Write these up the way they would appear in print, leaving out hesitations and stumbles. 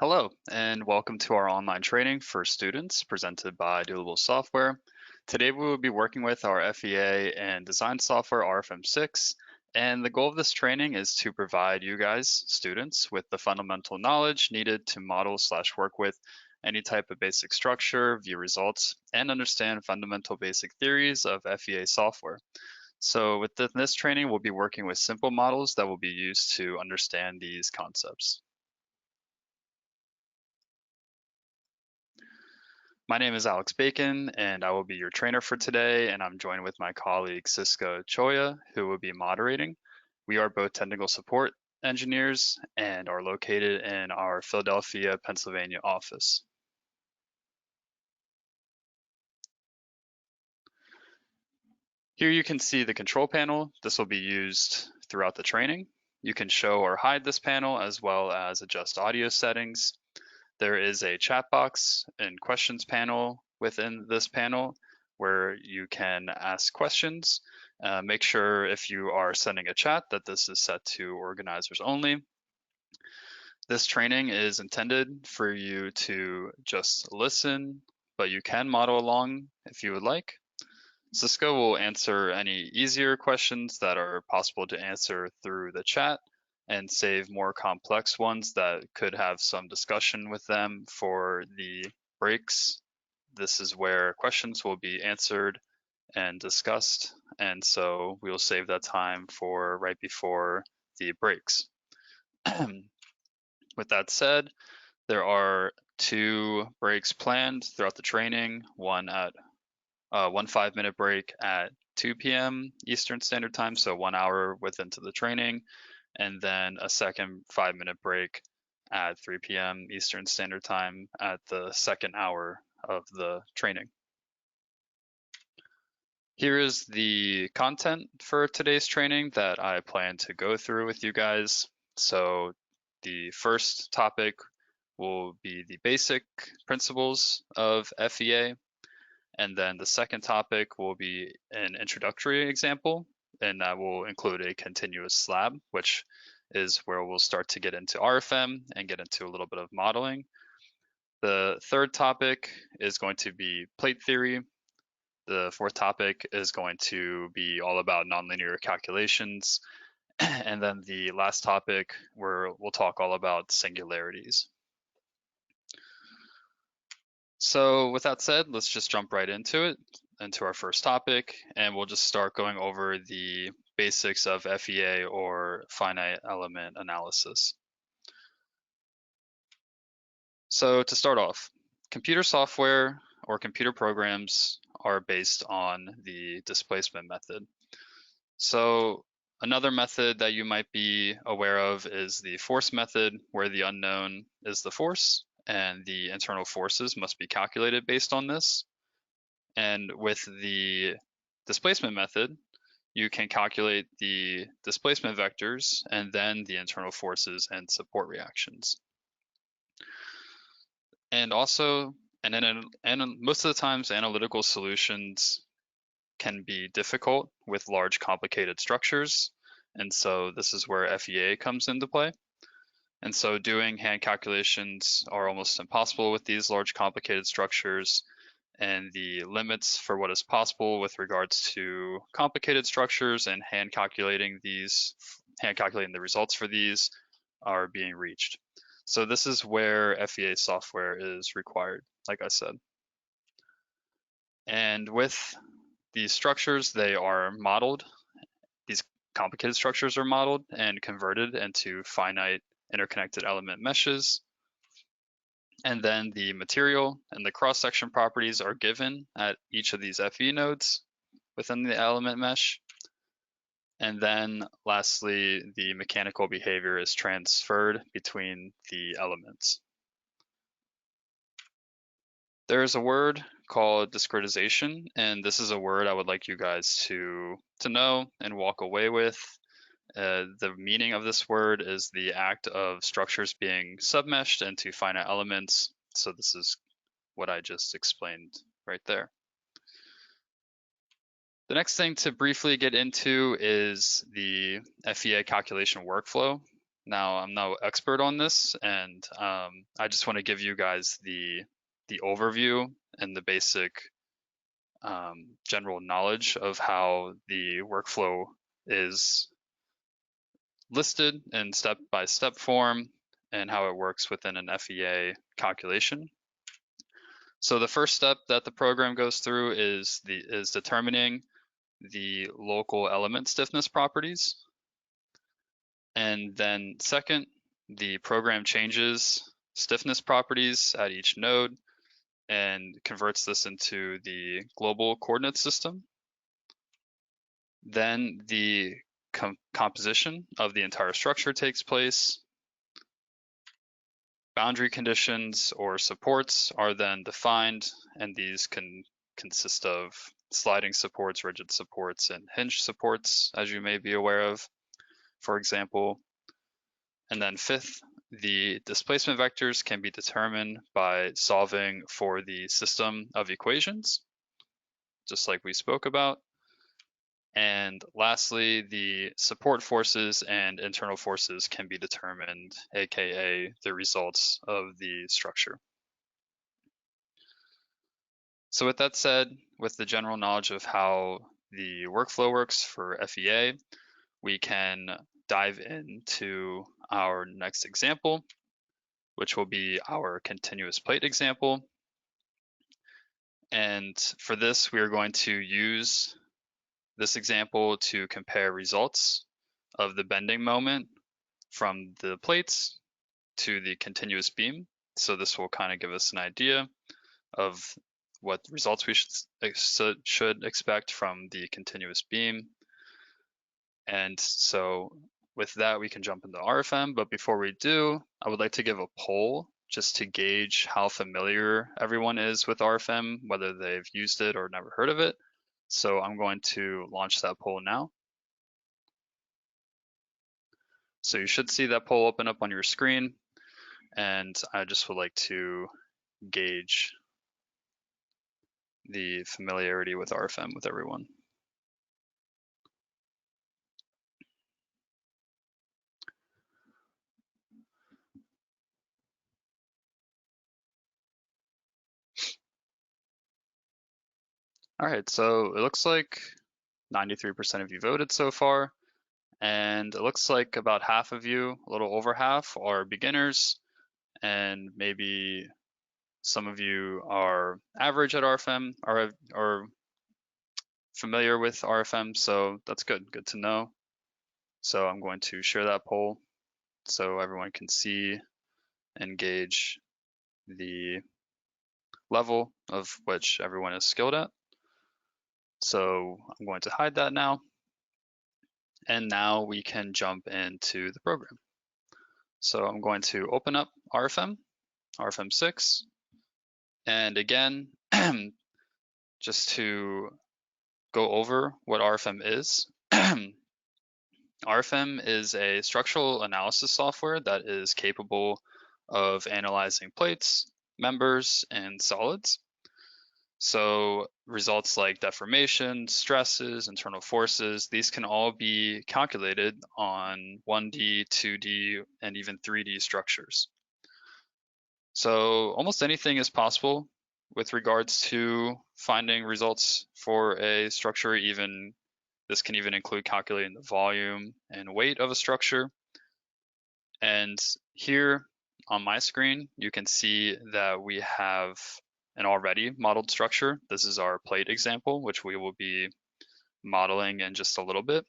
Hello, and welcome to our online training for students presented by Doable Software. Today we will be working with our FEA and design software RFM6, and the goal of this training is to provide you guys, students, with the fundamental knowledge needed to model/work with any type of basic structure, view results, and understand fundamental basic theories of FEA software. So within this training, we'll be working with simple models that will be used to understand these concepts. My name is Alex Bacon, and I will be your trainer for today, and I'm joined with my colleague Siska Choya, who will be moderating. We are both technical support engineers and are located in our Philadelphia, Pennsylvania office. Here you can see the control panel. This will be used throughout the training. You can show or hide this panel as well as adjust audio settings. There is a chat box and questions panel within this panel where you can ask questions. Make sure if you are sending a chat that this is set to organizers only. This training is intended for you to just listen, but you can model along if you would like. Cisco will answer any easier questions that are possible to answer through the chat and save more complex ones that could have some discussion with them for the breaks. This is where questions will be answered and discussed, and so we'll save that time for right before the breaks. With that said, there are 2 breaks planned throughout the training, one 5-minute break at 2 p.m. Eastern Standard Time, so 1 hour into the training, and then a second 5-minute break at 3 p.m. Eastern Standard Time at the second hour of the training. Here is the content for today's training that I plan to go through with you guys. So the first topic will be the basic principles of FEA. And then the second topic will be an introductory example, and that will include a continuous slab, which is where we'll start to get into RFEM and get into a little bit of modeling. The third topic is going to be plate theory. The fourth topic is going to be all about nonlinear calculations. And then the last topic where we'll talk all about singularities. So with that said, let's just jump right into it, into our first topic, and we'll just start going over the basics of FEA or finite element analysis. So to start off, computer software or computer programs are based on the displacement method. So another method that you might be aware of is the force method, where the unknown is the force and the internal forces must be calculated based on this. And with the displacement method, you can calculate the displacement vectors and then the internal forces and support reactions. And also, and most of the times, analytical solutions can be difficult with large complicated structures. And so this is where FEA comes into play. And so doing hand calculations are almost impossible with these large complicated structures, and the limits for what is possible with regards to complicated structures and hand calculating the results for these are being reached. So this is where FEA software is required, like I said. And with these structures, they are modeled. These complicated structures are modeled and converted into finite interconnected element meshes. And then the material and the cross-section properties are given at each of these FE nodes within the element mesh. And then lastly, the mechanical behavior is transferred between the elements. There's a word called discretization, and this is a word I would like you guys to know and walk away with. The meaning of this word is the act of structures being submeshed into finite elements. So this is what I just explained right there. The next thing to briefly get into is the FEA calculation workflow. Now, I'm no expert on this, and I just want to give you guys the overview and the basic general knowledge of how the workflow is listed in step-by-step form and how it works within an FEA calculation. So the first step that the program goes through is determining the local element stiffness properties. And then second, the program changes stiffness properties at each node and converts this into the global coordinate system. Then the composition of the entire structure takes place. Boundary conditions or supports are then defined, and these can consist of sliding supports, rigid supports, and hinge supports, as you may be aware of, for example. And then fifth, the displacement vectors can be determined by solving for the system of equations, just like we spoke about. And lastly, the support forces and internal forces can be determined, aka the results of the structure. So with that said, with the general knowledge of how the workflow works for FEA, we can dive into our next example, which will be our continuous plate example. And for this, we are going to use this example to compare results of the bending moment from the plates to the continuous beam. So this will kind of give us an idea of what results we should expect from the continuous beam. And so with that, we can jump into RFEM. But before we do, I would like to give a poll just to gauge how familiar everyone is with RFEM, whether they've used it or never heard of it. So I'm going to launch that poll now. So you should see that poll open up on your screen. And I just would like to gauge the familiarity with RFEM with everyone. All right, so it looks like 93% of you voted so far, and it looks like about half of you, a little over half, are beginners, and maybe some of you are average at RFEM or familiar with RFM, so that's good to know. So I'm going to share that poll so everyone can see and gauge the level of which everyone is skilled at. So I'm going to hide that now. And now we can jump into the program. So I'm going to open up RFEM 6. And again, just to go over what RFEM is. RFEM is a structural analysis software that is capable of analyzing plates, members, and solids. So results like deformation, stresses, internal forces, these can all be calculated on 1D, 2D, and even 3D structures. So almost anything is possible with regards to finding results for a structure. Even this can even include calculating the volume and weight of a structure. And here on my screen, you can see that we have an already modeled structure. This is our plate example, which we will be modeling in just a little bit.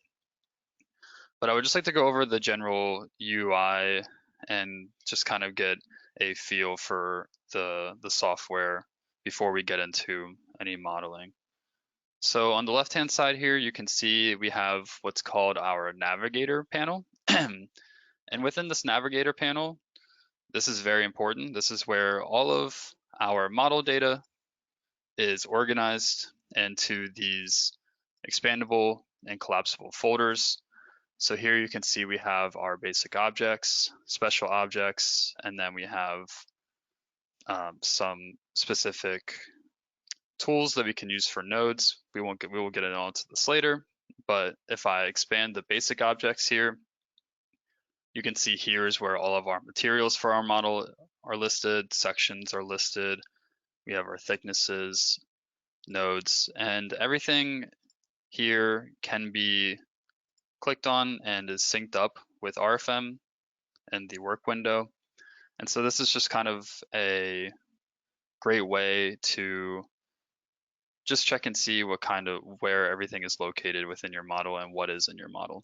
But I would just like to go over the general UI and just kind of get a feel for the software before we get into any modeling. So on the left-hand side here, you can see we have what's called our navigator panel. And within this navigator panel, this is very important. This is where all of our model data is organized into these expandable and collapsible folders. So here you can see we have our basic objects, special objects, and then we have some specific tools that we can use for nodes. We will get into this later, but if I expand the basic objects here, You can see here is where all of our materials for our model are listed, sections are listed, we have our thicknesses, nodes, and everything here can be clicked on and is synced up with RFEM in the work window. And so this is just kind of a great way to just check and see where everything is located within your model and what is in your model.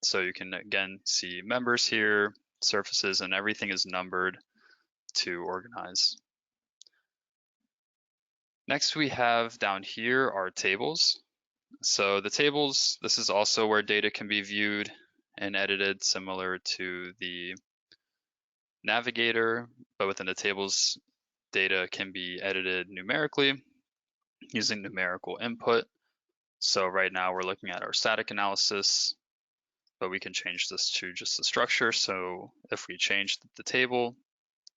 So you can again see members here, surfaces, and everything is numbered to organize. Next we have down here our tables. So the tables, this is also where data can be viewed and edited similar to the navigator, but within the tables, data can be edited numerically using numerical input. So right now we're looking at our static analysis, but we can change this to just the structure. So if we change the table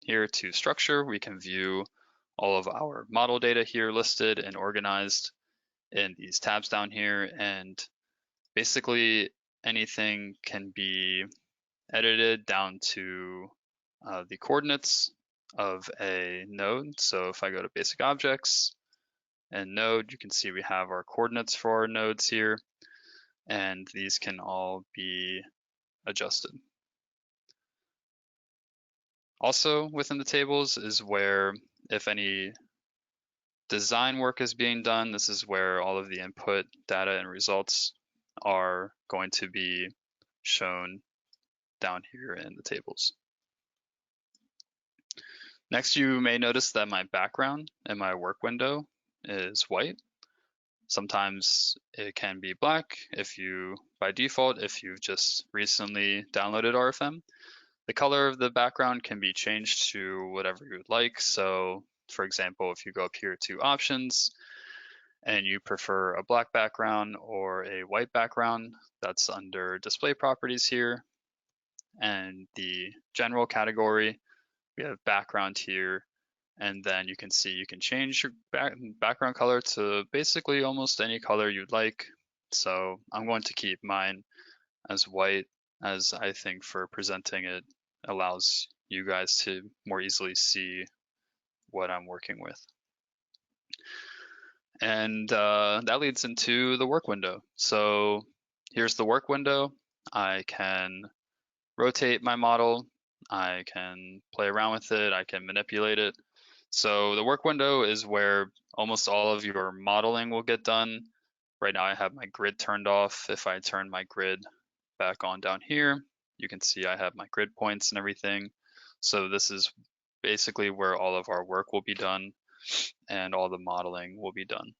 here to structure, we can view all of our model data here listed and organized in these tabs down here. And basically anything can be edited down to the coordinates of a node. So if I go to basic objects and node, you can see we have our coordinates for our nodes here, and these can all be adjusted. Also within the tables is where if any design work is being done, this is where all of the input data and results are going to be shown down here in the tables. Next, you may notice that my background in my work window is white. Sometimes it can be black by default, if you've just recently downloaded RFEM. The color of the background can be changed to whatever you would like. So for example, if you go up here to options and you prefer a black background or a white background, that's under display properties here. And the general category, we have background here, and then you can see you can change your background color to basically almost any color you'd like. So I'm going to keep mine as white, as I think for presenting it allows you guys to more easily see what I'm working with. And that leads into the work window. So here's the work window. I can rotate my model, I can play around with it, I can manipulate it. So the work window is where almost all of your modeling will get done. Right now I have my grid turned off. If I turn my grid back on down here, you can see I have my grid points and everything. So this is basically where all of our work will be done and all the modeling will be done.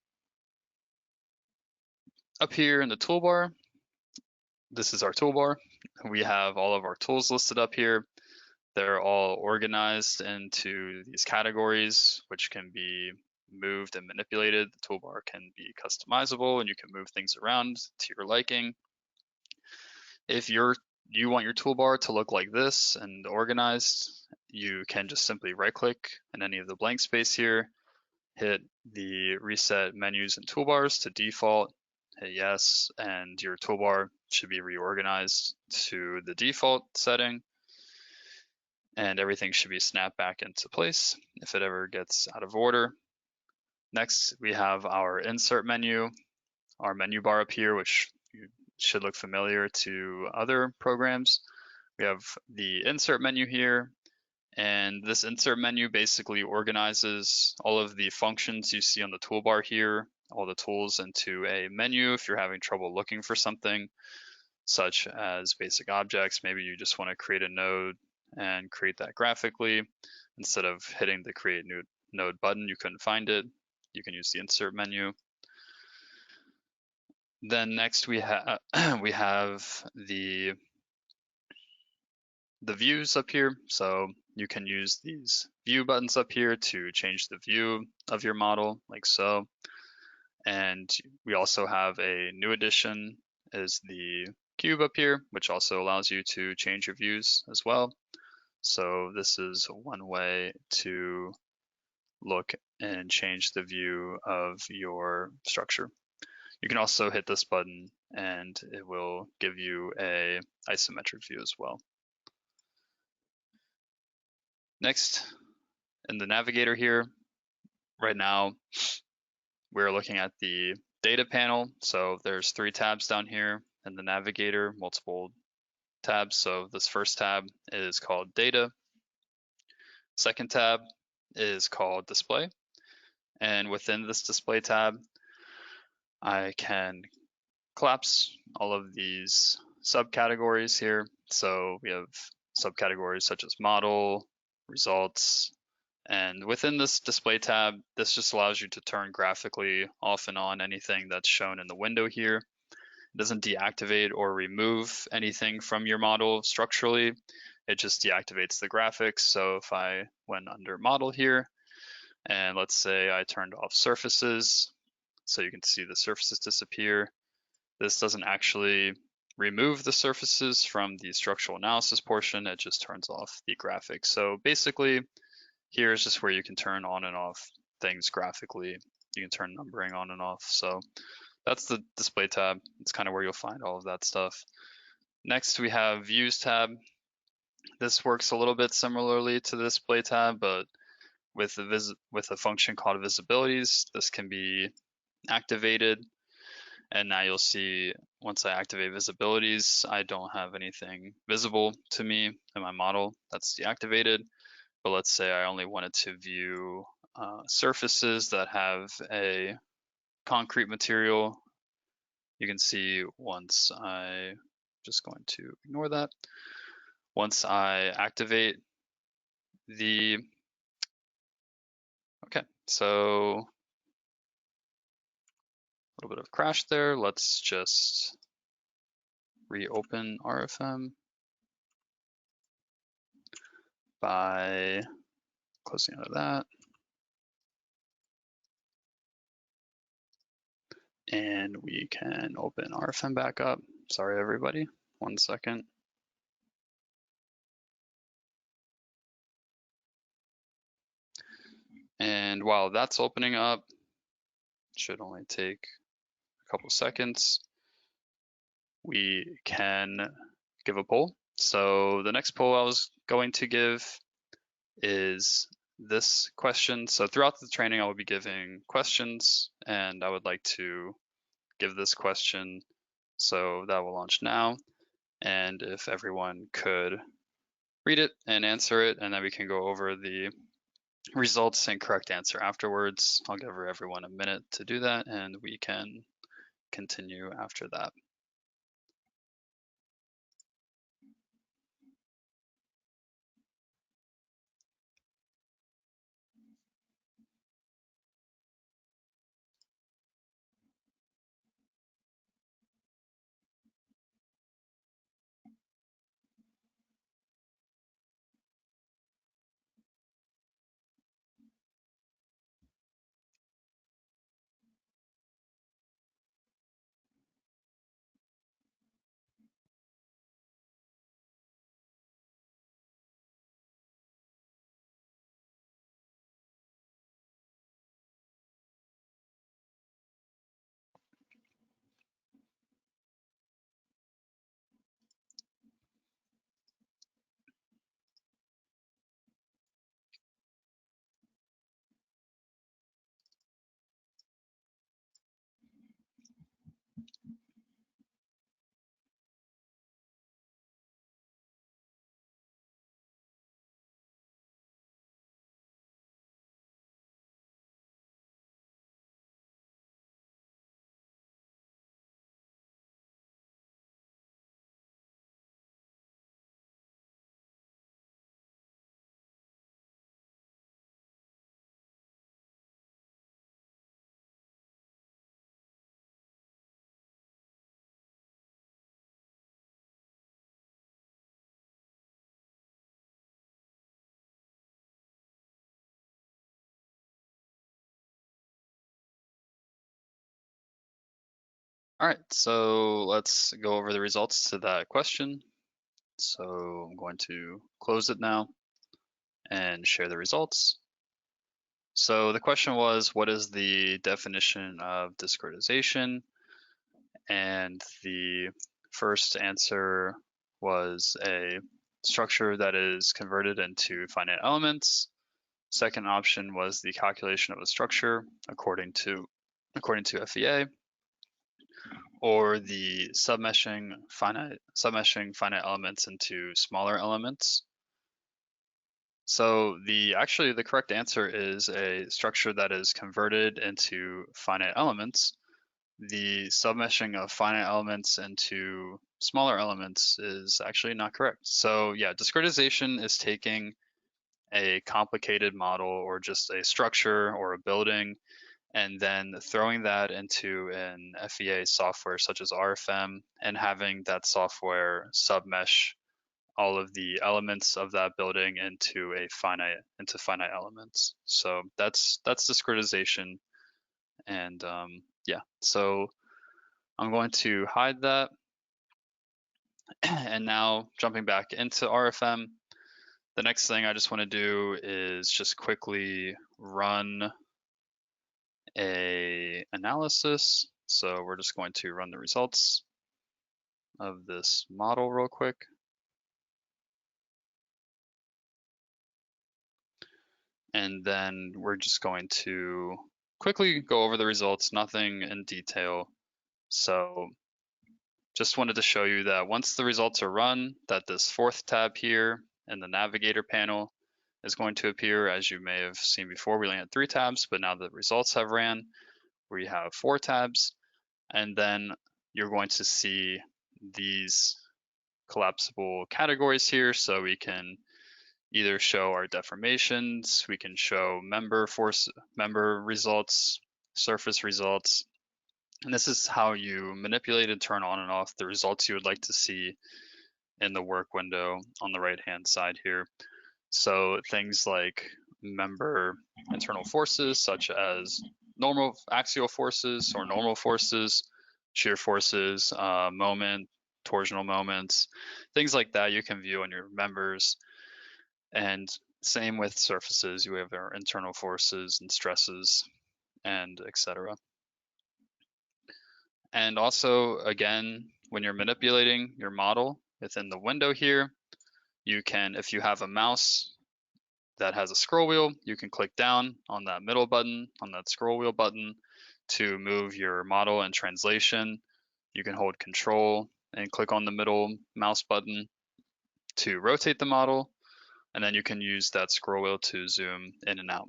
Up here in the toolbar, this is our toolbar. We have all of our tools listed up here. They're all organized into these categories, which can be moved and manipulated. The toolbar can be customizable and you can move things around to your liking. If you want your toolbar to look like this and organized, you can just simply right click in any of the blank space here, hit the reset menus and toolbars to default, hit yes, and your toolbar should be reorganized to the default setting, and everything should be snapped back into place if it ever gets out of order. Next, we have our insert menu, our menu bar up here, which should look familiar to other programs. We have the insert menu here, and this insert menu basically organizes all of the functions you see on the toolbar here, all the tools, into a menu if you're having trouble looking for something, such as basic objects. Maybe you just want to create a node and create that graphically. Instead of hitting the create new node button, you couldn't find it, you can use the insert menu. Then next we have we have the views up here. So you can use these view buttons up here to change the view of your model, like so. And we also have a new addition is the cube up here, which also allows you to change your views as well. So this is one way to look and change the view of your structure. You can also hit this button and it will give you a isometric view as well. Next, in the navigator here, right now, we're looking at the data panel. So there's 3 tabs down here in the navigator, multiple tabs. So this first tab is called data. Second tab is called display. And within this display tab, I can collapse all of these subcategories here. So we have subcategories such as model, results, and within this display tab, this just allows you to turn graphically off and on anything that's shown in the window here. It doesn't deactivate or remove anything from your model structurally. It just deactivates the graphics. So if I went under model here, and let's say I turned off surfaces, so you can see the surfaces disappear. This doesn't actually remove the surfaces from the structural analysis portion. It just turns off the graphics. So basically, here's just where you can turn on and off things graphically. You can turn numbering on and off. So that's the display tab. It's kind of where you'll find all of that stuff. Next, we have views tab. This works a little bit similarly to the display tab, but with a function called visibilities, this can be activated. And now you'll see once I activate visibilities, I don't have anything visible to me in my model that's deactivated. But let's say I only wanted to view surfaces that have a concrete material. You can see once just going to ignore that. Once I activate okay, so a little bit of crash there. Let's just reopen RFEM by closing out of that. And we can open RFEM back up. Sorry, everybody. 1 second. And while that's opening up, should only take a couple seconds, we can give a poll. So the next poll I was going to give is this question. So throughout the training, I will be giving questions, and I would like to give this question. So that will launch now. And if everyone could read it and answer it, and then we can go over the results and correct answer afterwards. I'll give everyone a minute to do that, and we can continue after that. All right, so let's go over the results to that question. So I'm going to close it now and share the results. So the question was, what is the definition of discretization? And the first answer was a structure that is converted into finite elements. Second option was the calculation of a structure according to FEA, or the submeshing finite elements into smaller elements. So the correct answer is a structure that is converted into finite elements. The submeshing of finite elements into smaller elements is actually not correct. So yeah, discretization is taking a complicated model or just a structure or a building and then throwing that into an FEA software such as RFEM and having that software submesh all of the elements of that building into finite elements. So that's discretization. And yeah, so I'm going to hide that. And now jumping back into RFM, the next thing I just want to do is just quickly run a analysis. So we're just going to run the results of this model real quick. And then we're just going to quickly go over the results, nothing in detail. So just wanted to show you that once the results are run, that this fourth tab here in the navigator panel is going to appear. As you may have seen before, we only had 3 tabs, but now the results have ran, we have 4 tabs. And then you're going to see these collapsible categories here. So we can either show our deformations, we can show member results, surface results. And this is how you manipulate and turn on and off the results you would like to see in the work window on the right-hand side here. So things like member internal forces, such as normal axial forces or normal forces, shear forces, moment, torsional moments, things like that you can view on your members. And same with surfaces, you have our internal forces and stresses and etc. And also, again, when you're manipulating your model within the window here, you can, if you have a mouse that has a scroll wheel, you can click down on that middle button, on that scroll wheel button, to move your model in translation. You can hold Control and click on the middle mouse button to rotate the model, and then you can use that scroll wheel to zoom in and out.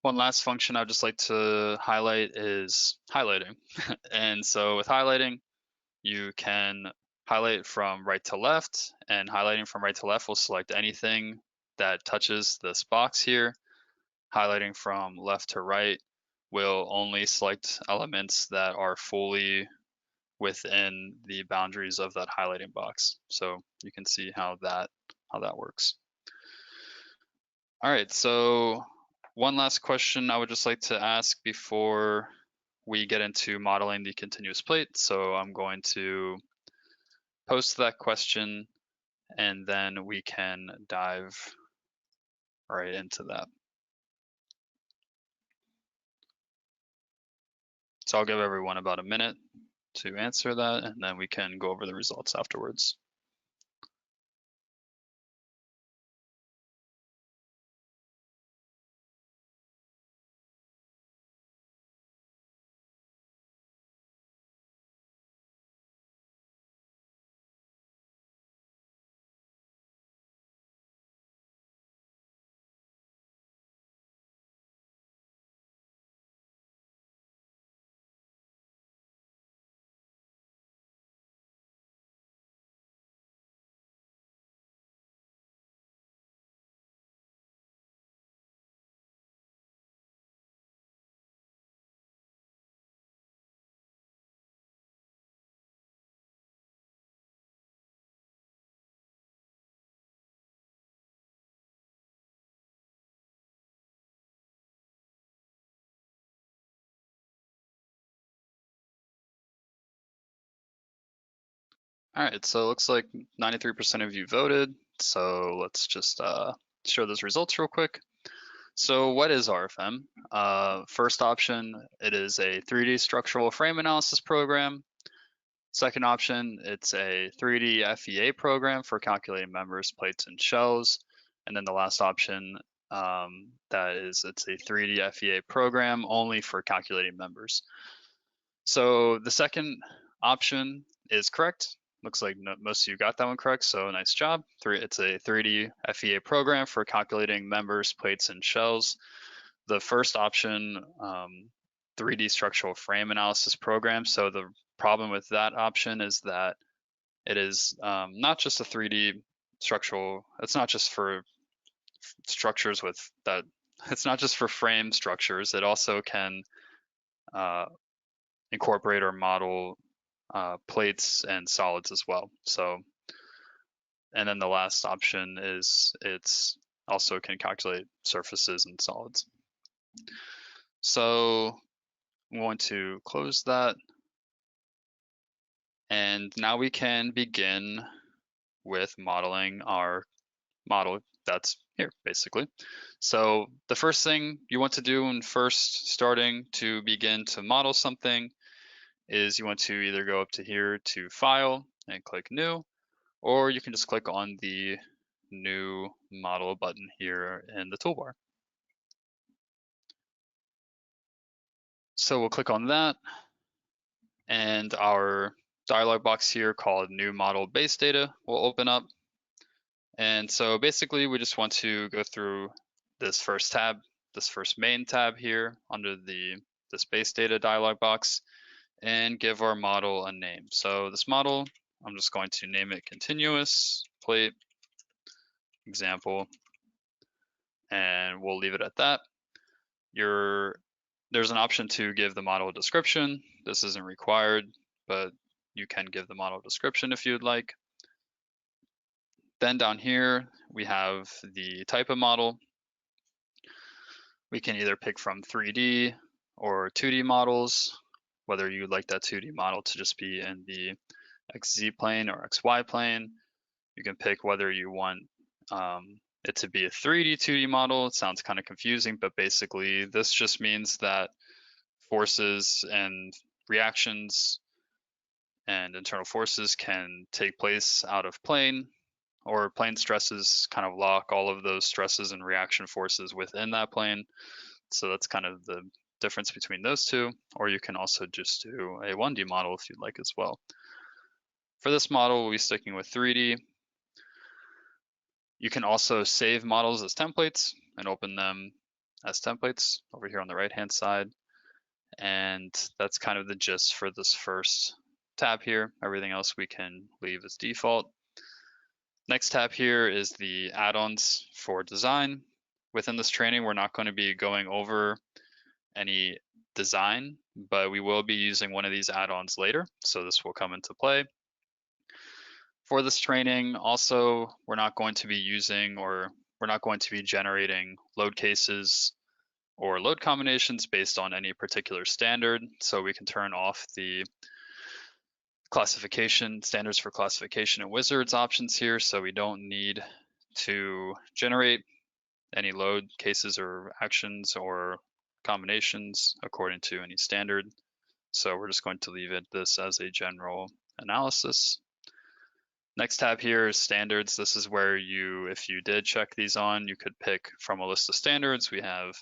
One last function I'd just like to highlight is highlighting. And so with highlighting, you can highlight from right to left, and highlighting from right to left will select anything that touches this box here. Highlighting from left to right will only select elements that are fully within the boundaries of that highlighting box. So you can see how that works. All right, so one last question I would just like to ask before we get into modeling the continuous plate. So I'm going to post that question and then we can dive right into that. So I'll give everyone about a minute to answer that, and then we can go over the results afterwards. All right, so it looks like 93% of you voted. So let's just show those results real quick. So what is RFM? First option, it is a 3D structural frame analysis program. Second option, it's a 3D FEA program for calculating members, plates, and shells. And then the last option, it's a 3D FEA program only for calculating members. So the second option is correct. Looks like most of you got that one correct, so nice job. It's a 3D FEA program for calculating members, plates, and shells. The first option, 3D structural frame analysis program. So the problem with that option is that it is not just a 3D structural, it's not just for structures with that, it's not just for frame structures, it also can incorporate or model plates and solids as well. So, and then the last option is it's also can calculate surfaces and solids. So I'm going to close that. And now we can begin with modeling our model that's here, basically. So the first thing you want to do when first starting to begin to model something is you want to either go up to here to File and click New, or you can just click on the New Model button here in the toolbar. So we'll click on that, and our dialog box here called New Model Base Data will open up. And so basically we just want to go through this first tab, this first main tab here under this base data dialog box, and give our model a name. So this model, I'm just going to name it continuous plate example, and we'll leave it at that. There's an option to give the model a description. This isn't required, but you can give the model a description if you'd like. Then down here, we have the type of model. We can either pick from 3D or 2D models, whether you'd like that 2D model to just be in the XZ plane or XY plane. You can pick whether you want it to be a 3D 2D model. It sounds kind of confusing, but basically this just means that forces and reactions and internal forces can take place out of plane, or plane stresses kind of lock all of those stresses and reaction forces within that plane. So that's kind of the difference between those two, or you can also just do a 1D model if you'd like as well. For this model, we'll be sticking with 3D. You can also save models as templates and open them as templates over here on the right-hand side. And that's kind of the gist for this first tab here. Everything else we can leave as default. Next tab here is the add-ons for design. Within this training, we're not going to be going over any design, but we will be using one of these add-ons later, so this will come into play. For this training, also, we're not going to be using, or we're not going to be generating load cases or load combinations based on any particular standard, so we can turn off the classification, standards for classification and wizards options here, so we don't need to generate any load cases or actions or combinations according to any standard. So we're just going to leave this as a general analysis. Next tab here is standards. This is where if you did check these on, you could pick from a list of standards. We have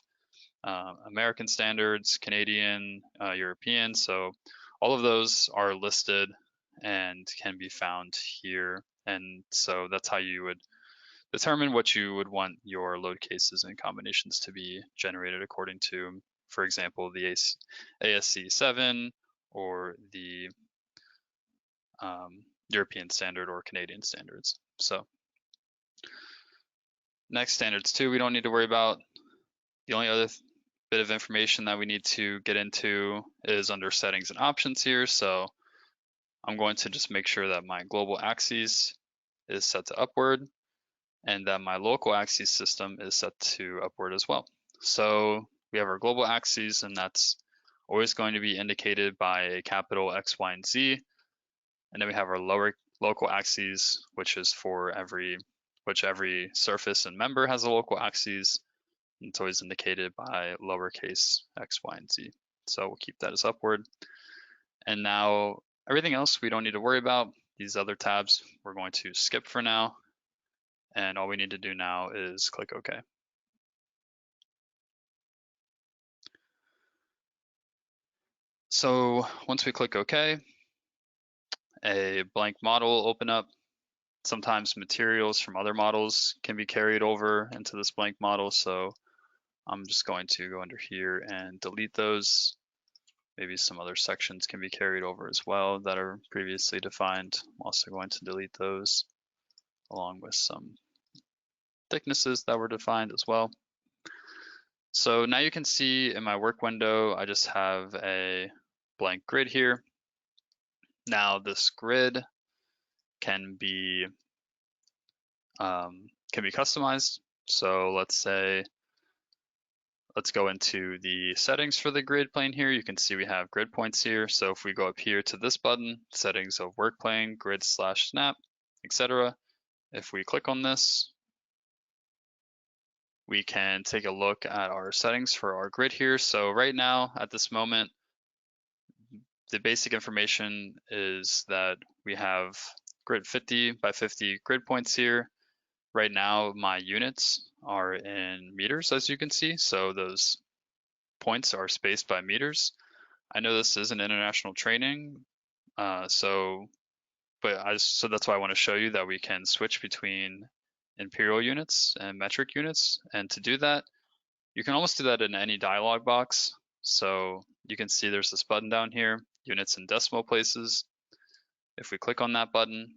American standards, Canadian, European. So all of those are listed and can be found here. And so that's how you would determine what you would want your load cases and combinations to be generated according to, for example, the ASC 7 or the European standard or Canadian standards. So next, standards 2 we don't need to worry about. The only other bit of information that we need to get into is under settings and options here. So I'm going to just make sure that my global axis is set to upward and that my local axis system is set to upward as well. So we have our global axes, and that's always going to be indicated by a capital X, Y, and Z. And then we have our local axes, which is for every surface and member has a local axis. And it's always indicated by lowercase x, y, and z. So we'll keep that as upward. And now Everything else we don't need to worry about. These other tabs we're going to skip for now. And all we need to do now is click OK. So once we click OK, a blank model will open up. Sometimes materials from other models can be carried over into this blank model. So I'm just going to go under here and delete those. Maybe some other sections can be carried over as well that are previously defined. I'm also going to delete those along with some thicknesses that were defined as well. So now you can see in my work window, I just have a blank grid here. Now this grid can be customized. So let's go into the settings for the grid plane here. You can see we have grid points here. So if we go up here to this button, settings of work plane, grid/snap, etc. If we click on this, we can take a look at our settings for our grid here. So right now, at this moment, the basic information is that we have grid 50 by 50 grid points here. Right now, my units are in meters, as you can see. So those points are spaced by meters. I know this is an international training, so that's why I want to show you that we can switch between imperial units and metric units. And to do that, you can almost do that in any dialog box. So you can see there's this button down here, units and decimal places. If we click on that button,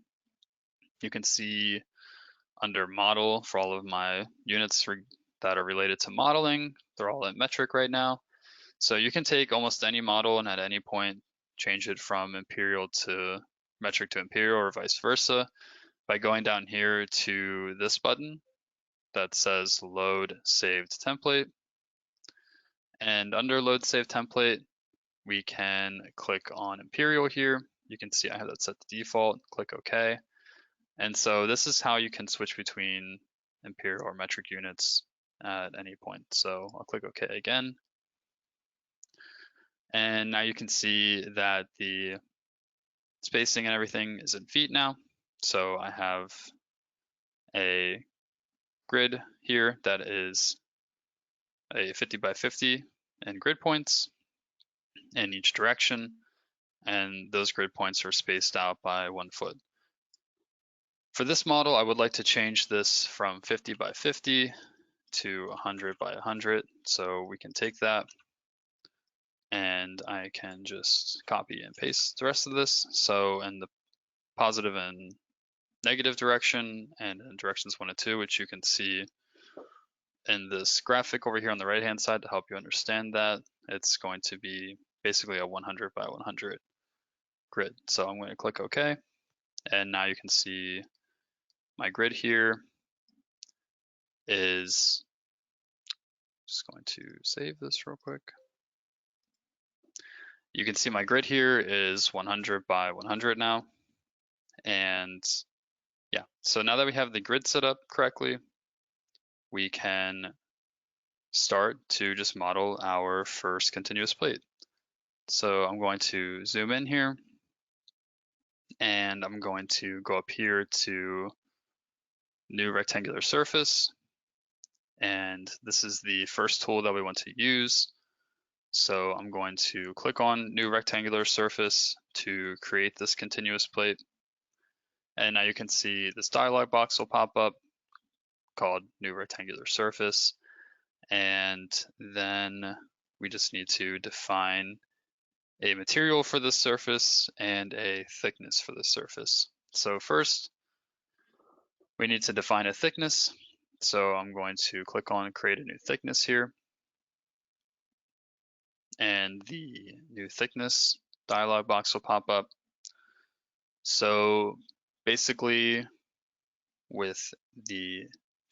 you can see under model for all of my units that are related to modeling, they're all in metric right now. So you can take almost any model and at any point change it from imperial to metric to imperial or vice versa by going down here to this button that says load saved template. And under load saved template, we can click on imperial here. You can see I have that set to default, click OK. And so this is how you can switch between imperial or metric units at any point. So I'll click OK again. And now you can see that the spacing and everything is in feet now. So I have a grid here that is a 50 by 50 and grid points in each direction. And those grid points are spaced out by 1 foot. For this model, I would like to change this from 50 by 50 to 100 by 100. So we can take that and I can just copy and paste the rest of this. So in the positive and negative direction and in directions 1 and 2, which you can see in this graphic over here on the right hand side to help you understand that, it's going to be basically a 100 by 100 grid. So I'm going to click OK. And now you can see my grid here is, just going to save this real quick. You can see my grid here is 100 by 100 now. And yeah, so now that we have the grid set up correctly, we can start to just model our first continuous plate. So I'm going to zoom in here and I'm going to go up here to new rectangular surface. And this is the first tool that we want to use. So I'm going to click on new rectangular surface to create this continuous plate. And now you can see this dialog box will pop up called new rectangular surface. And then we just need to define a material for this surface and a thickness for this surface. So first, we need to define a thickness. So I'm going to click on create a new thickness here. And the new thickness dialog box will pop up. So basically with the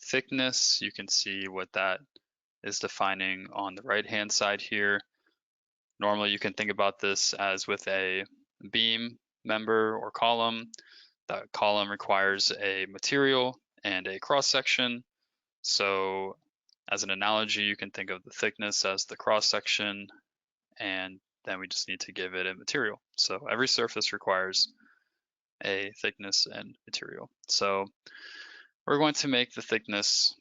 thickness, you can see what that is defining on the right hand side here. Normally you can think about this as with a beam member or column. That column requires a material and a cross section. So as an analogy, you can think of the thickness as the cross section and then we just need to give it a material. So every surface requires a thickness and material. So we're going to make the thickness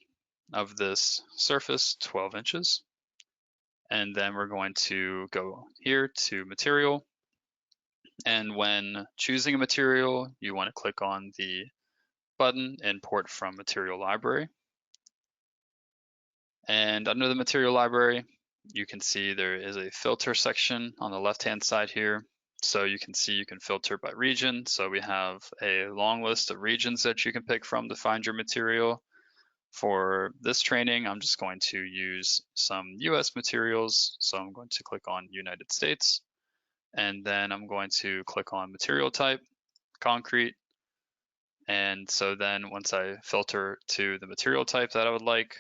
of this surface 12 inches. And then we're going to go here to material. And when choosing a material, you want to click on the button Import from Material Library. And under the Material Library, you can see there is a filter section on the left-hand side here. So you can see you can filter by region. So we have a long list of regions that you can pick from to find your material. For this training, I'm just going to use some US materials. So I'm going to click on United States, and then I'm going to click on material type, concrete. And so then once I filter to the material type that I would like,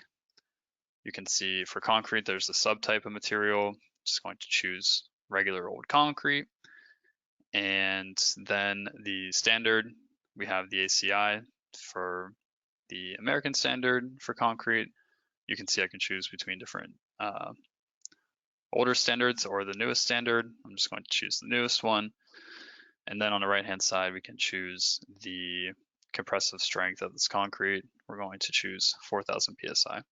you can see for concrete, there's the subtype of material. Just going to choose regular old concrete. And then the standard, we have the ACI for the American standard for concrete. You can see I can choose between different older standards or the newest standard. I'm just going to choose the newest one. And then on the right-hand side, we can choose the compressive strength of this concrete. We're going to choose 4,000 PSI.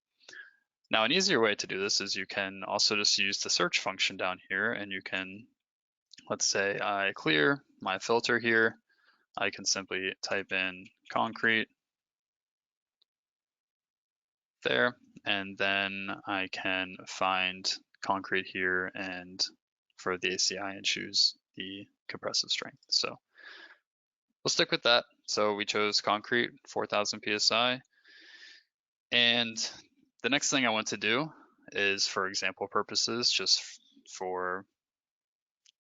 Now, an easier way to do this is you can also just use the search function down here, and you can, let's say I clear my filter here. I can simply type in concrete there, and then I can find concrete here and for the ACI and choose the compressive strength. So we'll stick with that. So we chose concrete, 4,000 PSI. And the next thing I want to do is, for example purposes,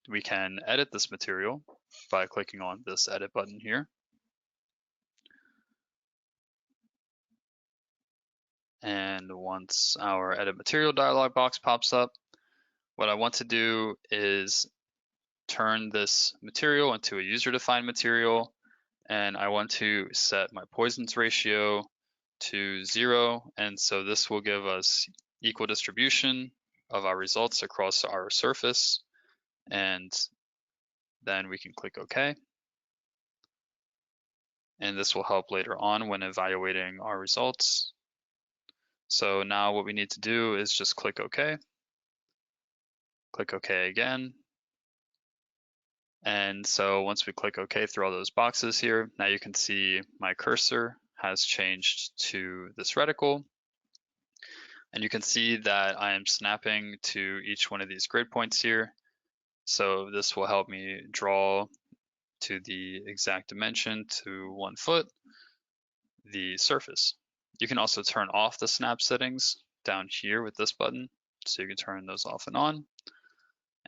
we can edit this material by clicking on this edit button here. And once our edit material dialog box pops up, what I want to do is turn this material into a user-defined material, and I want to set my poisons ratio to 0, and so this will give us equal distribution of our results across our surface, and then we can click OK. And this will help later on when evaluating our results. So now what we need to do is just click OK. Click OK again. And so once we click OK through all those boxes here, now you can see my cursor has changed to this reticle. And you can see that I am snapping to each one of these grid points here. So this will help me draw to the exact dimension to 1 foot the surface. You can also turn off the snap settings down here with this button. So you can turn those off and on.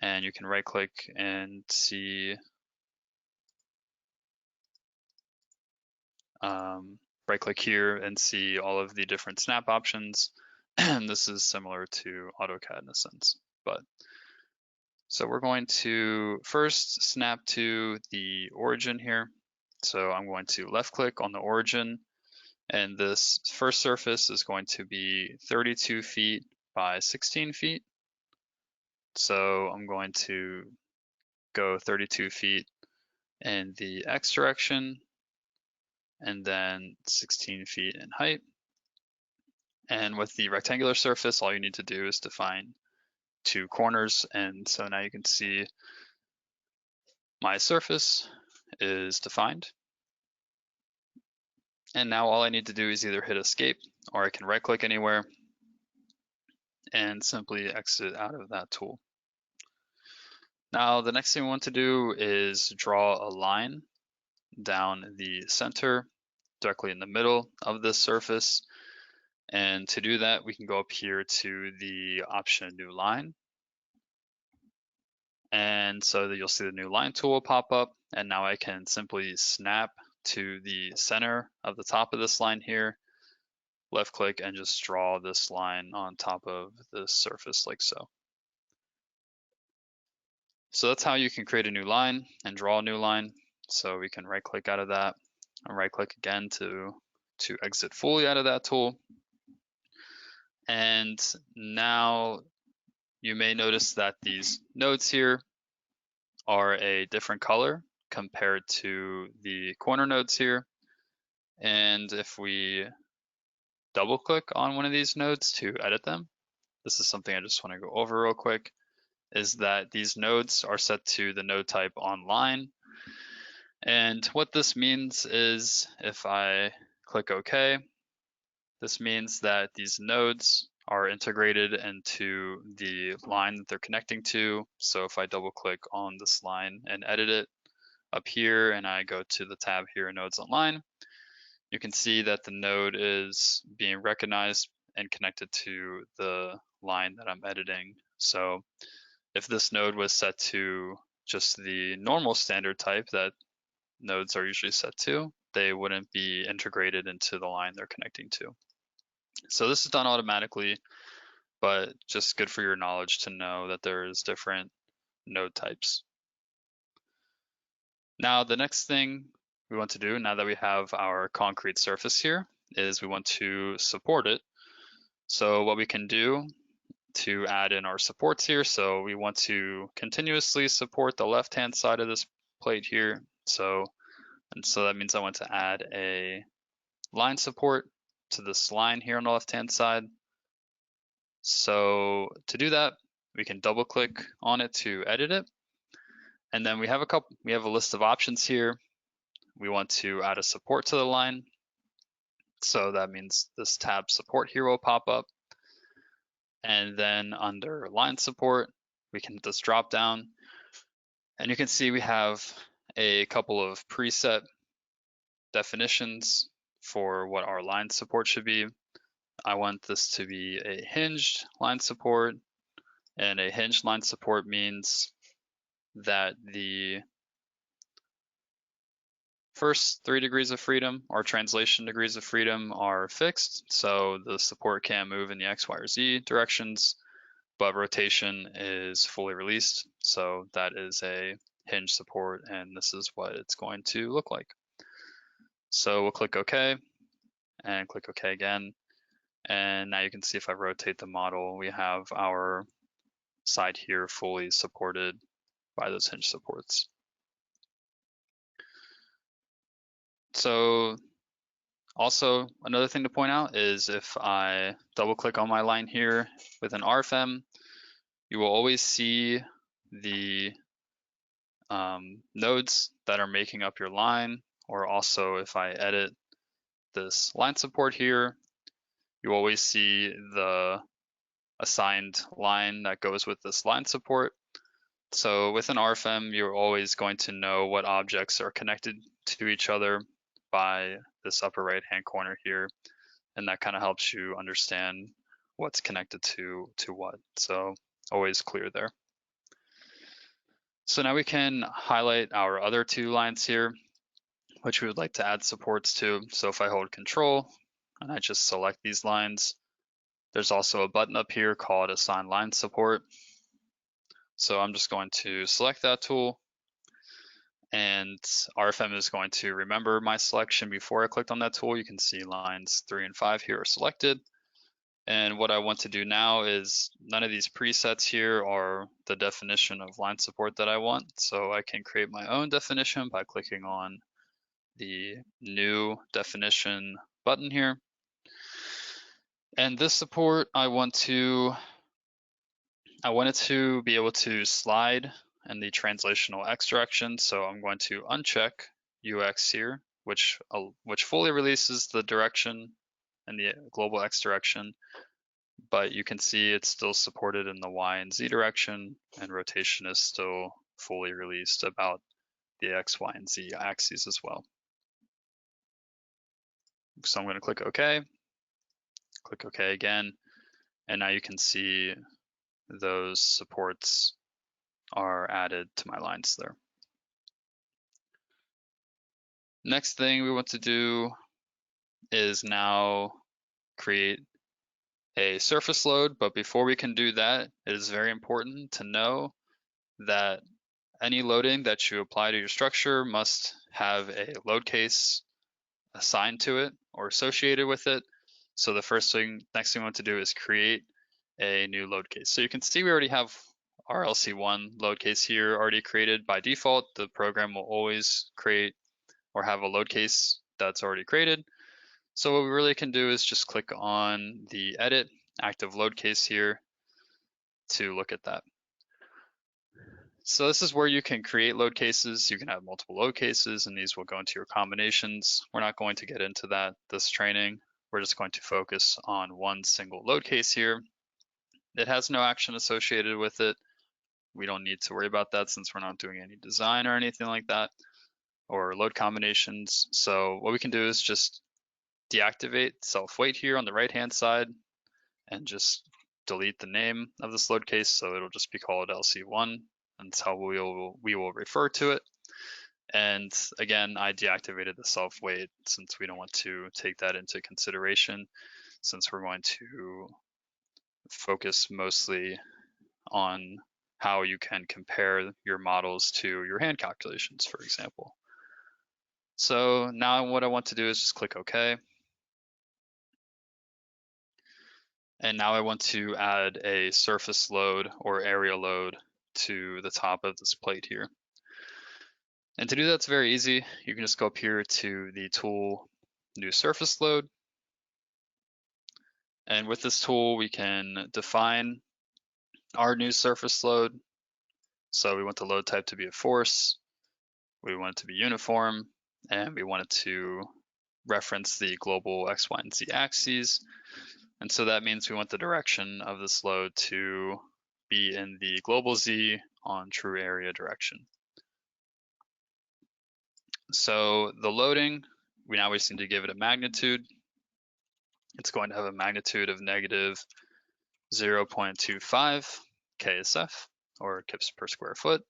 And you can right click and see right click here and see all of the different snap options. And this is similar to AutoCAD in a sense. But so we're going to first snap to the origin here. So I'm going to left click on the origin, and this first surface is going to be 32 feet by 16 feet. So I'm going to go 32 feet in the X direction, and then 16 feet in height. And with the rectangular surface, all you need to do is define 2 corners. And so now you can see my surface is defined. And now all I need to do is either hit escape, or I can right click anywhere and simply exit out of that tool. Now the next thing we want to do is draw a line down the center, directly in the middle of this surface. And to do that, we can go up here to the option New Line. And so that you'll see the New Line tool will pop up, and now I can simply snap to the center of the top of this line here, left click, and just draw this line on top of this surface like so. So that's how you can create a new line and draw a new line. So we can right click out of that and right click again to exit fully out of that tool. And now you may notice that these nodes here are a different color compared to the corner nodes here. And if we double click on one of these nodes to edit them, this is something I just want to go over real quick, is that these nodes are set to the node type online. And what this means is if I click OK, this means that these nodes are integrated into the line that they're connecting to. So if I double click on this line and edit it up here, and I go to the tab here, Nodes Online, you can see that the node is being recognized and connected to the line that I'm editing. So if this node was set to just the normal standard type that nodes are usually set to, they wouldn't be integrated into the line they're connecting to. So this is done automatically, but just good for your knowledge to know that there's different node types. Now, the next thing we want to do, now that we have our concrete surface here, is we want to support it. So what we can do to add in our supports here, so we want to continuously support the left-hand side of this plate here. So that means I want to add a line support to this line here on the left-hand side. So to do that, we can double click on it to edit it. And then we have a list of options here. We want to add a support to the line. So that means this tab support here will pop up. And then under line support, we can hit this drop down. And you can see we have a couple of preset definitions for what our line support should be. I want this to be a hinged line support, and a hinged line support means that the first 3 degrees of freedom, or translation degrees of freedom, are fixed, so the support can't move in the X, Y, or Z directions, but rotation is fully released, so that is a hinge support, and this is what it's going to look like. So we'll click OK, and click OK again, and now you can see if I rotate the model, we have our side here fully supported by those hinge supports. So also another thing to point out is if I double click on my line here with an RFEM, you will always see the nodes that are making up your line, or also if I edit this line support here, you always see the assigned line that goes with this line support. So with an RFEM, you're always going to know what objects are connected to each other by this upper right hand corner here, and that kind of helps you understand what's connected to what. So always clear there. So now we can highlight our other 2 lines here, which we would like to add supports to. So if I hold Control and I just select these lines, there's also a button up here called Assign Line Support. So I'm just going to select that tool, and RFEM is going to remember my selection before I clicked on that tool. You can see lines 3 and 5 here are selected. And what I want to do now is none of these presets here are the definition of line support that I want. So I can create my own definition by clicking on the new definition button here. And this support, I want it to be able to slide in the translational X direction. So I'm going to uncheck UX here, which fully releases the direction in the global X direction, but you can see it's still supported in the Y and Z direction, and rotation is still fully released about the X, Y, and Z axes as well. So I'm going to click OK, click OK again, and now you can see those supports are added to my lines there. Next thing we want to do is now create a surface load, but before we can do that, it is very important to know that any loading that you apply to your structure must have a load case assigned to it or associated with it. So the next thing we want to do is create a new load case. So you can see we already have our LC1 load case here already created by default. The program will always create or have a load case that's already created. So what we really can do is just click on the edit active load case here to look at that. So this is where you can create load cases. You can have multiple load cases and these will go into your combinations. We're not going to get into that this training. We're just going to focus on one single load case here. It has no action associated with it. We don't need to worry about that since we're not doing any design or anything like that or load combinations. So what we can do is just deactivate self-weight here on the right-hand side and just delete the name of this load case. So it'll just be called LC1. And that's how we will refer to it. And again, I deactivated the self-weight since we don't want to take that into consideration since we're going to focus mostly on how you can compare your models to your hand calculations, for example. So now what I want to do is just click OK. And now I want to add a surface load or area load to the top of this plate here. And to do that, it's very easy. You can just go up here to the tool, new surface load. And with this tool, we can define our new surface load. So we want the load type to be a force. We want it to be uniform. And we want it to reference the global X, Y, and Z axes. And so that means we want the direction of this load to be in the global Z on true area direction. So the loading, we just need to give it a magnitude. It's going to have a magnitude of negative 0.25 KSF or kips per square foot.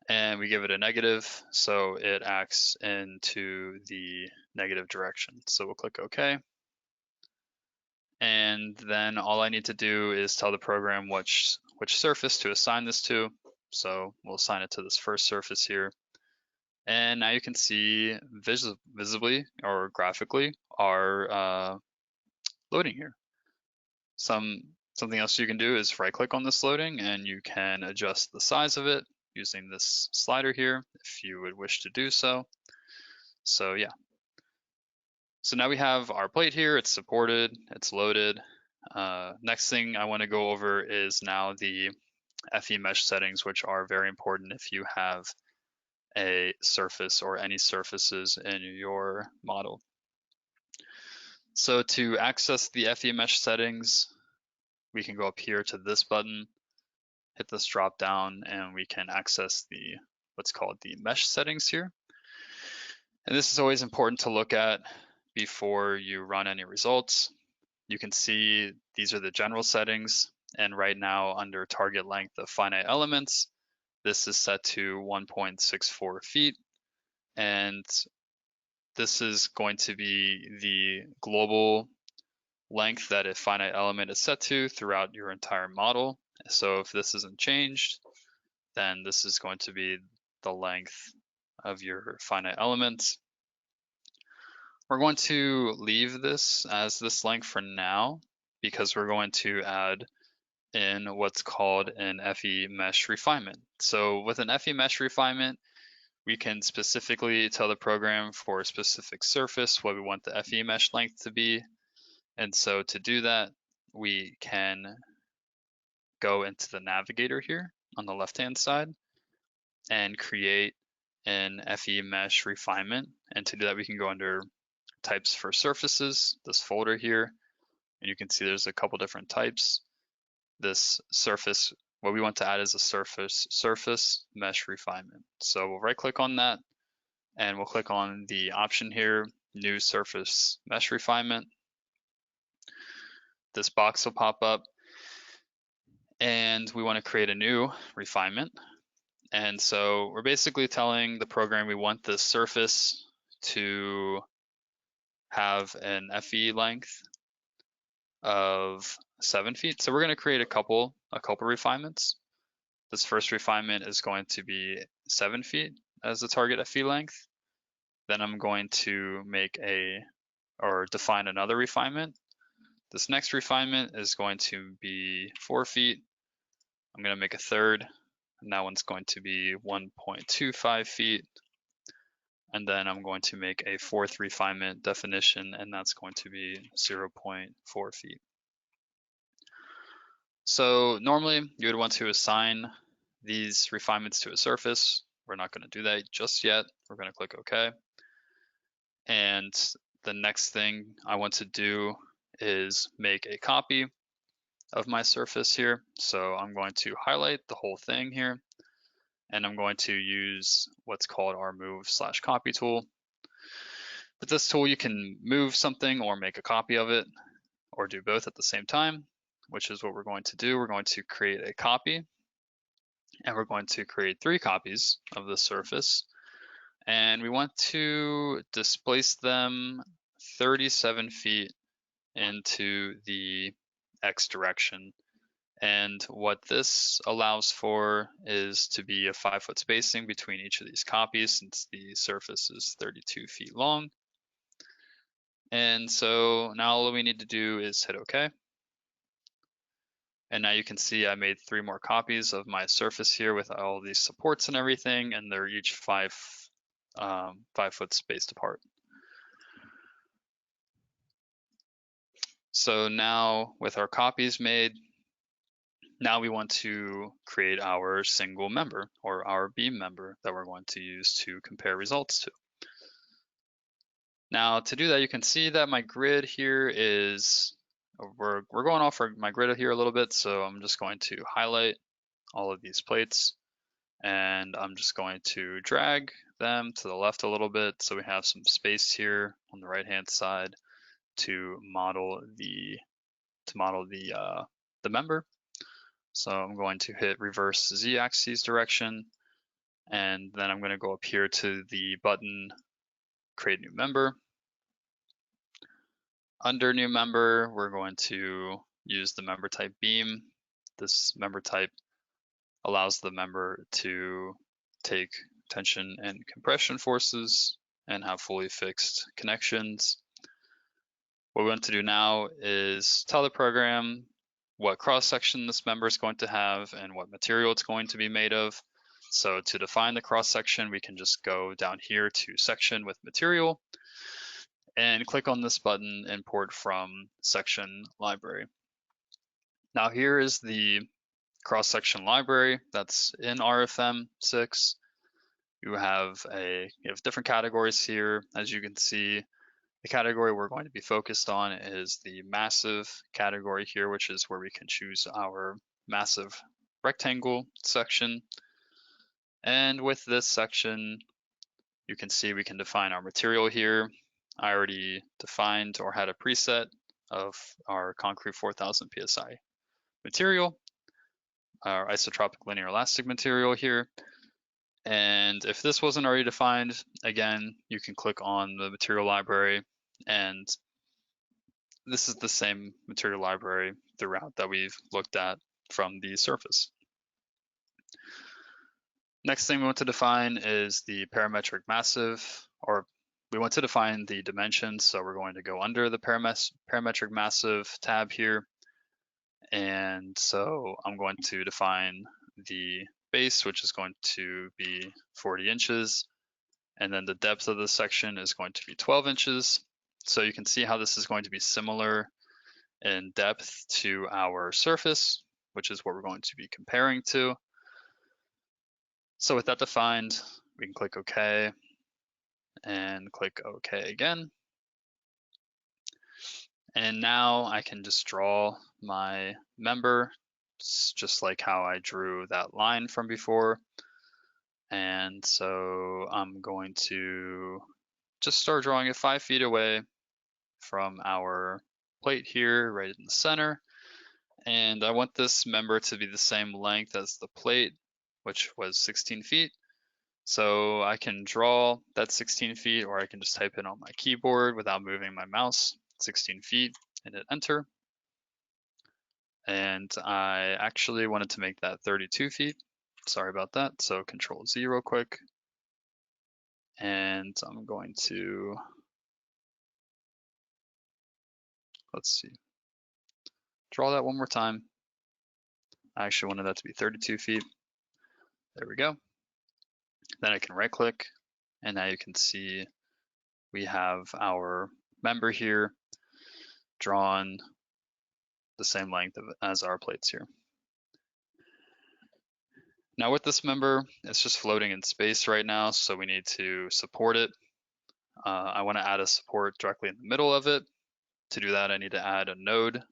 And we give it a negative, so it acts into the negative direction. So we'll click OK. And then all I need to do is tell the program which surface to assign this to. So we'll assign it to this first surface here. And now you can see visibly or graphically our loading here. Something else you can do is right click on this loading and you can adjust the size of it using this slider here if you would wish to do so. So yeah. So now we have our plate here, it's supported, it's loaded. Next thing I want to go over is now the FE mesh settings, which are very important if you have a surface or any surfaces in your model. So to access the FE mesh settings, we can go up here to this button, hit this drop down, and we can access the what's called the mesh settings here. And this is always important to look at before you run any results. You can see these are the general settings, and right now under target length of finite elements, this is set to 1.64 feet, and this is going to be the global length that a finite element is set to throughout your entire model. So if this isn't changed, then this is going to be the length of your finite element. We're going to leave this as this length for now because we're going to add in what's called an FE mesh refinement. So with an FE mesh refinement, we can specifically tell the program for a specific surface what we want the FE mesh length to be. And so to do that, we can go into the navigator here on the left-hand side and create an FE mesh refinement. And to do that, we can go under types for surfaces, this folder here, and you can see there's a couple different types. This surface, what we want to add is a surface mesh refinement. So we'll right click on that and we'll click on the option here, new surface mesh refinement. This box will pop up and we want to create a new refinement. And so we're basically telling the program we want this surface to have an FE length of 7 feet. So we're going to create a couple refinements. This first refinement is going to be 7 feet as the target FE length. Then I'm going to define another refinement. This next refinement is going to be 4 feet. I'm going to make a third, and that one's going to be 1.25 feet. And then I'm going to make a fourth refinement definition, and that's going to be 0.4 feet. So normally you would want to assign these refinements to a surface. We're not going to do that just yet. We're going to click OK. And the next thing I want to do is make a copy of my surface here. So I'm going to highlight the whole thing here, and I'm going to use what's called our move/copy tool. With this tool, you can move something or make a copy of it, or do both at the same time, which is what we're going to do. We're going to create a copy, and we're going to create 3 copies of the surface. And we want to displace them 37 feet into the X direction. And what this allows for is to be a 5-foot spacing between each of these copies, since the surface is 32 feet long. And so now all we need to do is hit OK. And now you can see I made 3 more copies of my surface here with all these supports and everything, and they're each 5 foot spaced apart. So now with our copies made, now we want to create our single member, or our beam member, that we're going to use to compare results to. Now to do that, you can see that my grid here is, we're going off my grid here a little bit, so I'm just going to highlight all of these plates, and I'm just going to drag them to the left a little bit so we have some space here on the right hand side to model the member. So I'm going to hit reverse z-axis direction, and then I'm going to go up here to the button create new member. Under new member, we're going to use the member type beam. This member type allows the member to take tension and compression forces and have fully fixed connections. What we want to do now is tell the program what cross-section this member is going to have and what material it's going to be made of. So to define the cross-section, we can just go down here to section with material and click on this button, import from section library. Now here is the cross-section library that's in RFEM 6. You have different categories here. As you can see, the category we're going to be focused on is the massive category here, which is where we can choose our massive rectangle section. And with this section, you can see we can define our material here. I already defined or had a preset of our concrete 4000 PSI material, our isotropic linear elastic material here. And if this wasn't already defined, again, you can click on the material library, and this is the same material library throughout that we've looked at from the surface. Next thing we want to define is the parametric massive, or we want to define the dimensions. So we're going to go under the parametric massive tab here. And so I'm going to define the base, which is going to be 40 inches. And then the depth of the section is going to be 12 inches. So you can see how this is going to be similar in depth to our surface, which is what we're going to be comparing to. So with that defined, we can click OK and click OK again. And now I can just draw my member, just like how I drew that line from before. And so I'm going to just start drawing it 5 feet away from our plate here, right in the center. And I want this member to be the same length as the plate, which was 16 feet. So I can draw that 16 feet, or I can just type it on my keyboard without moving my mouse, 16 feet, and hit enter. And I actually wanted to make that 32 feet. Sorry about that. So Control Z real quick. And I'm going to, let's see, draw that one more time. I actually wanted that to be 32 feet. There we go. Then I can right click, and now you can see we have our member here drawn the same length as our plates here. Now with this member, it's just floating in space right now, so we need to support it. I want to add a support directly in the middle of it. To do that, I need to add a node.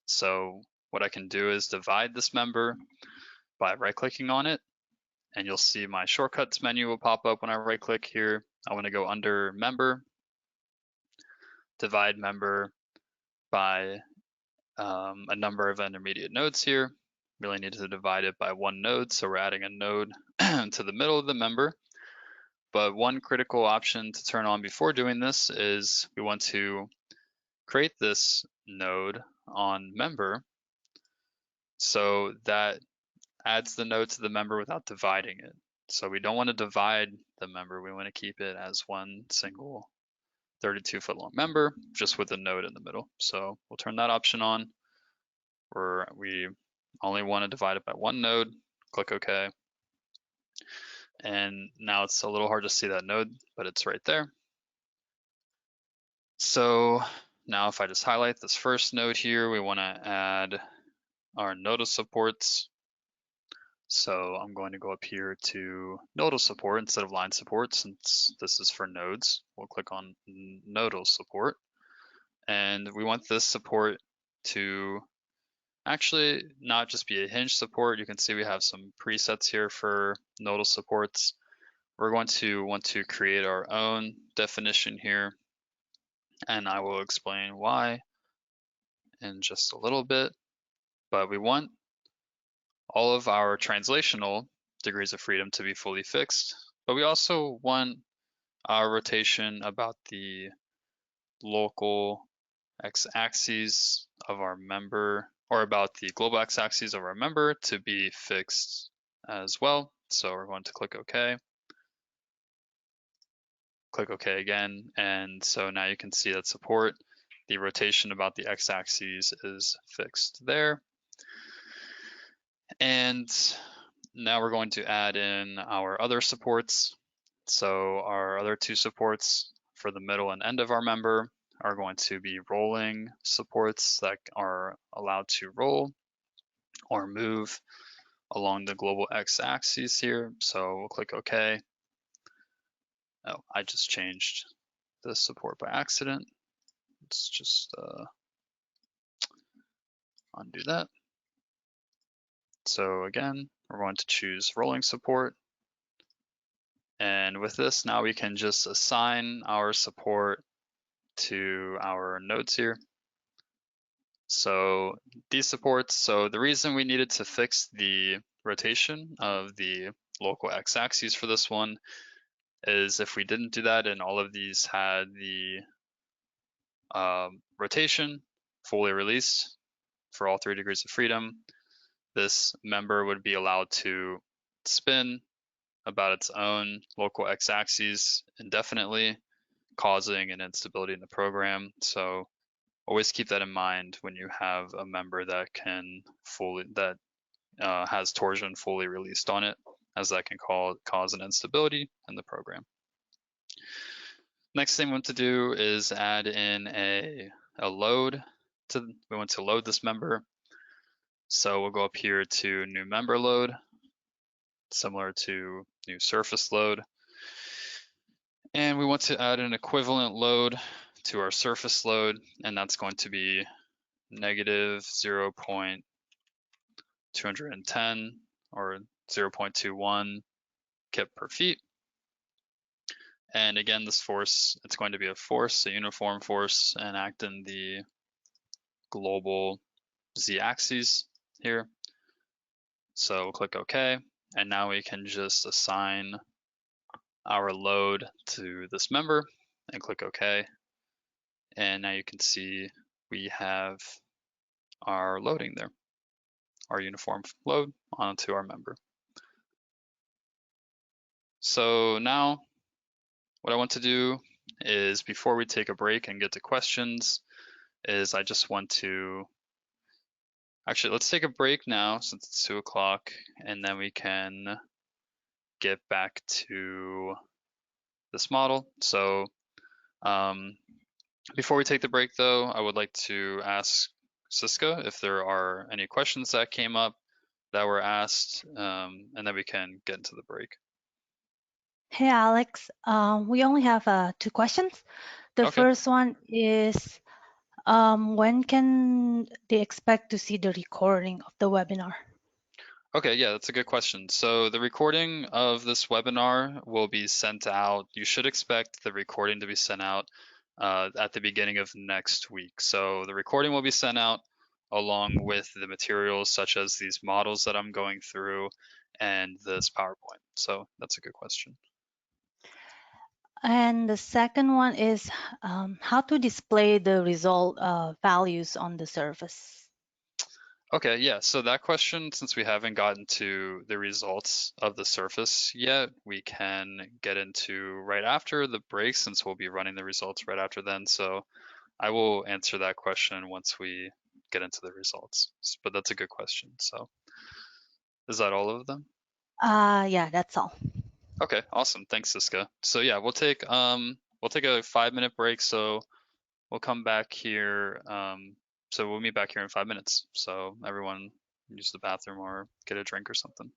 So what I can do is divide this member by right-clicking on it, and you'll see my shortcuts menu will pop up when I right-click here. I want to go under member, divide member by a number of intermediate nodes here. Really need to divide it by one node, so we're adding a node to the middle of the member. But one critical option to turn on before doing this is we want to create this node on member, so that adds the node to the member without dividing it. So we don't want to divide the member, we want to keep it as one single 32-foot long member, just with a node in the middle. So we'll turn that option on, where we only want to divide it by one node, click OK. And now it's a little hard to see that node, but it's right there. So now if I just highlight this first node here, we want to add our nodal supports. So I'm going to go up here to nodal support instead of line support, since this is for nodes. We'll click on nodal support. And we want this support to actually not just be a hinge support. You can see we have some presets here for nodal supports. We're going to want to create our own definition here, and I will explain why in just a little bit. But we want all of our translational degrees of freedom to be fully fixed, but we also want our rotation about the local x-axis of our member, or about the global x-axis of our member, to be fixed as well. So we're going to click OK. Click OK again, and so now you can see that support, the rotation about the x-axis is fixed there. And now we're going to add in our other supports. So our other two supports for the middle and end of our member are going to be rolling supports that are allowed to roll or move along the global x-axis here. So we'll click OK. Oh, I just changed the support by accident. Let's just undo that. So again, we're going to choose rolling support. And with this, now we can just assign our support to our nodes here. So these supports, so the reason we needed to fix the rotation of the local x-axis for this one is if we didn't do that and all of these had the rotation fully released for all 3 degrees of freedom, this member would be allowed to spin about its own local x-axis indefinitely, causing an instability in the program. So always keep that in mind when you have a member that can has torsion fully released on it, as that can cause an instability in the program. Next thing we want to do is add in a load. We want to load this member. So we'll go up here to new member load, similar to new surface load. And we want to add an equivalent load to our surface load, and that's going to be negative 0.210 or 0.21 kip per feet. And again, this force, it's going to be a force, a uniform force, and act in the global z-axis here. So we'll click OK, and now we can just assign our load to this member and click OK. And now you can see we have our loading there, our uniform load onto our member. So now what I want to do is, before we take a break and get to questions, is I just want to Actually, let's take a break now since it's 2 o'clock, and then we can get back to this model. So before we take the break though, I would like to ask Siska if there are any questions that came up that were asked, and then we can get into the break. Hey, Alex. We only have 2 questions. The Okay. first one is, when can they expect to see the recording of the webinar? Okay, yeah, that's a good question. So the recording of this webinar will be sent out. You should expect the recording to be sent out at the beginning of next week. So the recording will be sent out along with the materials such as these models that I'm going through and this PowerPoint. So that's a good question. And the second one is, how to display the result values on the surface. Okay, yeah, so that question, since we haven't gotten to the results of the surface yet, we can get into right after the break since we'll be running the results right after then. So I will answer that question once we get into the results. But that's a good question. So is that all of them? Yeah, that's all. Okay, awesome. Thanks, Siska. So yeah, we'll take a 5-minute break. So we'll come back here. So we'll meet back here in 5 minutes. So everyone use the bathroom or get a drink or something.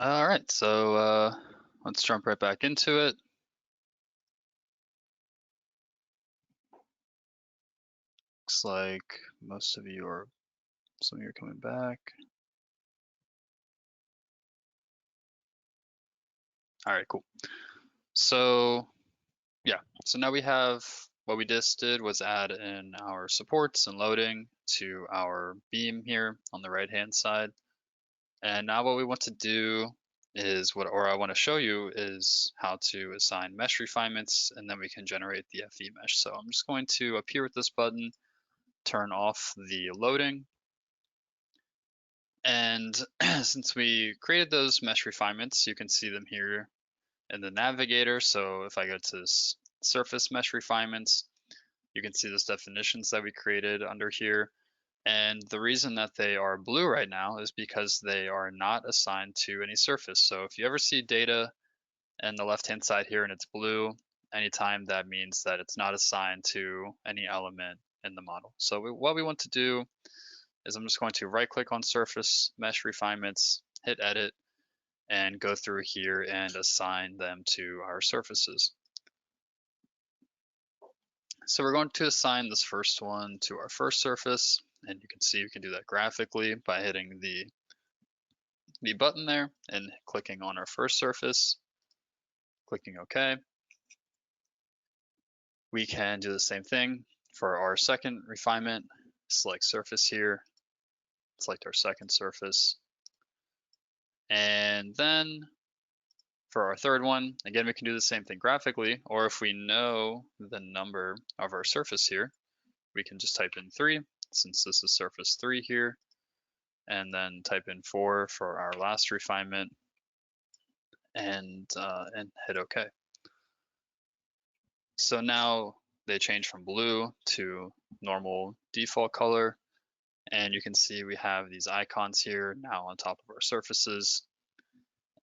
All right, so let's jump right back into it. Looks like some of you are coming back. All right, cool. So yeah, so now we have what we just did was add in our supports and loading to our beam here on the right hand side. And now what we want to do is I want to show you is how to assign mesh refinements, and then we can generate the FE mesh. So I'm just going to up here with this button, turn off the loading. And since we created those mesh refinements, you can see them here in the navigator. So if I go to surface mesh refinements, you can see those definitions that we created under here. And the reason that they are blue right now is because they are not assigned to any surface. So if you ever see data in the left-hand side here and it's blue, anytime that means that it's not assigned to any element in the model. So what we want to do is I'm just going to right-click on surface mesh refinements, hit edit, and go through here and assign them to our surfaces. So we're going to assign this first one to our first surface, and you can see we can do that graphically by hitting the button there and clicking on our first surface, clicking OK. We can do the same thing for our second refinement. Select surface here, select our second surface, and then for our third one, again, we can do the same thing graphically, or if we know the number of our surface here, we can just type in 3, since this is surface 3 here, and then type in 4 for our last refinement, and hit OK. So now they change from blue to normal default color, and you can see we have these icons here now on top of our surfaces.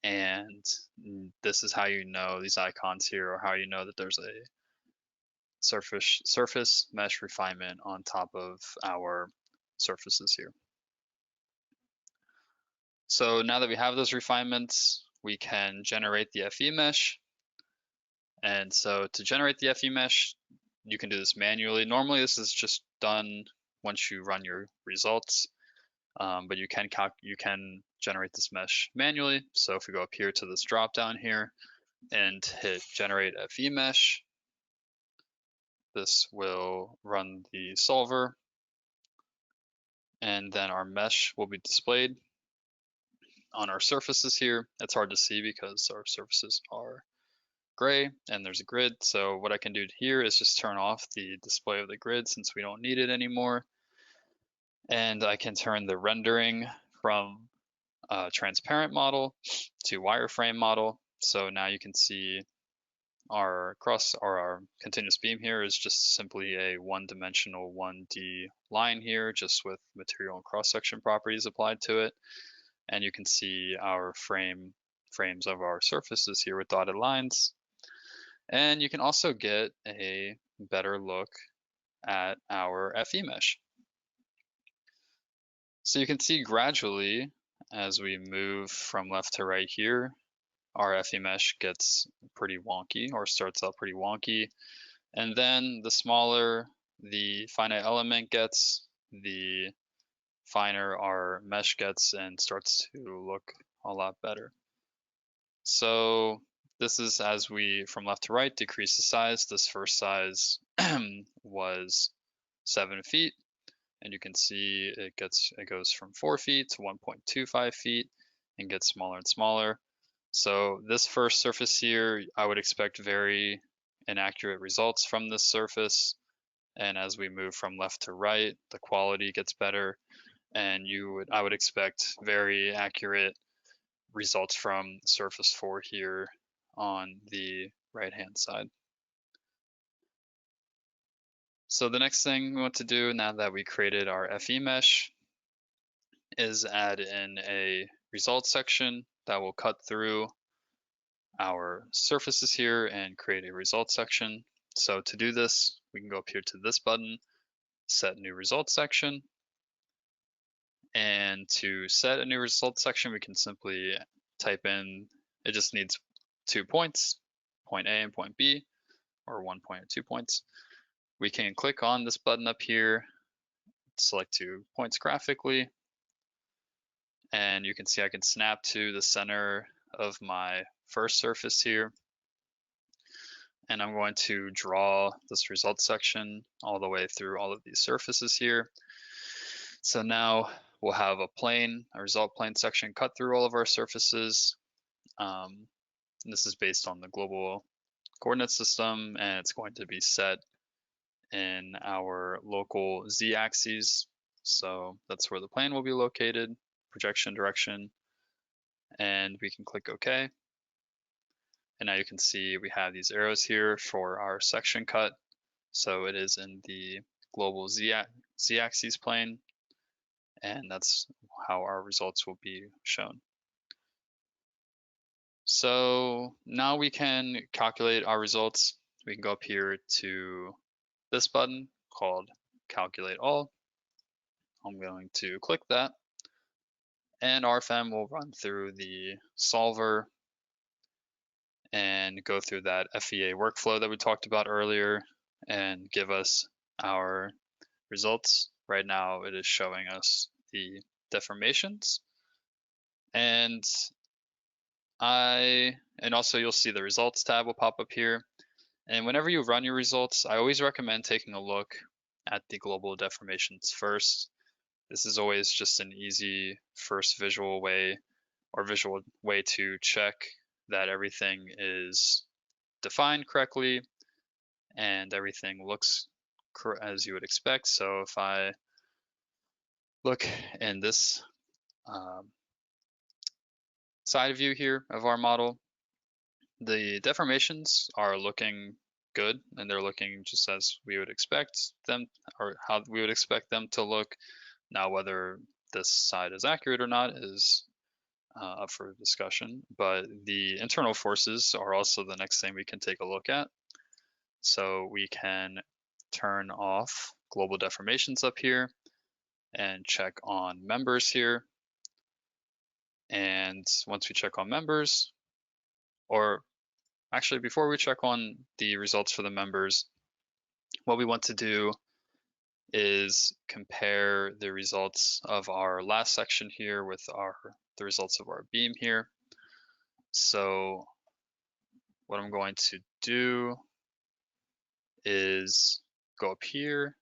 And this is how you know these icons here, or how you know that there's a surface mesh refinement on top of our surfaces here. So now that we have those refinements, we can generate the FE mesh. And so to generate the FE mesh, you can do this manually. Normally this is just done once you run your results, but you can generate this mesh manually. So if we go up here to this drop down here and hit generate FE mesh, this will run the solver, and then our mesh will be displayed on our surfaces here. It's hard to see because our surfaces are gray and there's a grid. So what I can do here is just turn off the display of the grid since we don't need it anymore. And I can turn the rendering from transparent model to wireframe model. So now you can see our continuous beam here is just simply a one-dimensional 1D line here, just with material and cross-section properties applied to it. And you can see our frames of our surfaces here with dotted lines. And you can also get a better look at our FE mesh. So you can see gradually as we move from left to right here, our FE mesh gets pretty wonky, or starts out pretty wonky. And then the smaller the finite element gets, the finer our mesh gets and starts to look a lot better. So this is as we, from left to right, decrease the size. This first size was 7 feet, and you can see it goes from 4 feet to 1.25 feet and gets smaller and smaller. So this first surface here, I would expect very inaccurate results from this surface. And as we move from left to right, the quality gets better, and I would expect very accurate results from surface 4 here on the right hand side. So the next thing we want to do now that we created our FE mesh is add in a results section that will cut through our surfaces here and create a results section. So to do this, we can go up here to this button, set new results section. And to set a new results section, we can simply type in, it just needs 2 points, point A and point B, or 1 point or 2 points. We can click on this button up here, select 2 points graphically, and you can see I can snap to the center of my first surface here. And I'm going to draw this results section all the way through all of these surfaces here. So now we'll have a result plane section cut through all of our surfaces. This is based on the global coordinate system, and it's going to be set in our local z-axes. So that's where the plane will be located, projection direction, and we can click OK. And now you can see we have these arrows here for our section cut. So it is in the global z-axis plane, and that's how our results will be shown. So now we can calculate our results. We can go up here to this button called Calculate All. I'm going to click that, and RFEM will run through the solver and go through that FEA workflow that we talked about earlier and give us our results. Right now it is showing us the deformations, and also you'll see the results tab will pop up here. And whenever you run your results, I always recommend taking a look at the global deformations first. This is always just an easy first visual way to check that everything is defined correctly and everything looks as you would expect. So if I look in this side view here of our model, the deformations are looking good, and they're looking just as we would expect them, or how we would expect them to look. Now, whether this side is accurate or not is up for discussion, but the internal forces are also the next thing we can take a look at. So we can turn off global deformations up here and check on members here. And once we check on members, or actually before we check on the results for the members, what we want to do is compare the results of our last section here with the results of our beam here. So what I'm going to do is go up here,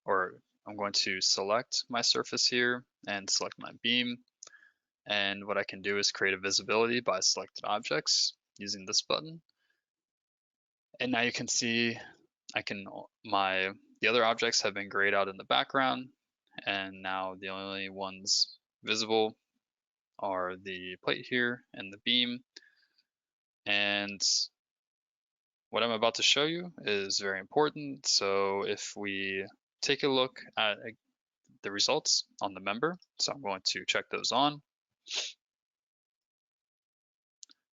or I'm going to select my surface here and select my beam. And what I can do is create a visibility by selected objects using this button. And now you can see the other objects have been grayed out in the background, and now the only ones visible are the plate here and the beam. And what I'm about to show you is very important. So if we take a look at the results on the member, so I'm going to check those on.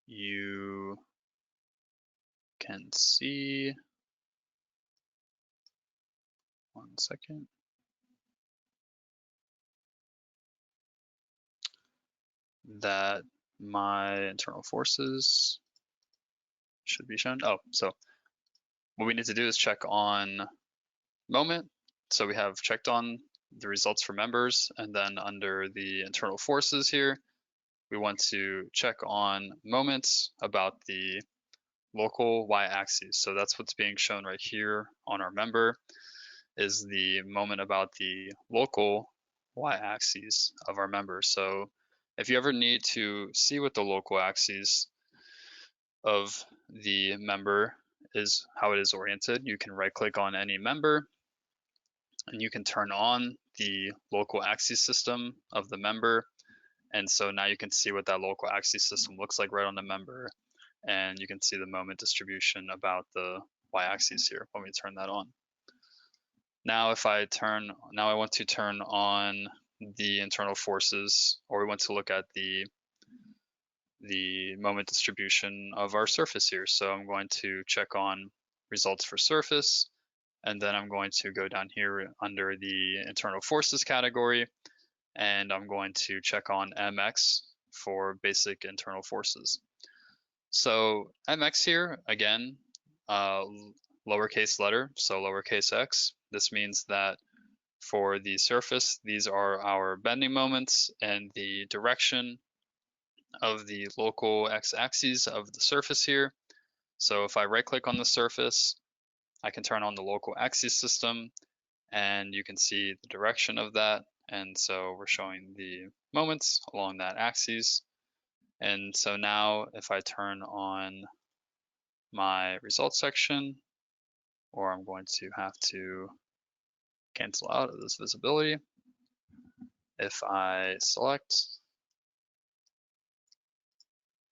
You can see, one second. That my internal forces should be shown. Oh, so what we need to do is check on moment. So we have checked on the results for members, and then under the internal forces here, we want to check on moments about the local y-axis. So that's what's being shown right here on our member, is the moment about the local y-axis of our member. So if you ever need to see what the local axis of the member is, how it is oriented, you can right click on any member and you can turn on the local axis system of the member. And so now you can see what that local axis system looks like right on the member. And you can see the moment distribution about the y-axis here when we turn that on. Now I want to turn on the internal forces, or we want to look at the moment distribution of our surface here. So I'm going to check on results for surface, and then I'm going to go down here under the internal forces category, and I'm going to check on MX for basic internal forces. So mx here, again, lowercase letter, so lowercase x. This means that for the surface, these are our bending moments and the direction of the local x-axis of the surface here. So if I right-click on the surface, I can turn on the local axis system, and you can see the direction of that. And so we're showing the moments along that axis. And so now if I turn on my results section, or I'm going to have to cancel out of this visibility. If I select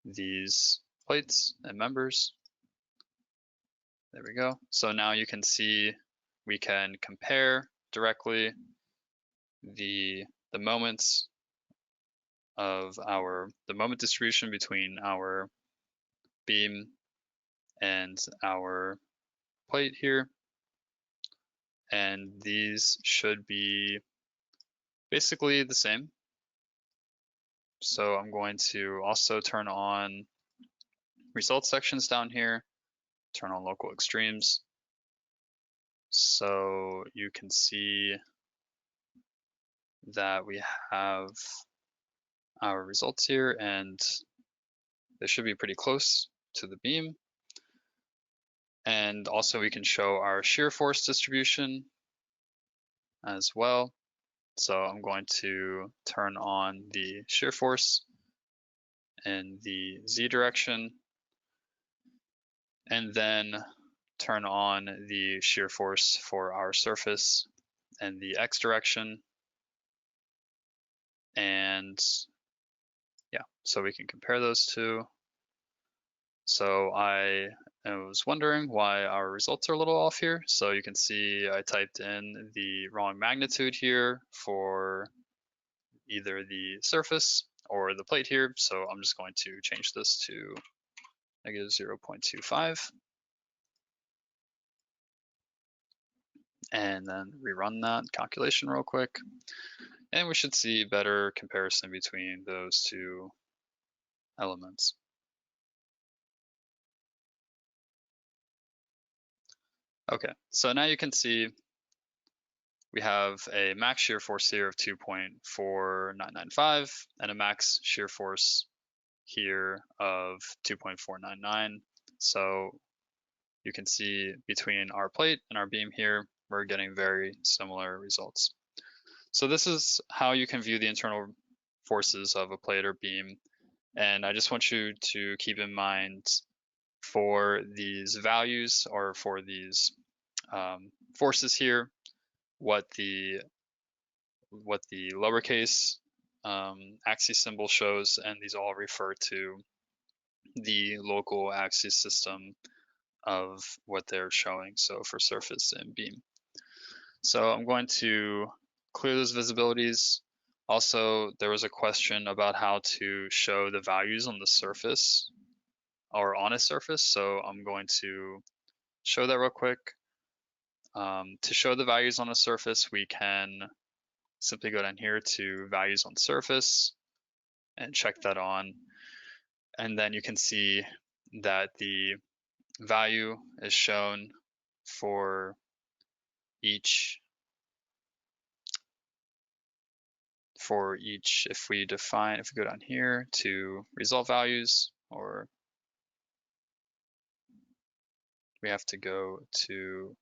these plates and members, there we go. So now you can see we can compare directly the moments of the moment distribution between our beam and our plate here. And these should be basically the same. So I'm going to also turn on results sections down here, turn on local extremes. So you can see that we have our results here, and they should be pretty close to the beam. And also we can show our shear force distribution as well. So I'm going to turn on the shear force in the Z direction, and then turn on the shear force for our surface in the X direction. And yeah, so we can compare those two. So I was wondering why our results are a little off here. So you can see I typed in the wrong magnitude here for either the surface or the plate here. So I'm just going to change this to negative 0.25. And then rerun that calculation real quick. And we should see better comparison between those two elements. Okay, so now you can see we have a max shear force here of 2.4995 and a max shear force here of 2.499. So you can see between our plate and our beam here, we're getting very similar results. So this is how you can view the internal forces of a plate or beam. And I just want you to keep in mind for these values, or for these forces here, what the lowercase axis symbol shows, and these all refer to the local axis system of what they're showing. So for surface and beam. So I'm going to clear those visibilities. Also, there was a question about how to show the values on the surface or on a surface. So I'm going to show that real quick. To show the values on a surface, we can simply go down here to values on surface and check that on. And then you can see that the value is shown for each, if we go down here to result values, or we have to go to,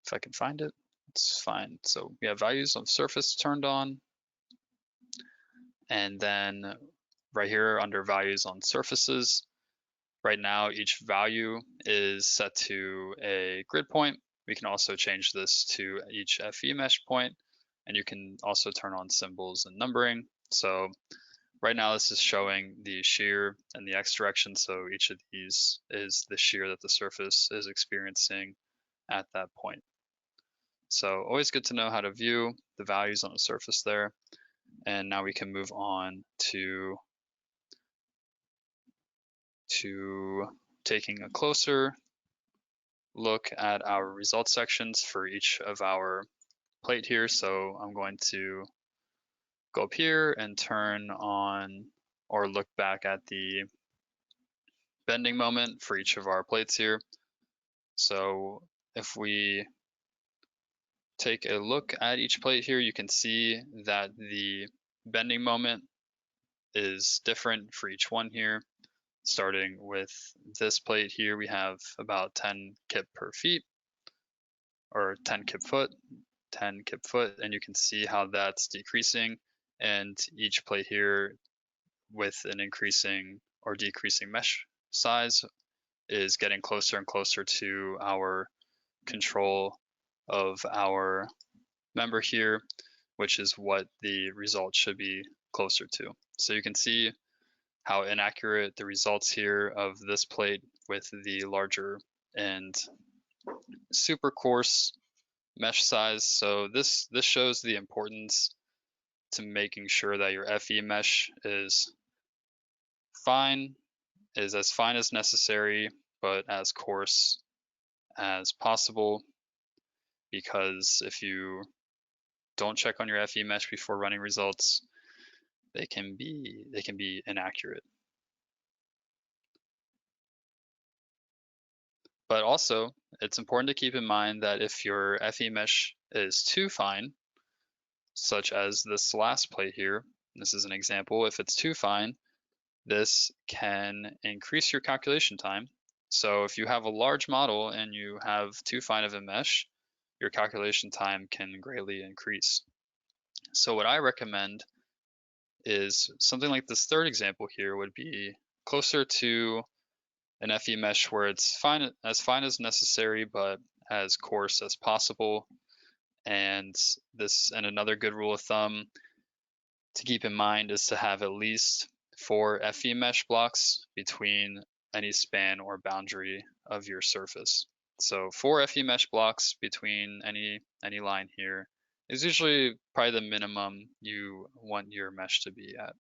if I can find it, it's fine. So we have values of surface turned on, and then right here under values on surfaces, right now each value is set to a grid point. We can also change this to each FE mesh point, and you can also turn on symbols and numbering. So right now this is showing the shear in the X direction, so each of these is the shear that the surface is experiencing at that point. So always good to know how to view the values on a surface there. And now we can move on to taking a closer look at our results sections for each of our plate here. So I'm going to go up here and turn on or look back at the bending moment for each of our plates here. So if we take a look at each plate here, you can see that the bending moment is different for each one here. Starting with this plate here, we have about 10 kip per feet, or 10 kip foot, and you can see how that's decreasing, and each plate here with an increasing or decreasing mesh size is getting closer and closer to our control of our member here, which is what the result should be closer to. So you can see how inaccurate the results here of this plate with the larger and super coarse mesh size. So this shows the importance to making sure that your FE mesh is as fine as necessary, but as coarse as possible, because if you don't check on your FE mesh before running results, they can be inaccurate. But also, it's important to keep in mind that if your FE mesh is too fine, such as this last plate here, this is an example, if it's too fine, this can increase your calculation time. So if you have a large model and you have too fine of a mesh, your calculation time can greatly increase. So what I recommend is something like this third example here would be closer to an FE mesh where it's fine as necessary, but as coarse as possible. And another good rule of thumb to keep in mind is to have at least 4 FE mesh blocks between any span or boundary of your surface. So 4 FE mesh blocks between any line here is usually probably the minimum you want your mesh to be at.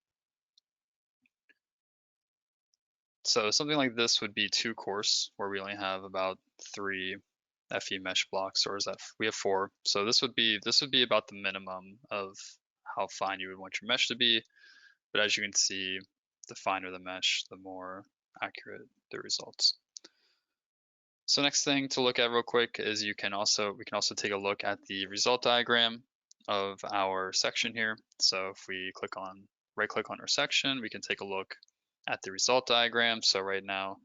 So something like this would be too coarse, where we only have about 3 FE mesh blocks, or is that we have 4. So this would be about the minimum of how fine you would want your mesh to be. But as you can see, the finer the mesh, the more accurate the results. So next thing to look at real quick is we can also take a look at the result diagram of our section here. So if we right click on our section, we can take a look at the result diagram. So right now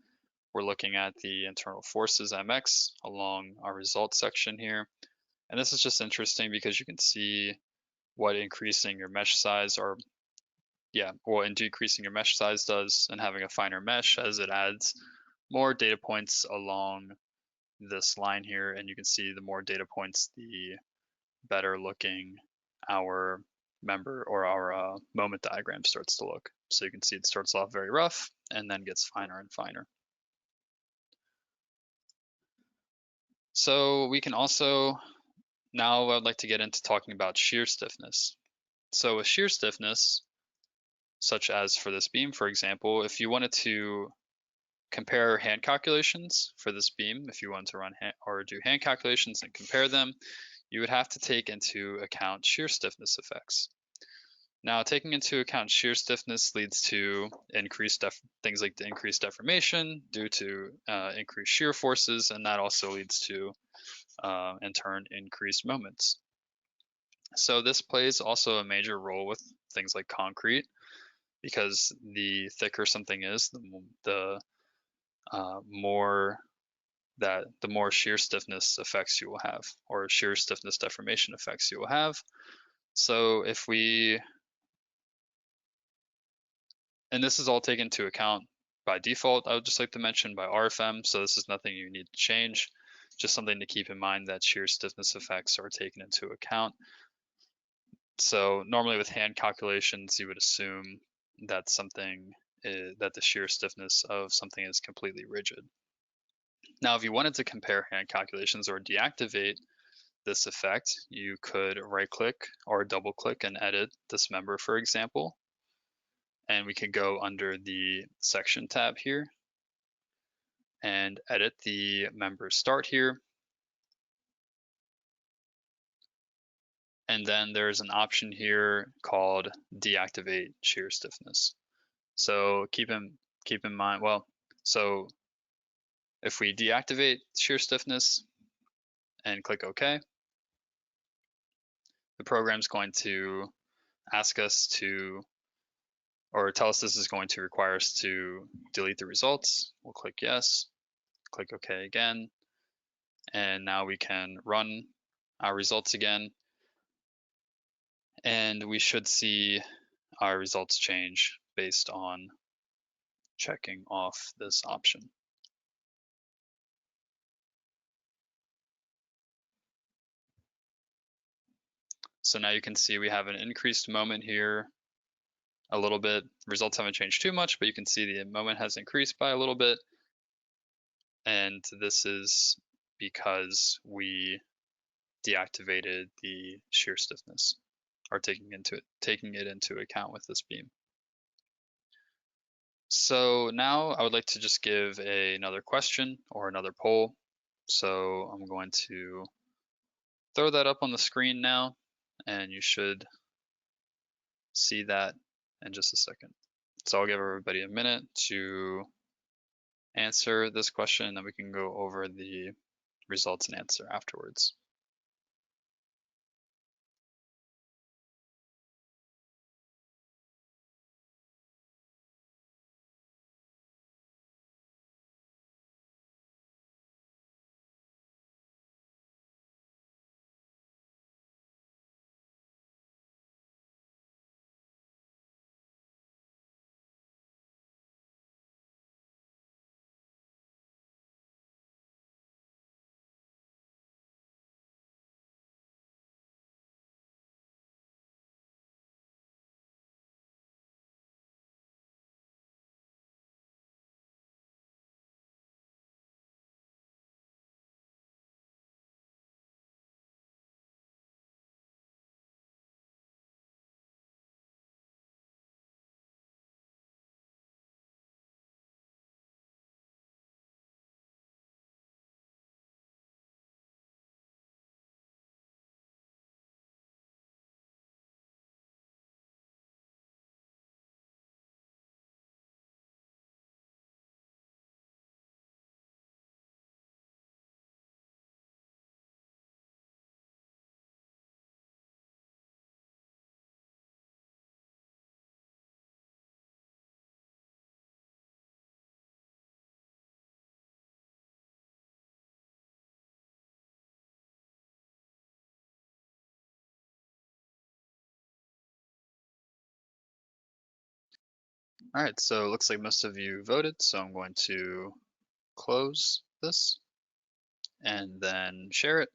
we're looking at the internal forces mx along our result section here. And this is just interesting because you can see what increasing your mesh size and decreasing your mesh size does, and having a finer mesh, as it adds more data points along this line here. And you can see the more data points, the better looking our member or our moment diagram starts to look. So you can see it starts off very rough and then gets finer and finer. So we can also, now I'd like to get into talking about shear stiffness. So with shear stiffness, such as for this beam, for example, if you wanted to compare hand calculations for this beam, if you wanted to run do hand calculations and compare them, you would have to take into account shear stiffness effects. Now, taking into account shear stiffness leads to things like the increased deformation due to increased shear forces, and that also leads to, in turn, increased moments. So this plays also a major role with things like concrete, because the thicker something is, the more shear stiffness effects you will have, or shear stiffness deformation effects you will have. So and this is all taken into account by default, I would just like to mention, by RFEM, so this is nothing you need to change, just something to keep in mind that shear stiffness effects are taken into account. So normally with hand calculations, you would assume that that the shear stiffness of something is completely rigid. Now, if you wanted to compare hand calculations or deactivate this effect, you could right click or double click and edit this member, for example. And we could go under the section tab here and edit the member start here. And then there's an option here called deactivate shear stiffness. So keep in mind, well, so if we deactivate shear stiffness and click OK, the program's going to ask us to, or tell us this is going to require us to delete the results. We'll click yes, click OK again, and now we can run our results again, and we should see our results change based on checking off this option. So now you can see we have an increased moment here a little bit. Results haven't changed too much, but you can see the moment has increased by a little bit. And this is because we deactivated the shear stiffness, or taking it into account with this beam. So now I would like to just give another question or another poll. So I'm going to throw that up on the screen now, and you should see that in just a second. So I'll give everybody a minute to answer this question, and then we can go over the results and answer afterwards. All right, so it looks like most of you voted, so I'm going to close this and then share it.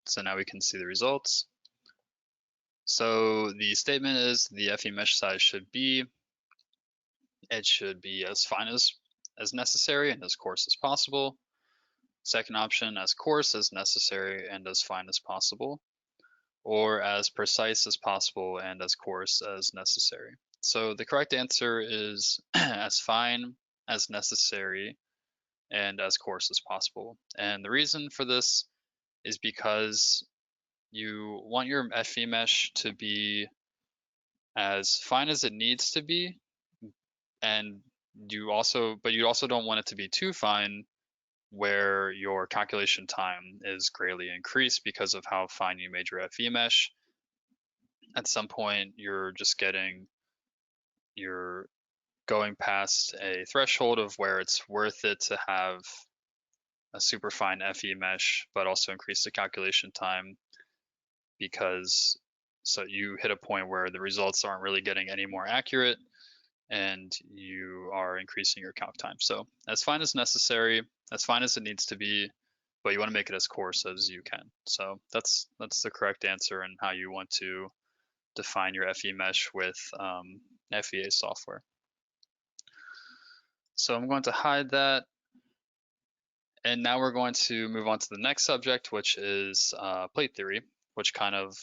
So now we can see the results. So the statement is the FE mesh size should be, it should be as fine as necessary and as coarse as possible. Second option, as coarse as necessary and as fine as possible, or as precise as possible and as coarse as necessary. So the correct answer is as fine as necessary and as coarse as possible. And the reason for this is because you want your FE mesh to be as fine as it needs to be, and you also don't want it to be too fine where your calculation time is greatly increased because of how fine you made your FE mesh. At some point, you're going past a threshold of where it's worth it to have a super fine FE mesh, but also increase the calculation time, because so you hit a point where the results aren't really getting any more accurate and you are increasing your calc time. So as fine as necessary, as fine as it needs to be, but you want to make it as coarse as you can. So that's the correct answer and how you want to define your FE mesh with FEA software. So I'm going to hide that. And now we're going to move on to the next subject, which is plate theory, which kind of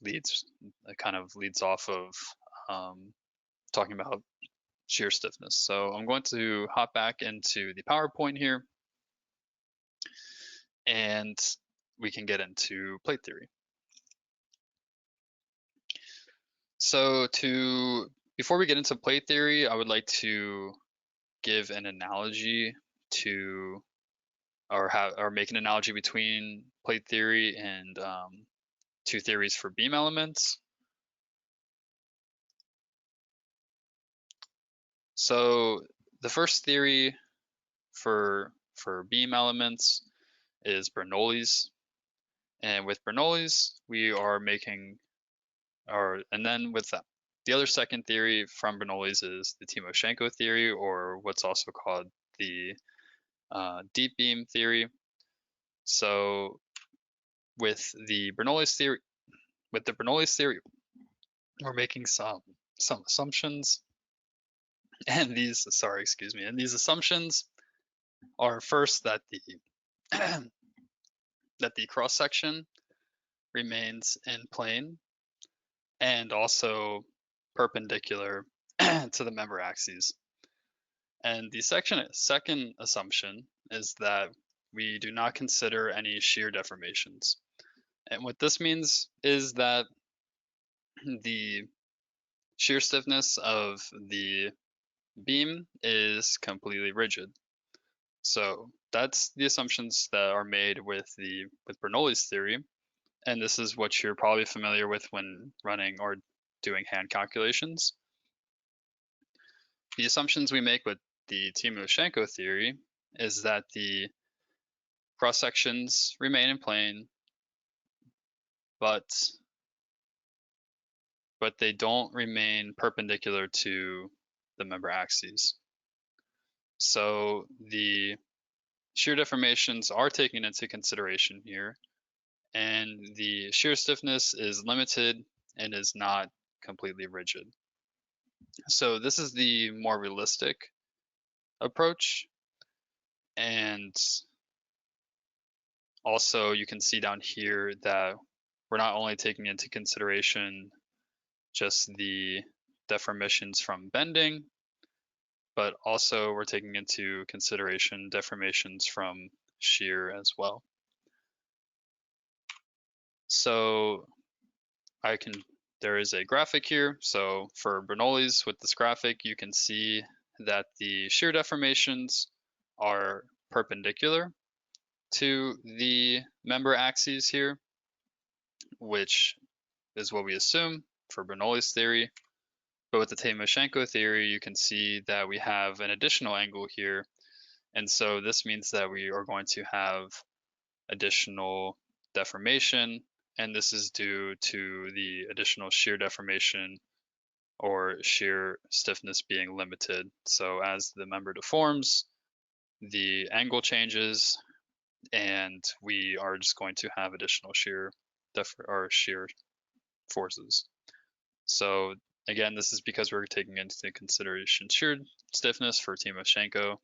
leads off of talking about shear stiffness. So I'm going to hop back into the PowerPoint here. And we can get into plate theory. So before we get into plate theory, I would like to give an analogy to, or make an analogy between plate theory and two theories for beam elements. So the first theory for beam elements is Bernoulli's, and with Bernoulli's we are making, and then with that, the other second theory from Bernoulli's is the Timoshenko theory, or what's also called the deep beam theory. So with the Bernoulli's theory, we're making some assumptions, and these assumptions are first that the that the cross section remains in plane and also perpendicular to the member axes. And the second assumption is that we do not consider any shear deformations. And what this means is that the shear stiffness of the beam is completely rigid. So that's the assumptions that are made with Bernoulli's theory, and this is what you're probably familiar with when running or doing hand calculations. The assumptions we make with the Timoshenko theory is that the cross sections remain in plane, but they don't remain perpendicular to the member axes. So the shear deformations are taken into consideration here, and the shear stiffness is limited and is not completely rigid. So this is the more realistic approach, and also you can see down here that we're not only taking into consideration just the deformations from bending, but also we're taking into consideration deformations from shear as well. So there is a graphic here. So for Bernoulli's, with this graphic, you can see that the shear deformations are perpendicular to the member axes here, which is what we assume for Bernoulli's theory. But with the Timoshenko theory, you can see that we have an additional angle here. And so this means that we are going to have additional deformation, and this is due to the additional shear deformation or shear stiffness being limited. So as the member deforms, the angle changes, and we are just going to have additional shear forces. So again, this is because we're taking into consideration shear stiffness for Timoshenko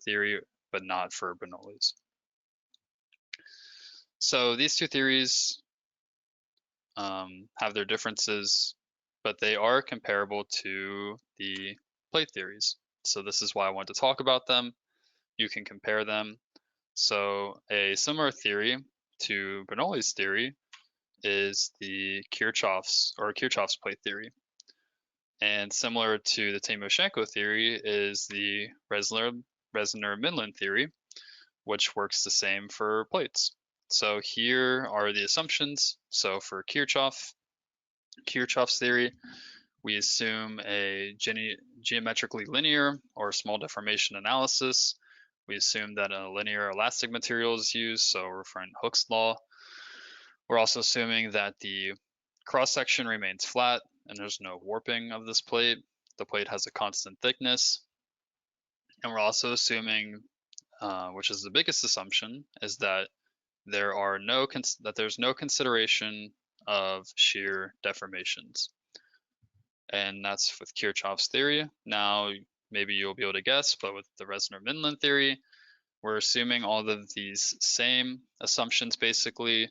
theory, but not for Bernoulli's. So these two theories have their differences, but they are comparable to the plate theories. So this is why I want to talk about them. You can compare them. So a similar theory to Bernoulli's theory is the Kirchhoff's plate theory. And similar to the Timoshenko theory is the Resner-Midland theory, which works the same for plates. So here are the assumptions. So for Kirchhoff's theory, we assume a geometrically linear or small deformation analysis. We assume that a linear elastic material is used, so we're referring to Hooke's law. We're also assuming that the cross-section remains flat and there's no warping of this plate. The plate has a constant thickness. And we're also assuming, which is the biggest assumption, is that there's no consideration of shear deformations. And that's with Kirchhoff's theory. Now, maybe you'll be able to guess, but with the Resner-Midland theory, we're assuming all of these same assumptions basically,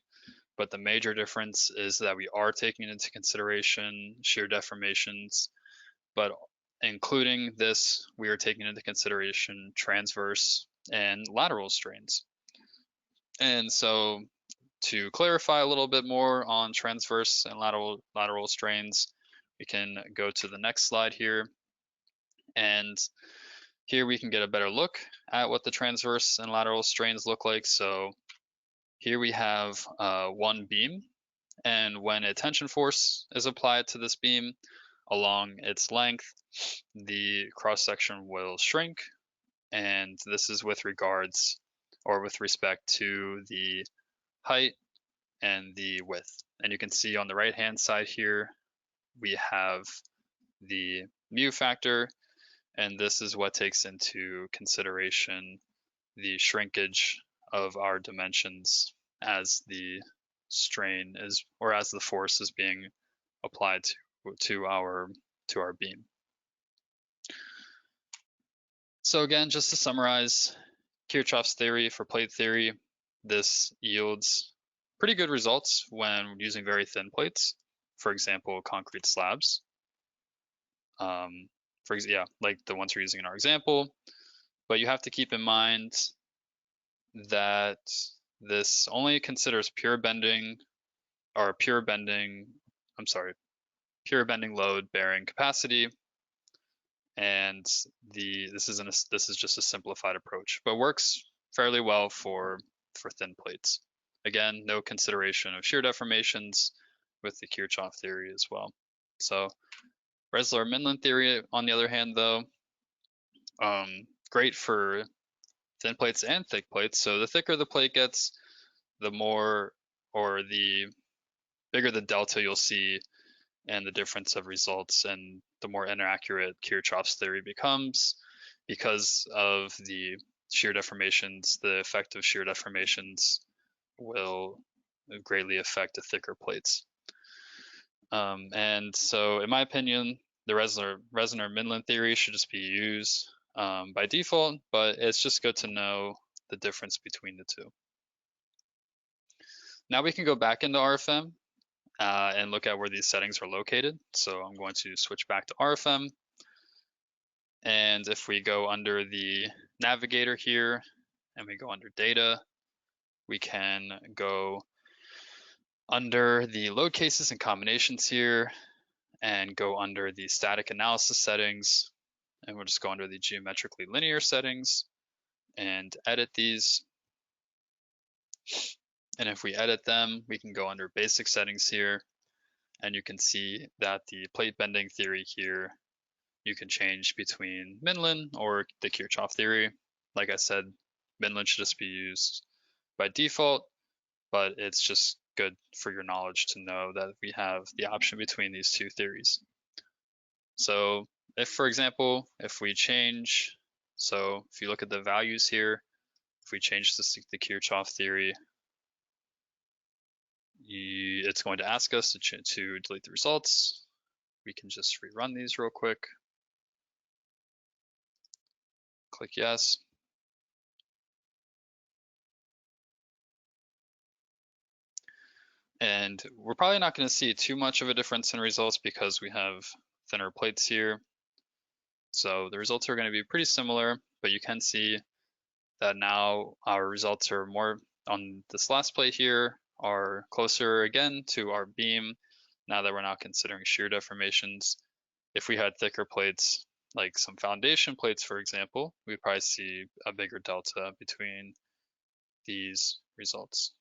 but the major difference is that we are taking into consideration shear deformations, but including this, we are taking into consideration transverse and lateral strains. And so to clarify a little bit more on transverse and lateral strains, we can go to the next slide here. And here we can get a better look at what the transverse and lateral strains look like. So here we have one beam, and when a tension force is applied to this beam along its length, the cross section will shrink, and this is with regards or with respect to the height and the width. And you can see on the right hand side here we have the mu factor, and this is what takes into consideration the shrinkage of our dimensions as the strain is, or as the force is being applied to our beam. So again, just to summarize, Kirchhoff's theory for plate theory, this yields pretty good results when using very thin plates, for example, concrete slabs. Like the ones we're using in our example. But you have to keep in mind that this only considers pure bending load bearing capacity, and this is just a simplified approach, but works fairly well for thin plates. Again, no consideration of shear deformations with the Kirchhoff theory as well. So Resler-Mindlin theory, on the other hand, though, great for thin plates and thick plates. So the thicker the plate gets, the more, or the bigger the delta you'll see and the difference of results, and the more inaccurate Kirchhoff's theory becomes because of the shear deformations. The effect of shear deformations will greatly affect the thicker plates. And so in my opinion, the Resner-Mindlin theory should just be used by default, but it's just good to know the difference between the two. Now we can go back into RFEM and look at where these settings are located. So I'm going to switch back to RFEM. And if we go under the navigator here and we go under data, we can go under the load cases and combinations here and go under the static analysis settings. And we'll just go under the geometrically linear settings and edit these. And if we edit them, we can go under basic settings here, and you can see that the plate bending theory here, you can change between Mindlin or the Kirchhoff theory. Like I said, Mindlin should just be used by default, but it's just good for your knowledge to know that we have the option between these two theories. So if, for example, if we change, so if you look at the values here, if we change this to the Kirchhoff theory, it's going to ask us to delete the results. We can just rerun these real quick. Click yes. And we're probably not going to see too much of a difference in results because we have thinner plates here. So the results are going to be pretty similar, but you can see that now our results are more on this last plate here, are closer again to our beam now that we're not considering shear deformations. If we had thicker plates, like some foundation plates, for example, we'd probably see a bigger delta between these results.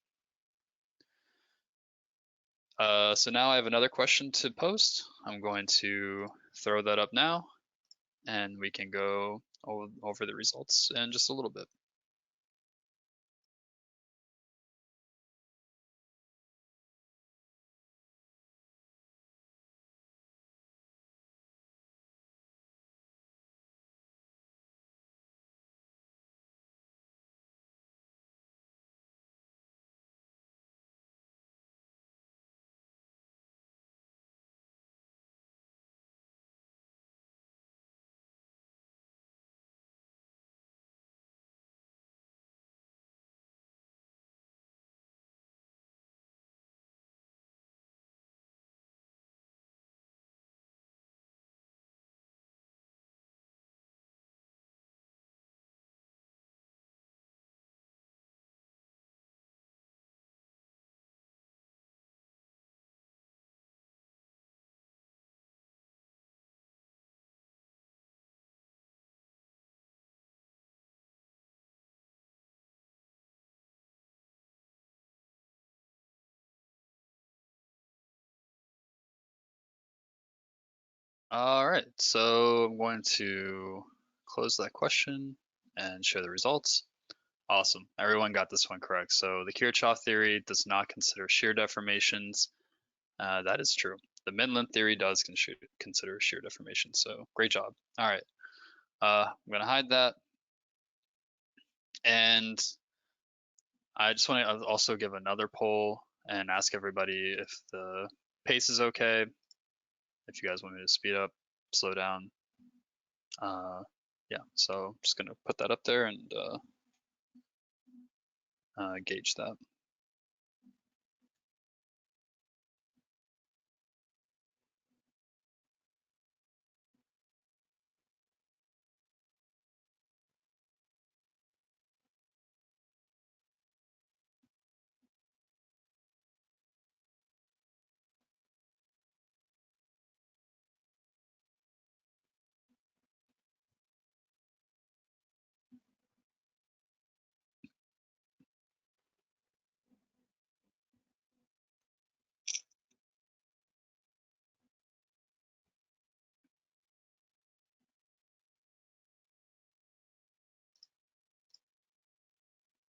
So now I have another question to post. I'm going to throw that up now, and we can go over the results in just a little bit. All right, so I'm going to close that question and share the results. Awesome, everyone got this one correct. So the Kirchhoff theory does not consider shear deformations. That is true. The Midland theory does consider shear deformation, so great job. All right, I'm gonna hide that. And I just want to also give another poll and ask everybody if the pace is okay, if you guys want me to speed up, slow down. Yeah, so I'm just gonna put that up there and gauge that.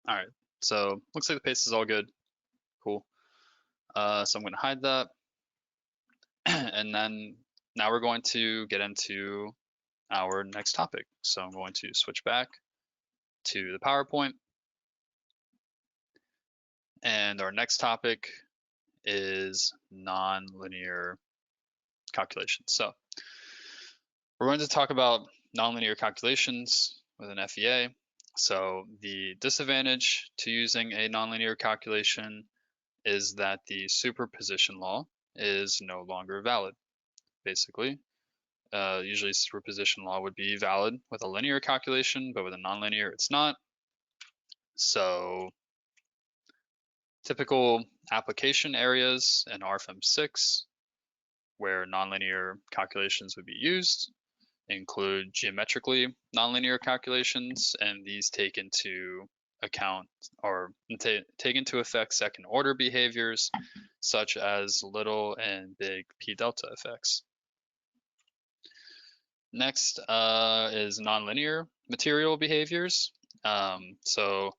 All right, so looks like the pace is all good. Cool. So I'm gonna hide that. And then now we're going to get into our next topic. So I'm going to switch back to the PowerPoint. And our next topic is nonlinear calculations. So we're going to talk about nonlinear calculations with an FEA. So the disadvantage to using a nonlinear calculation is that the superposition law is no longer valid, basically. Usually superposition law would be valid with a linear calculation, but with a nonlinear, it's not. So typical application areas in RFEM 6 where nonlinear calculations would be used include geometrically nonlinear calculations, and these take into account or take into effect second order behaviors such as little and big p delta effects. Next is nonlinear material behaviors. So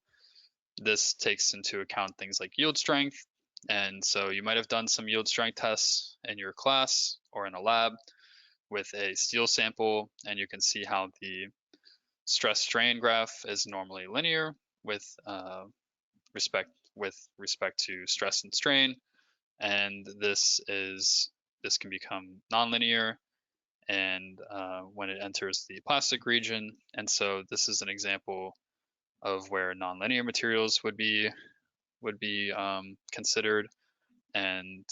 this takes into account things like yield strength. And so you might have done some yield strength tests in your class or in a lab with a steel sample, and you can see how the stress strain graph is normally linear with respect to stress and strain, and this can become nonlinear and when it enters the plastic region. And so this is an example of where nonlinear materials would be considered. And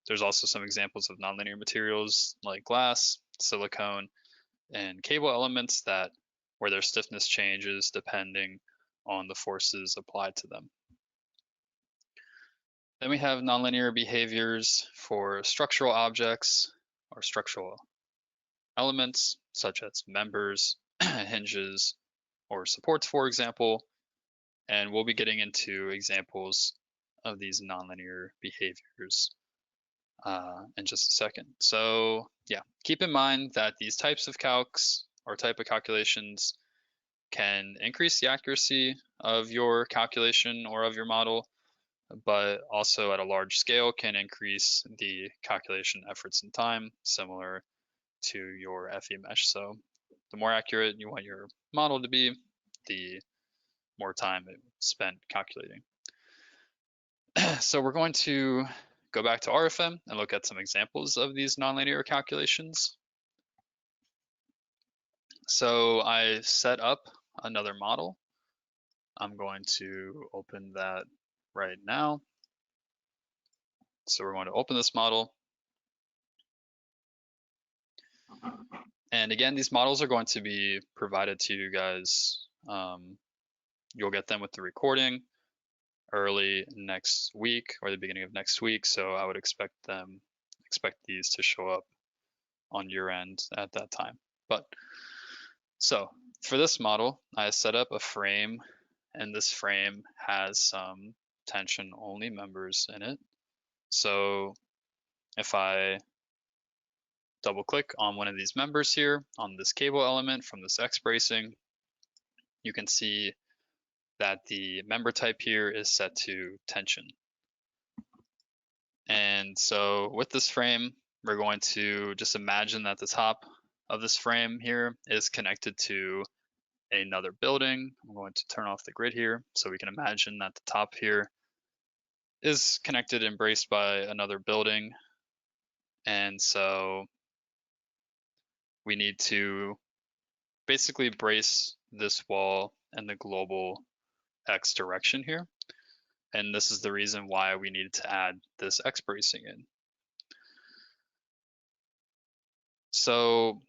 there's also some examples of nonlinear materials like glass, silicone, and cable elements that where their stiffness changes depending on the forces applied to them. Then we have nonlinear behaviors for structural objects or structural elements such as members, hinges, or supports, for example. And we'll be getting into examples of these nonlinear behaviors in just a second. So yeah, keep in mind that these types of calcs or type of calculations can increase the accuracy of your calculation or of your model, but also at a large scale can increase the calculation efforts and time, similar to your FE mesh. So the more accurate you want your model to be, the more time it spent calculating. So we're going to go back to RFEM and look at some examples of these nonlinear calculations. So I set up another model. I'm going to open that right now. So we're going to open this model. And again, these models are going to be provided to you guys. You'll get them with the recording early next week or the beginning of next week. So I would expect these to show up on your end at that time. But so for this model, I set up a frame, and this frame has some tension only members in it. So if I double click on one of these members here on this cable element from this X bracing, you can see that the member type here is set to tension. And so with this frame, we're going to just imagine that the top of this frame here is connected to another building. I'm going to turn off the grid here so we can imagine that the top here is connected and braced by another building. And so we need to basically brace this wall in the global X direction here. And this is the reason why we needed to add this X bracing in. So,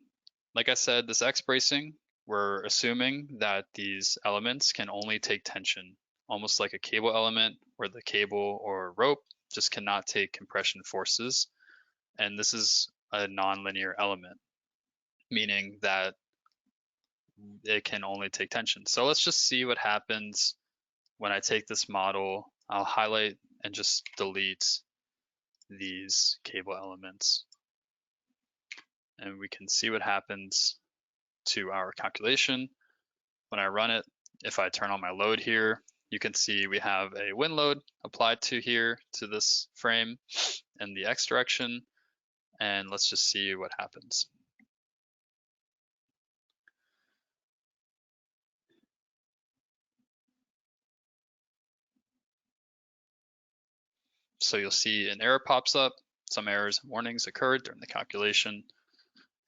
like I said, this X bracing, we're assuming that these elements can only take tension, almost like a cable element where the cable or rope just cannot take compression forces. And this is a nonlinear element, meaning that it can only take tension. So let's just see what happens when I take this model. I'll highlight and just delete these cable elements. And we can see what happens to our calculation when I run it. If I turn on my load here, you can see we have a wind load applied to here to this frame in the X direction. And let's just see what happens. So you'll see an error pops up. Some errors and warnings occurred during the calculation.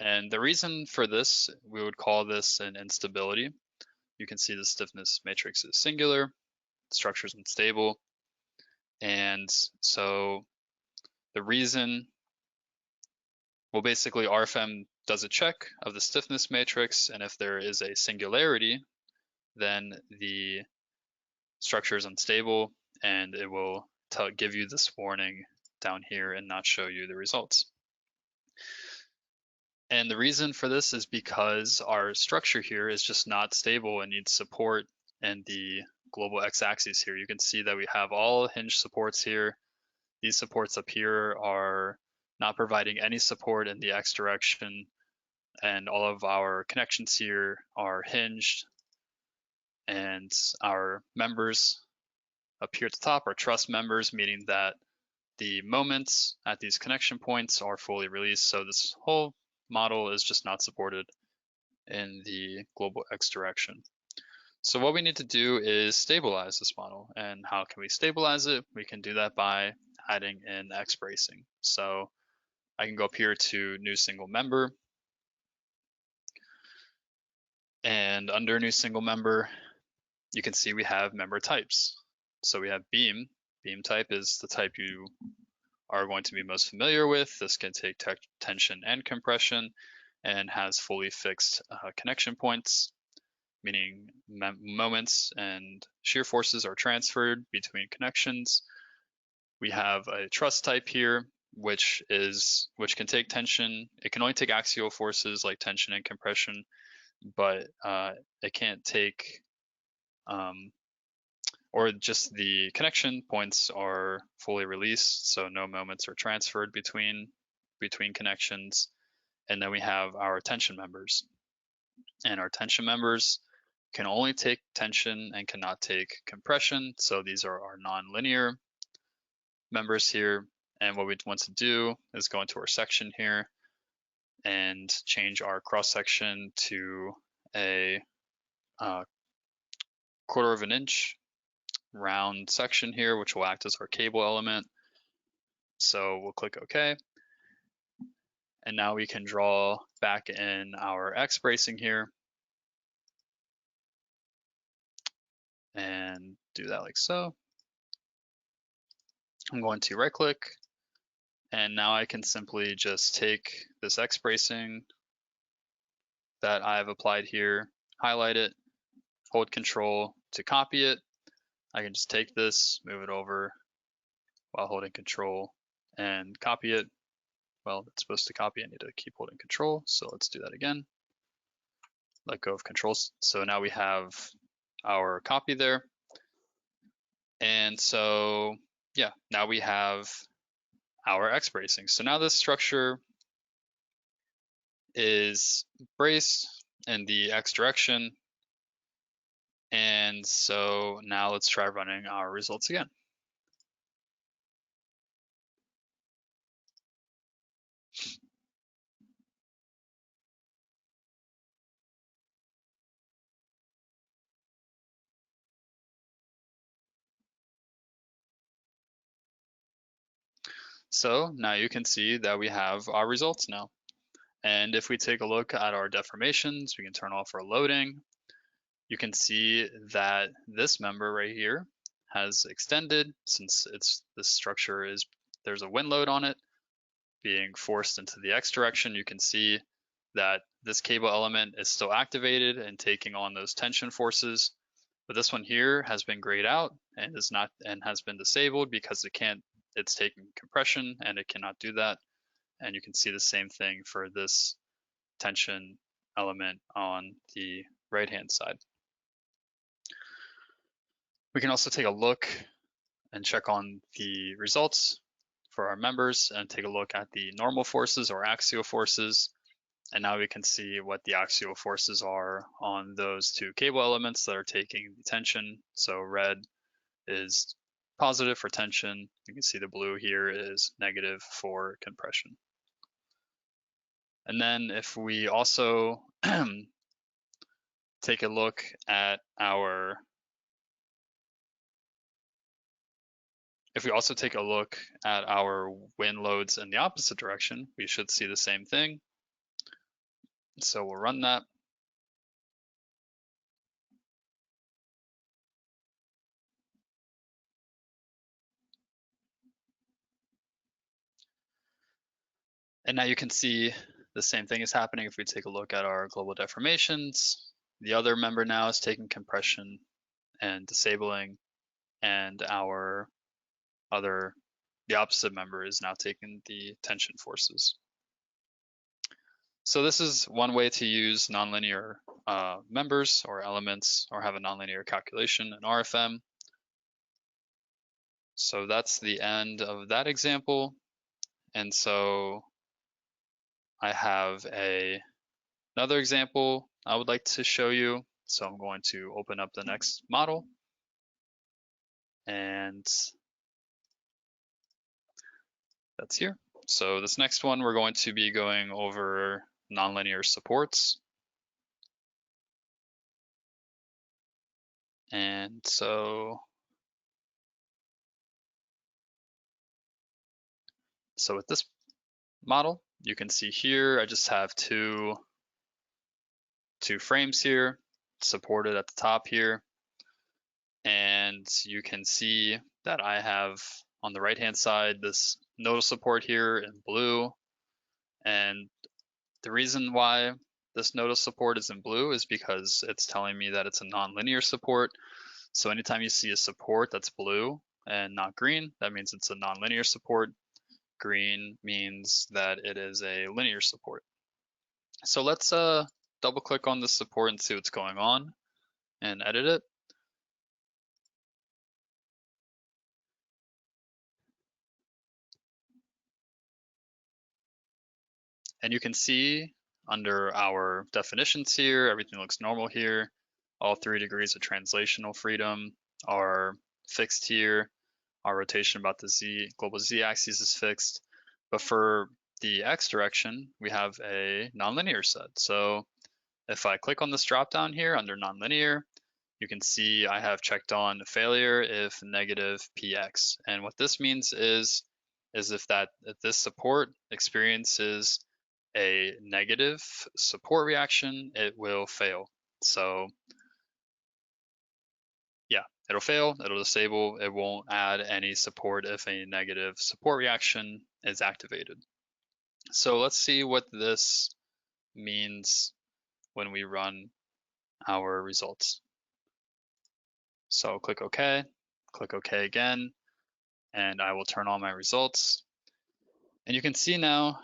And the reason for this, we would call this an instability. You can see the stiffness matrix is singular, structure is unstable. And so the reason, well, basically RFEM does a check of the stiffness matrix, and if there is a singularity, then the structure is unstable, and it will give you this warning down here and not show you the results. And the reason for this is because our structure here is just not stable and needs support in the global x-axis here. You can see that we have all hinge supports here. These supports up here are not providing any support in the x direction, and all of our connections here are hinged, and our members up here at the top are truss members, meaning that the moments at these connection points are fully released. So this whole model is just not supported in the global x direction. So what we need to do is stabilize this model. And how can we stabilize it? We can do that by adding in X bracing. So I can go up here to new single member, and under new single member, you can see we have member types. So we have beam. Beam type is the type you are going to be most familiar with. This can take tension and compression and has fully fixed connection points, meaning moments and shear forces are transferred between connections. We have a truss type here, which can take tension. It can only take axial forces like tension and compression, but it can't take, or just the connection points are fully released, so no moments are transferred between connections. And then we have our tension members. And our tension members can only take tension and cannot take compression. So these are our nonlinear members here. And what we want to do is go into our section here and change our cross section to a 1/4 of an inch round section here, which will act as our cable element. So we'll click OK. And now we can draw back in our X bracing here and do that like so. I'm going to right click, and now I can simply just take this X bracing that I've applied here, highlight it, hold Control to copy it. I can just take this, move it over while holding Control and copy it. Well, it's supposed to copy. I need to keep holding Control, so let's do that again. Let go of Control. So now we have our copy there. And so, yeah, now we have our X bracing. So now this structure is brace in the X direction. And so now let's try running our results again. So now you can see that we have our results now. And if we take a look at our deformations, we can turn off our loading. You can see that this member right here has extended since this structure is, there's a wind load on it being forced into the X direction. You can see that this cable element is still activated and taking on those tension forces. But this one here has been grayed out and is not, and has been disabled because it's taking compression and it cannot do that. And you can see the same thing for this tension element on the right-hand side. We can also take a look and check on the results for our members and take a look at the normal forces or axial forces. And now we can see what the axial forces are on those two cable elements that are taking the tension. So red is positive for tension. You can see the blue here is negative for compression. And then if we also take a look at our wind loads in the opposite direction, we should see the same thing. So we'll run that. And now you can see the same thing is happening if we take a look at our global deformations. The other member now is taking compression and disabling, and the opposite member is now taking the tension forces. So this is one way to use nonlinear members or elements, or have a nonlinear calculation in RFEM. So that's the end of that example. And so I have another example I would like to show you. So I'm going to open up the next model. And that's here. So this next one, we're going to be going over nonlinear supports. And so with this model, you can see here, I just have two frames here supported at the top here. And you can see that I have on the right-hand side this nodal support here in blue. And the reason why this nodal support is in blue is because it's telling me that it's a nonlinear support. So anytime you see a support that's blue and not green, that means it's a nonlinear support. Green means that it is a linear support. So let's double click on this support and see what's going on and edit it. And you can see under our definitions here, everything looks normal here. All 3 degrees of translational freedom are fixed here. Our rotation about the global z-axis is fixed. But for the x direction, we have a nonlinear set. So if I click on this drop down here under nonlinear, you can see I have checked on failure if negative px. And what this means is if this support experiences a negative support reaction, it will fail. So yeah, it'll fail, it'll disable, it won't add any support if a negative support reaction is activated. So let's see what this means when we run our results. So click OK again, and I will turn on my results. And you can see now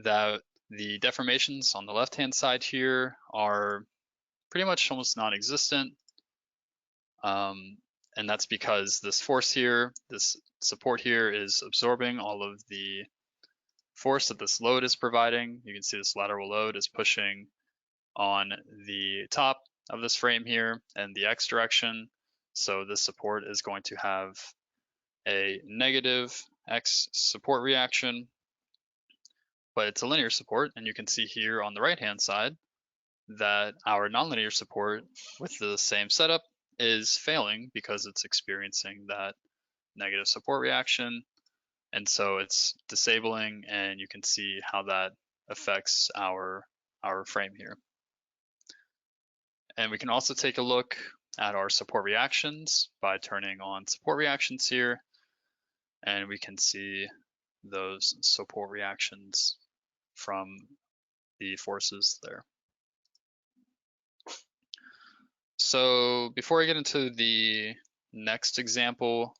that the deformations on the left-hand side here are pretty much almost non-existent. And that's because this force here, this support here, is absorbing all of the force that this load is providing. You can see this lateral load is pushing on the top of this frame here in the x direction. So this support is going to have a negative x support reaction, but it's a linear support. And you can see here on the right-hand side that our nonlinear support with the same setup is failing because it's experiencing that negative support reaction. And so it's disabling, and you can see how that affects our frame here. And we can also take a look at our support reactions by turning on support reactions here, and we can see those support reactions from the forces there. So before I get into the next example,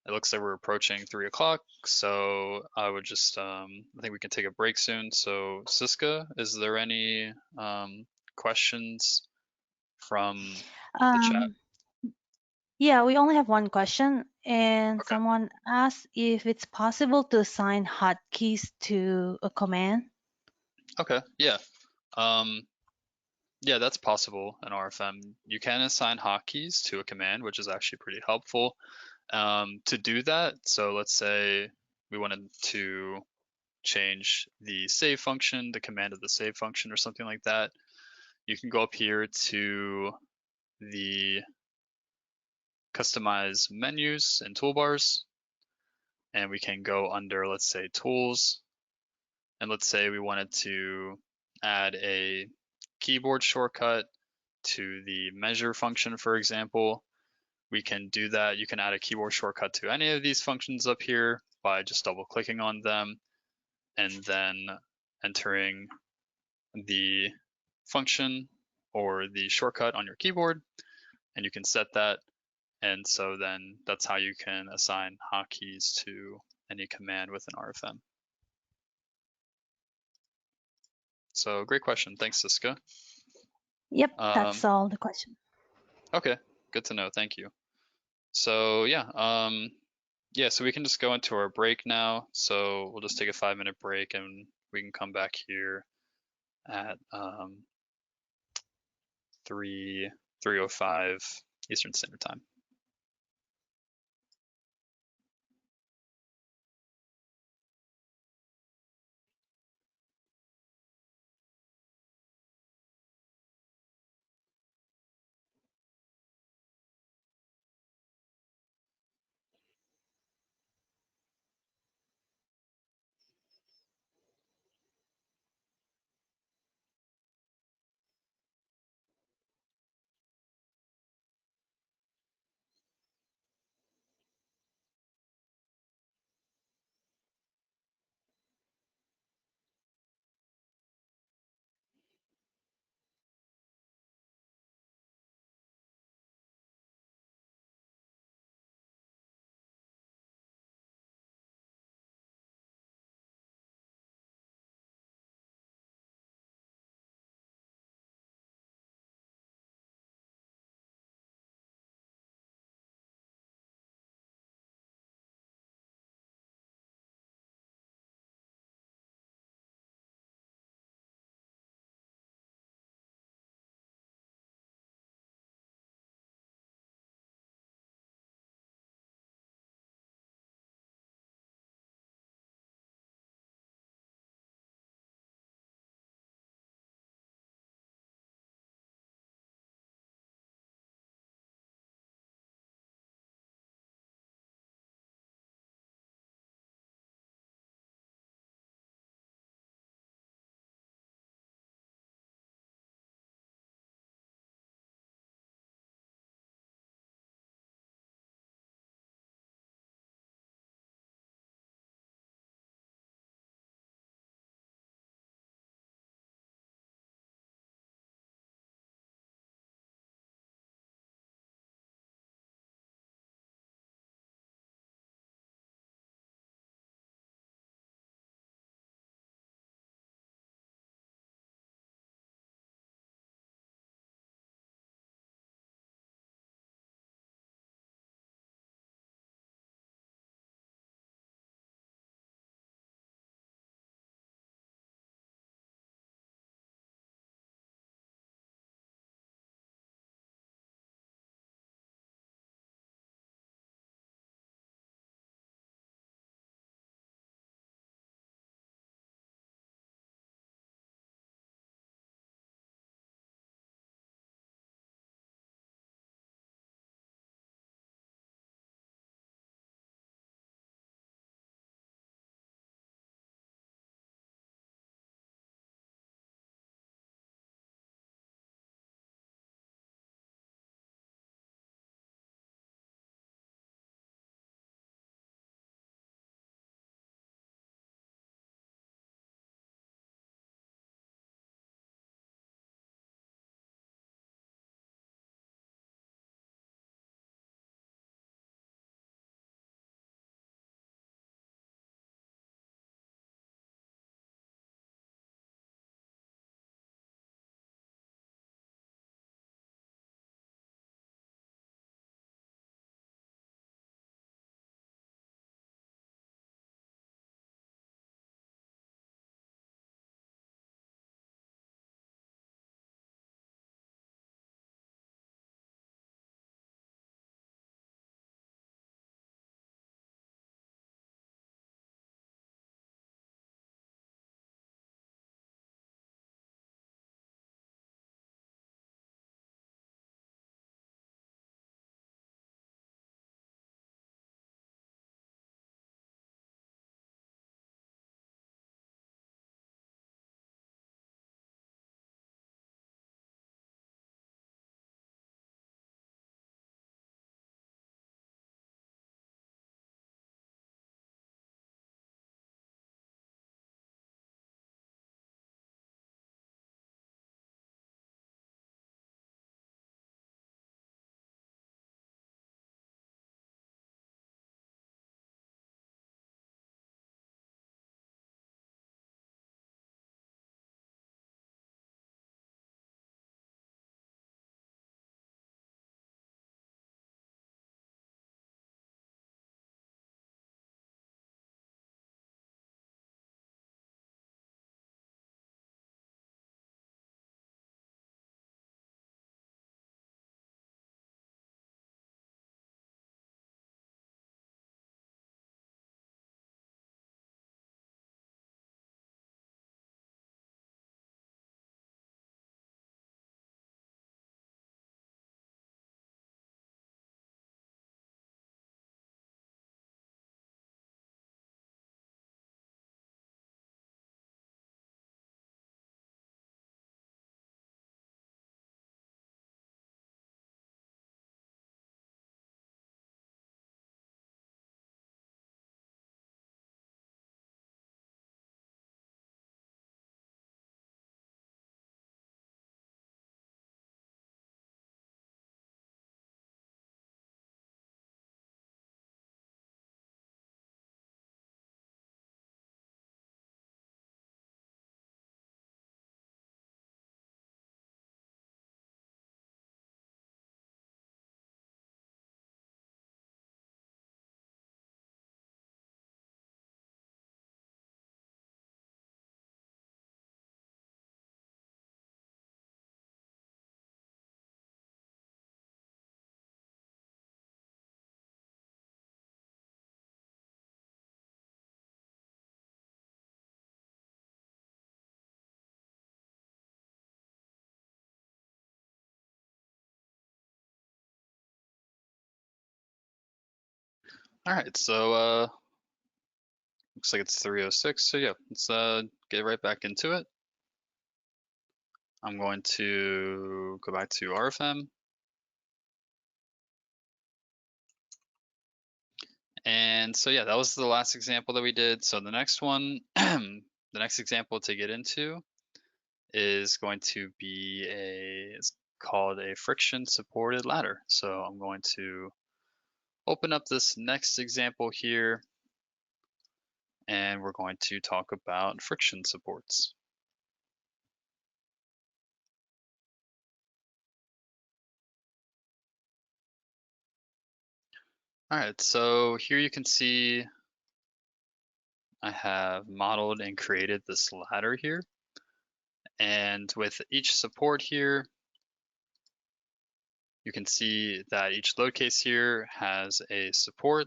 it looks like we're approaching 3 o'clock, so I would just, I think we can take a break soon. So Siska, is there any questions from the chat? Um, yeah, we only have one question, and Okay. someone asked if it's possible to assign hotkeys to a command. Okay, yeah. Yeah, that's possible in RFM. You can assign hotkeys to a command, which is actually pretty helpful. To do that, so let's say we wanted to change the save function, the command of the save function or something like that. You can go up here to the customize menus and toolbars, and we can go under, let's say, tools, and let's say we wanted to add a keyboard shortcut to the measure function, for example. We can do that. You can add a keyboard shortcut to any of these functions up here by just double clicking on them and then entering the function or the shortcut on your keyboard, and you can set that. And so then that's how you can assign hotkeys to any command within RFM. So great question. Thanks, Siska. Yep, that's all the question. Okay, good to know. Thank you. So yeah, so we can just go into our break now. So we'll just take a 5-minute break, and we can come back here at 3:05 Eastern Standard Time. All right, so looks like it's 3:06. So yeah, let's get right back into it. I'm going to go back to RFEM. And so yeah, that was the last example that we did. So the next one, the next example to get into is going to be it's called a friction supported ladder. So I'm going to open up this next example here, and we're going to talk about friction supports. All right, so here you can see I have modeled and created this ladder here. And with each support here, you can see that each load case here has a support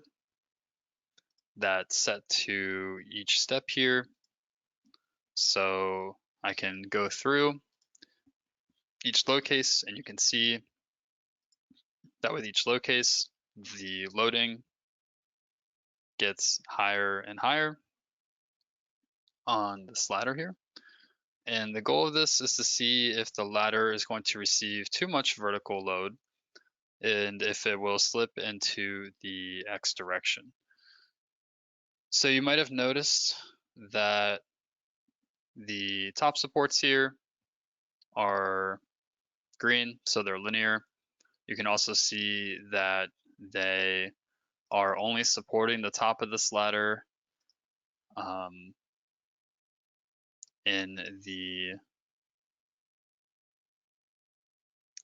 that's set to each step here. So I can go through each load case and you can see that with each load case, the loading gets higher and higher on this ladder here. And the goal of this is to see if the ladder is going to receive too much vertical load and if it will slip into the X direction. So you might have noticed that the top supports here are green, so they're linear. You can also see that they are only supporting the top of this ladder in the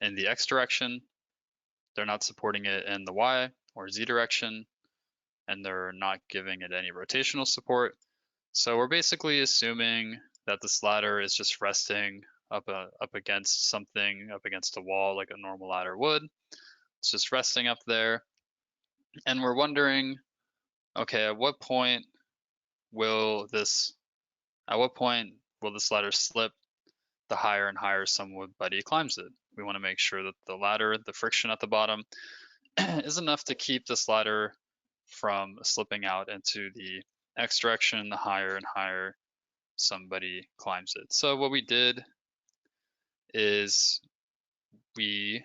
X direction. They're not supporting it in the Y or Z direction, and they're not giving it any rotational support. So we're basically assuming that this ladder is just resting up against something, up against a wall like a normal ladder would. It's just resting up there. And we're wondering, okay, at what point will this ladder slip the higher and higher somebody climbs it? We want to make sure that the ladder, the friction at the bottom, is enough to keep this ladder from slipping out into the X direction the higher and higher somebody climbs it. So what we did is we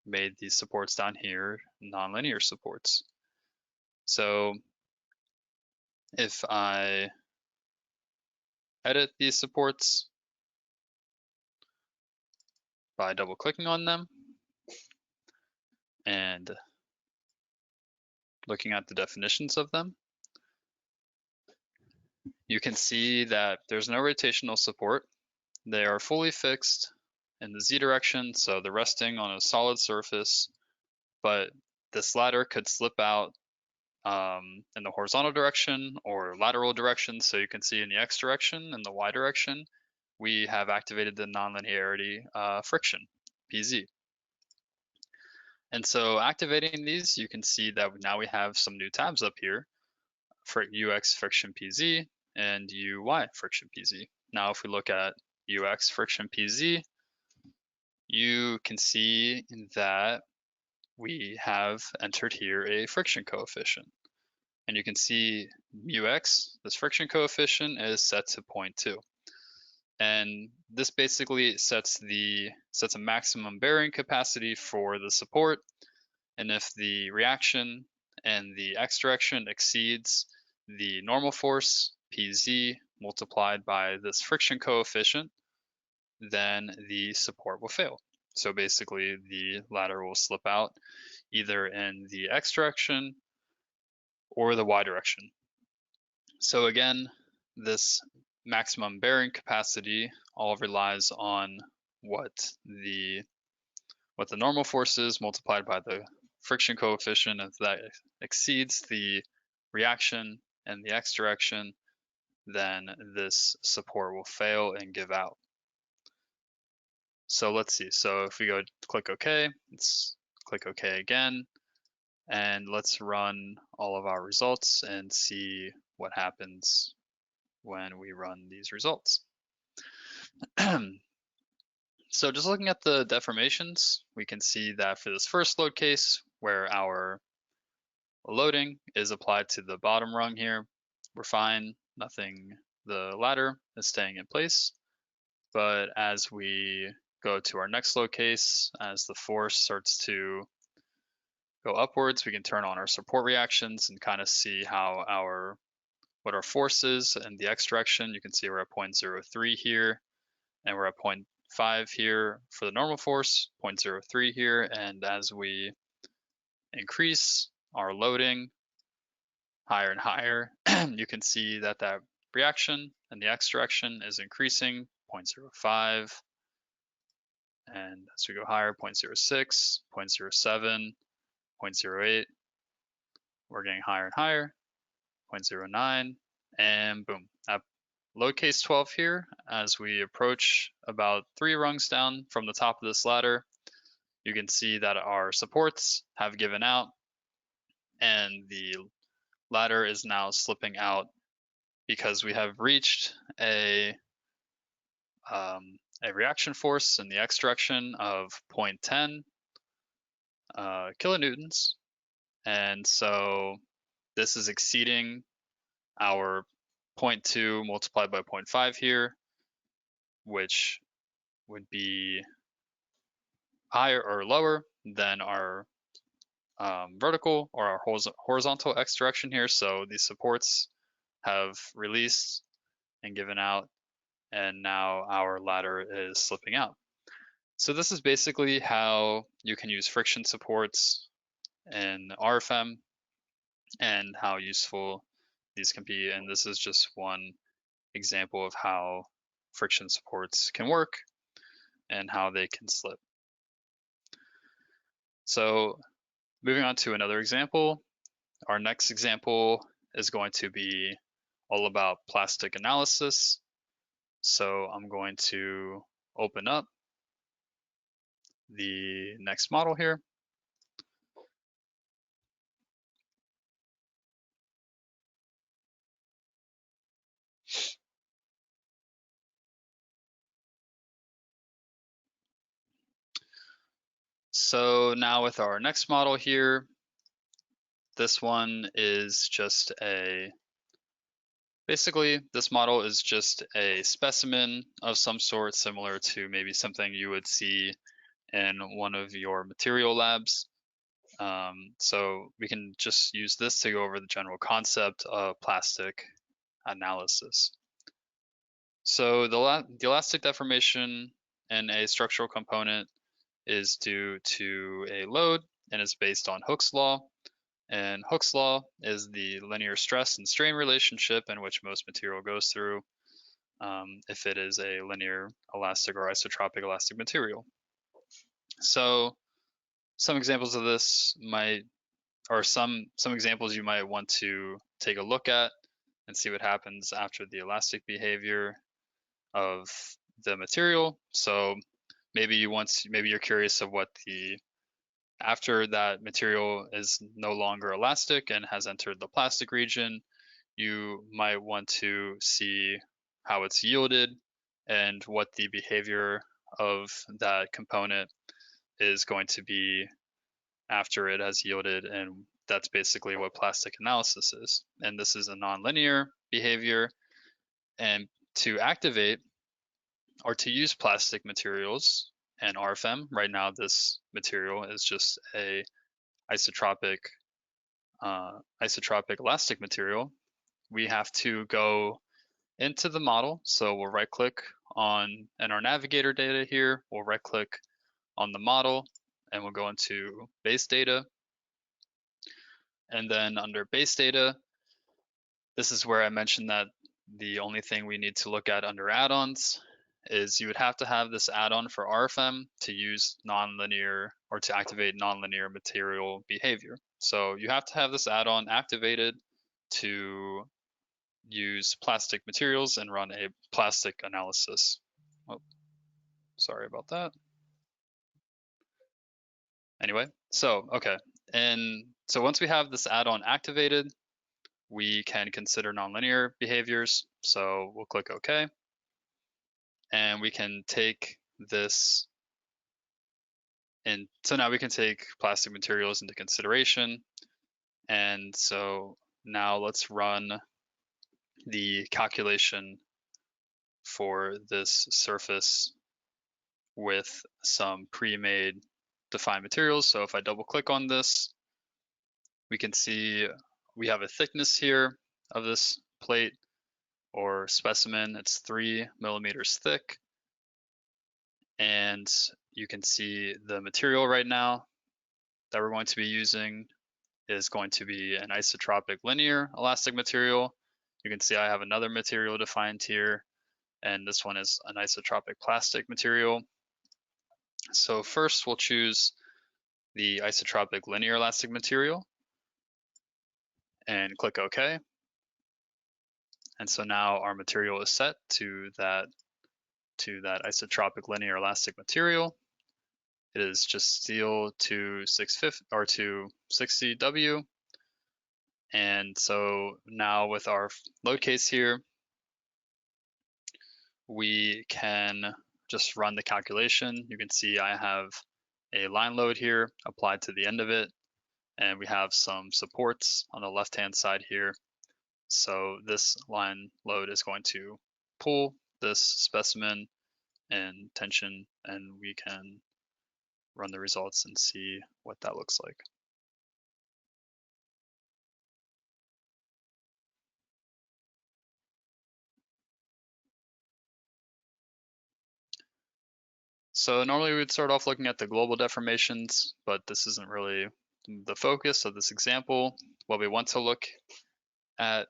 made these supports down here nonlinear supports. So if I edit these supports by double clicking on them and looking at the definitions of them, you can see that there's no rotational support. They are fully fixed in the Z direction, so they're resting on a solid surface, but this ladder could slip out in the horizontal direction or lateral direction. So you can see in the X direction and the Y direction, we have activated the nonlinearity friction, PZ. And so activating these, you can see that now we have some new tabs up here for UX friction PZ and UY friction PZ. Now if we look at UX friction PZ, you can see that we have entered here a friction coefficient. And you can see μx, this friction coefficient, is set to 0.2. And this basically sets a maximum bearing capacity for the support. And if the reaction in the X direction exceeds the normal force, Pz, multiplied by this friction coefficient, then the support will fail. So basically the ladder will slip out either in the X direction or the Y direction. So again, this maximum bearing capacity all relies on what the normal force is multiplied by the friction coefficient. If that exceeds the reaction in the X direction, then this support will fail and give out. So let's see. So if we go click OK, let's click OK again, and let's run all of our results and see what happens when we run these results. So just looking at the deformations, we can see that for this first load case where our loading is applied to the bottom rung here, we're fine, nothing, the ladder is staying in place. But as we go to our next load case, as the force starts to go upwards, we can turn on our support reactions and kind of see how what our force is in the x direction. You can see we're at 0.03 here, and we're at 0.5 here for the normal force, 0.03 here, and as we increase our loading higher and higher, you can see that that reaction in the x direction is increasing, 0.05, and as we go higher, 0.06, 0.07, 0.08, we're getting higher and higher, 0.09, and boom, at load case 12 here, as we approach about 3 rungs down from the top of this ladder, you can see that our supports have given out and the ladder is now slipping out because we have reached a reaction force in the x direction of 0.10 kilonewtons, and so this is exceeding our 0.2 multiplied by 0.5 here, which would be higher or lower than our vertical or our horizontal x direction here. So these supports have released and given out, and now our ladder is slipping out. So this is basically how you can use friction supports in RFEM and how useful these can be. And this is just one example of how friction supports can work and how they can slip. So moving on to another example, our next example is going to be all about plastic analysis. So I'm going to open up the next model here. So now with our next model here, this one is just basically this model is just a specimen of some sort, similar to maybe something you would see in one of your material labs. So we can just use this to go over the general concept of plastic analysis. So the elastic deformation in a structural component is due to a load and is based on Hooke's law. And Hooke's law is the linear stress and strain relationship in which most material goes through if it is a linear elastic or isotropic elastic material. So some examples of this some examples you might want to take a look at and see what happens after the elastic behavior of the material. So maybe you're curious of what after that material is no longer elastic and has entered the plastic region, you might want to see how it's yielded and what the behavior of that component is going to be after it has yielded, and that's basically what plastic analysis is. And this is a nonlinear behavior, and to activate or to use plastic materials and RFEM, right now this material is just a isotropic elastic material. We have to go into the model. So we'll right click in our navigator data here, we'll right click on the model and we'll go into base data. And then under base data, this is where I mentioned that the only thing we need to look at under add-ons is you would have to have this add-on for RFEM to use nonlinear or to activate nonlinear material behavior. So you have to have this add-on activated to use plastic materials and run a plastic analysis. Oh, sorry about that. Anyway, so okay. And so once we have this add-on activated, we can consider nonlinear behaviors. So we'll click OK. And we can take this so now we can take plastic materials into consideration. And so now let's run the calculation for this surface with some pre-made defined materials. So if I double click on this, we can see we have a thickness here of this plate or specimen. It's 3 millimeters thick. And you can see the material right now that we're going to be using is going to be an isotropic linear elastic material. You can see I have another material defined here, and this one is an isotropic plastic material. So first we'll choose the isotropic linear elastic material and click OK. And so now our material is set to that isotropic linear elastic material. It is just steel 260 or 260W. And so now with our load case here, we can just run the calculation. You can see I have a line load here applied to the end of it, and we have some supports on the left-hand side here. So this line load is going to pull this specimen in tension, and we can run the results and see what that looks like. So normally we would start off looking at the global deformations, but this isn't really the focus of this example. What we want to look at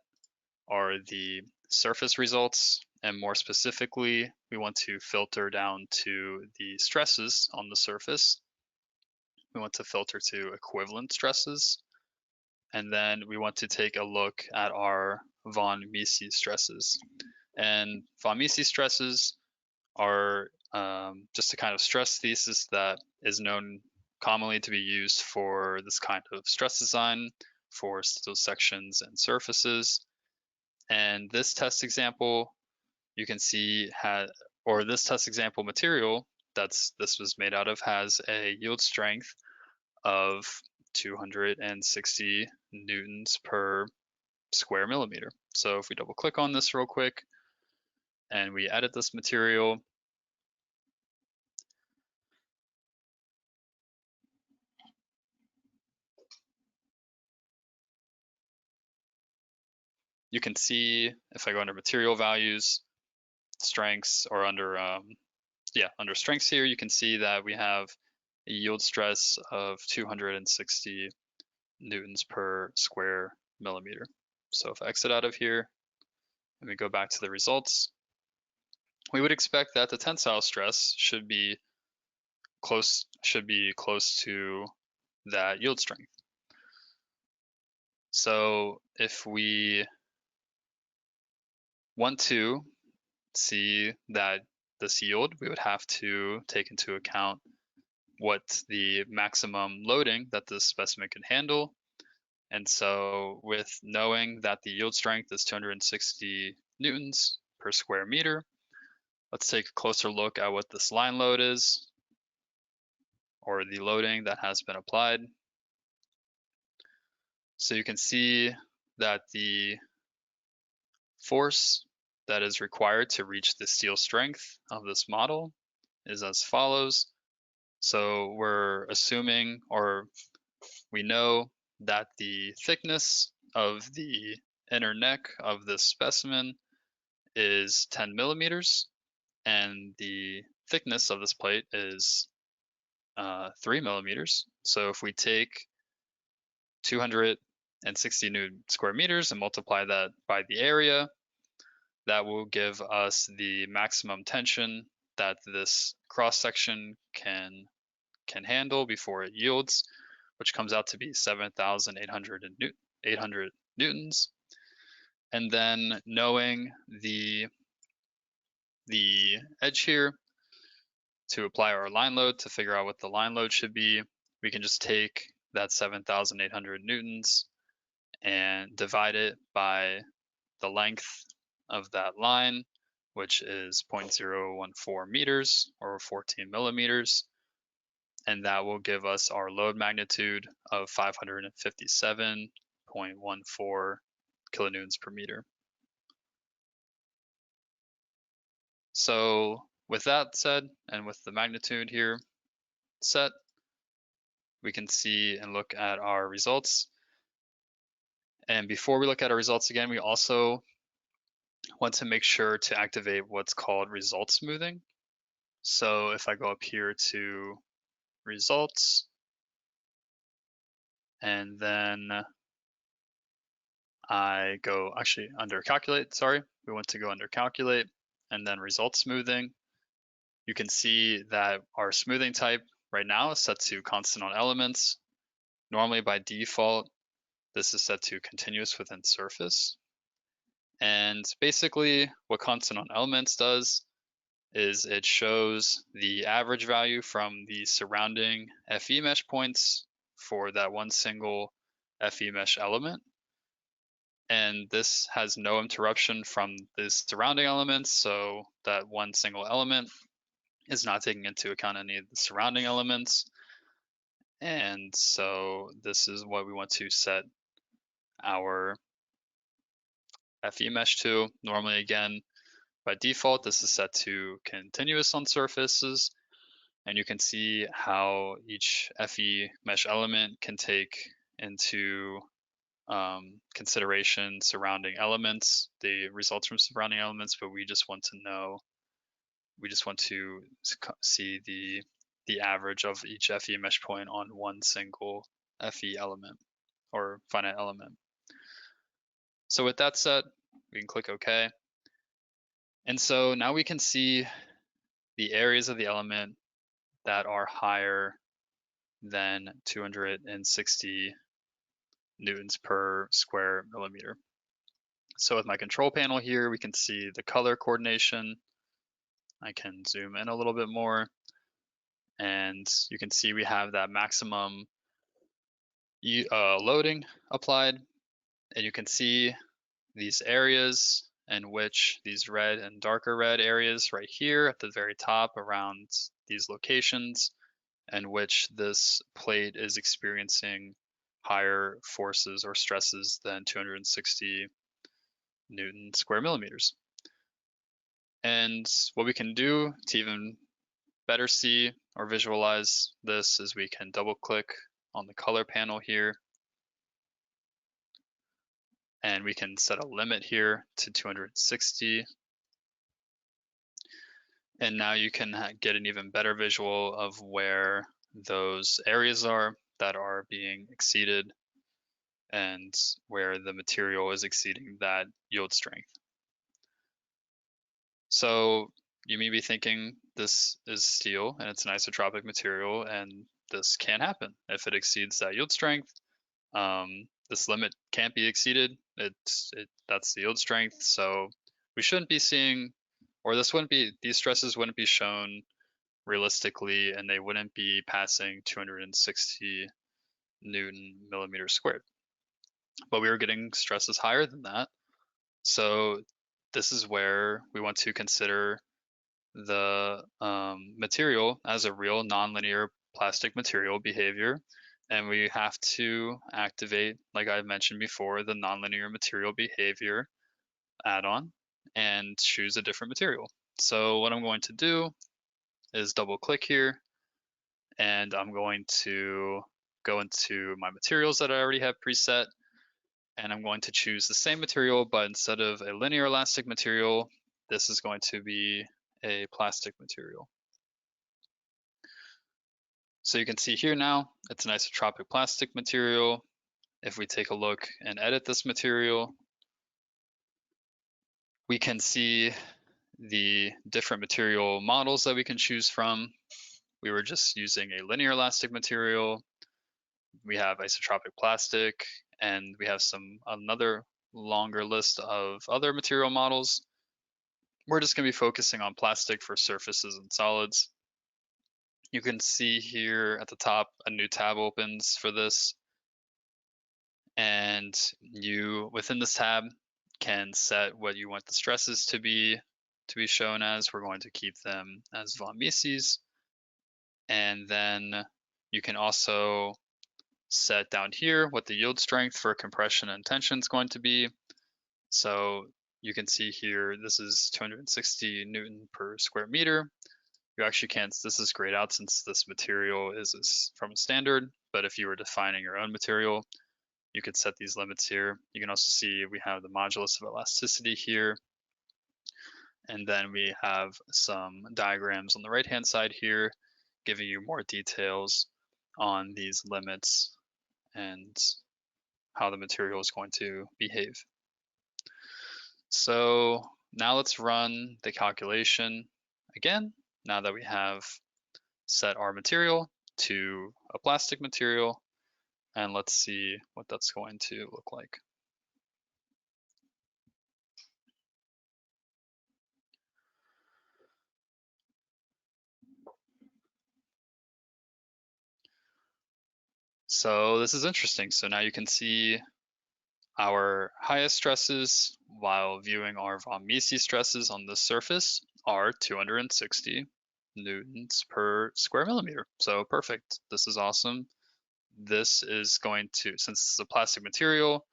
are the surface results, and more specifically, we want to filter down to the stresses on the surface. We want to filter to equivalent stresses, and then we want to take a look at our von Mises stresses. And von Mises stresses are just a kind of stress thesis that is known commonly to be used for this kind of stress design for steel sections and surfaces. And this test example, you can see this test example material this was made out of has a yield strength of 260 newtons per square millimeter. So if we double click on this real quick and we edit this material, you can see if I go under material values, strengths, or under strengths here, you can see that we have a yield stress of 260 newtons per square millimeter. So if I exit out of here and we go back to the results, we would expect that the tensile stress should be close to that yield strength. So if we want to see that this yield, we would have to take into account what the maximum loading that this specimen can handle. And so with knowing that the yield strength is 260 newtons per square meter, let's take a closer look at what this line load is, or the loading that has been applied. So you can see that the force that is required to reach the steel strength of this model is as follows. So we're assuming, or we know that the thickness of the inner neck of this specimen is 10 millimeters, and the thickness of this plate is 3 millimeters. So if we take 260 newton square meters and multiply that by the area, that will give us the maximum tension that this cross section can handle before it yields, which comes out to be 7,800 newtons. And then knowing the edge here to apply our line load to figure out what the line load should be, we can just take that 7,800 newtons and divide it by the length of that line, which is 0.014 meters or 14 millimeters. And that will give us our load magnitude of 557 0.14 kilonewtons per meter. So with that said, and with the magnitude here set, we can see and look at our results. And before we look at our results again, we also want to make sure to activate what's called result smoothing. So if I go up here to results, and then I go actually under calculate, sorry, we want to go under calculate and then result smoothing. You can see that our smoothing type right now is set to constant on elements. Normally by default, this is set to continuous within surface. And basically what constant on elements does is it shows the average value from the surrounding FE mesh points for that one single FE mesh element. And this has no interruption from the surrounding elements, so that one single element is not taking into account any of the surrounding elements. And so this is what we want to set our FE mesh to. Normally, again, by default, this is set to continuous on surfaces. And you can see how each FE mesh element can take into consideration surrounding elements, the results from surrounding elements, but we just want to know, we just want to see the average of each FE mesh point on one single FE element or finite element. So with that said, we can click OK. And so now we can see the areas of the element that are higher than 260 newtons per square millimeter. So with my control panel here, we can see the color coordination. I can zoom in a little bit more, and you can see we have that maximum loading applied, and you can see these areas in which these red and darker red areas right here at the very top around these locations, in which this plate is experiencing higher forces or stresses than 260 Newton square millimeters. And what we can do to even better see or visualize this is we can double click on the color panel here, and we can set a limit here to 260. And now you can get an even better visual of where those areas are that are being exceeded and where the material is exceeding that yield strength. So you may be thinking this is steel and it's an isotropic material, and this can happen if it exceeds that yield strength. This limit can't be exceeded. That's the yield strength. So we shouldn't be seeing, or these stresses wouldn't be shown realistically, and they wouldn't be passing 260 Newton millimeters squared. But we were getting stresses higher than that. So this is where we want to consider the material as a real nonlinear plastic material behavior. And we have to activate, like I mentioned before, the nonlinear material behavior add-on and choose a different material. So what I'm going to do is double click here, and I'm going to go into my materials that I already have preset, and I'm going to choose the same material, but instead of a linear elastic material, this is going to be a plastic material. So you can see here now, it's an isotropic plastic material. If we take a look and edit this material, we can see the different material models that we can choose from. We were just using a linear elastic material. We have isotropic plastic, and we have another longer list of other material models. We're just going to be focusing on plastic for surfaces and solids. You can see here at the top, a new tab opens for this. And you, within this tab, can set what you want the stresses to be shown as. We're going to keep them as von Mises. And then you can also set down here what the yield strength for compression and tension is going to be. So you can see here, this is 260 Newton per square meter. You actually can't, this is grayed out since this material is from a standard, but if you were defining your own material, you could set these limits here. You can also see we have the modulus of elasticity here. And then we have some diagrams on the right-hand side here, giving you more details on these limits and how the material is going to behave. So now let's run the calculation again, now that we have set our material to a plastic material, and let's see what that's going to look like. So this is interesting. So now you can see our highest stresses while viewing our von Mises stresses on the surface are 260 newtons per square millimeter. So perfect. This is awesome. This is going to, since it's a plastic material,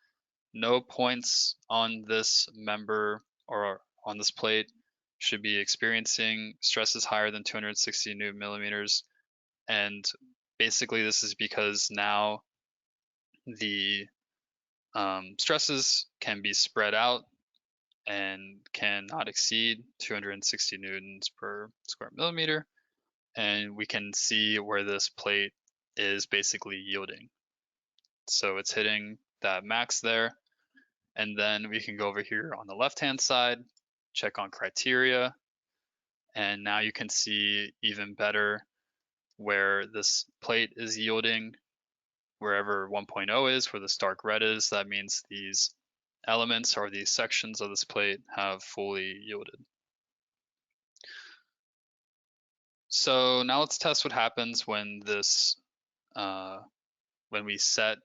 no points on this member or on this plate should be experiencing stresses higher than 260 newton millimeters. And basically this is because now the stresses can be spread out and cannot exceed 260 newtons per square millimeter. And we can see where this plate is basically yielding. So it's hitting that max there. And then we can go over here on the left-hand side, check on criteria. And now you can see even better where this plate is yielding. Wherever 1.0 is, where the dark red is, that means these elements or these sections of this plate have fully yielded. So now let's test what happens when this, when we set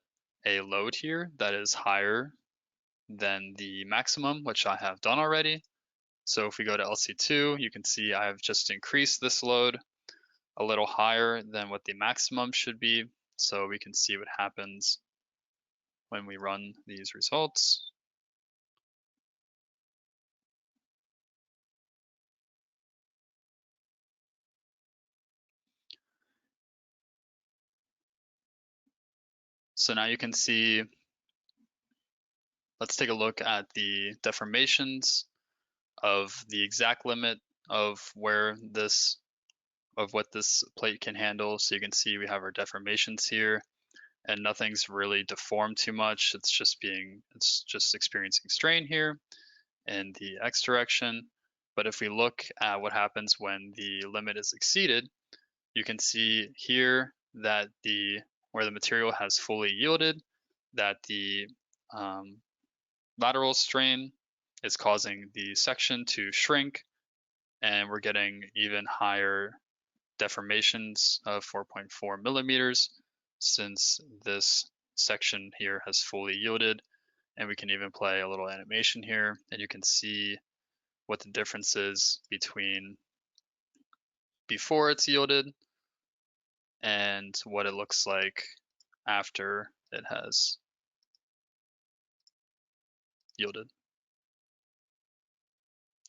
a load here that is higher than the maximum, which I have done already. So if we go to LC2, you can see I have just increased this load a little higher than what the maximum should be. So we can see what happens when we run these results. So now you can see, let's take a look at the deformations of the exact limit of where this, of what this plate can handle. So you can see we have our deformations here, and nothing's really deformed too much. It's just experiencing strain here in the X direction. But if we look at what happens when the limit is exceeded, you can see here that where the material has fully yielded, that the lateral strain is causing the section to shrink, and we're getting even higher deformations of 4.4 millimeters since this section here has fully yielded. And we can even play a little animation here, and you can see what the difference is between before it's yielded and what it looks like after it has yielded.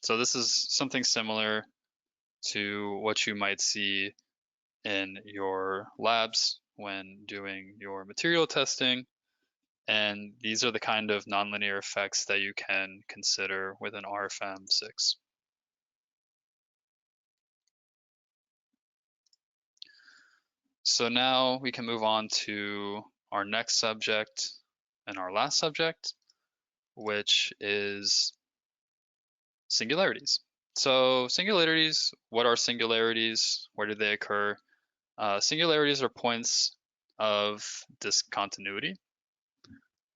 So this is something similar to what you might see in your labs when doing your material testing. And these are the kind of nonlinear effects that you can consider with an RFEM 6. So now we can move on to our next subject and our last subject, which is singularities. So singularities, what are singularities? Where do they occur? Singularities are points of discontinuity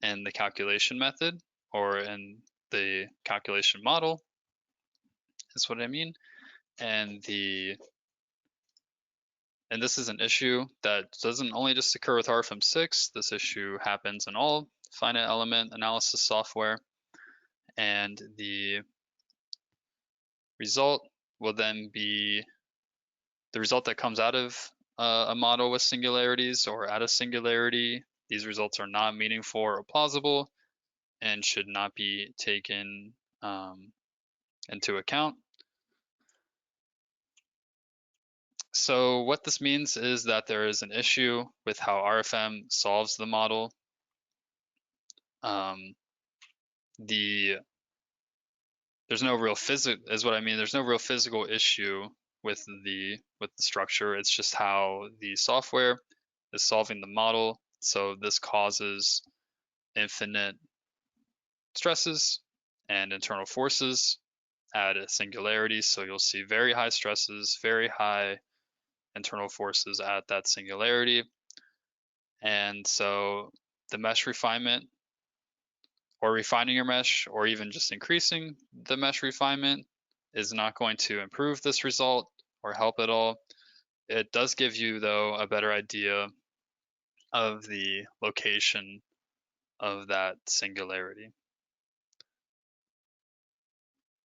in the calculation method or in the calculation model is what I mean. And this is an issue that doesn't only just occur with RFEM 6. This issue happens in all finite element analysis software. And the result will then be the result that comes out of a model with singularities or at a singularity These results are not meaningful or plausible and should not be taken into account. So what this means is that there is an issue with how RFM solves the model. There's no real There's no real physical issue with the structure. It's just how the software is solving the model. So this causes infinite stresses and internal forces at a singularity. So you'll see very high stresses, very high internal forces at that singularity. And so the mesh refinement, or refining your mesh, or even just increasing the mesh refinement, is not going to improve this result or help at all. It does give you, though, a better idea of the location of that singularity.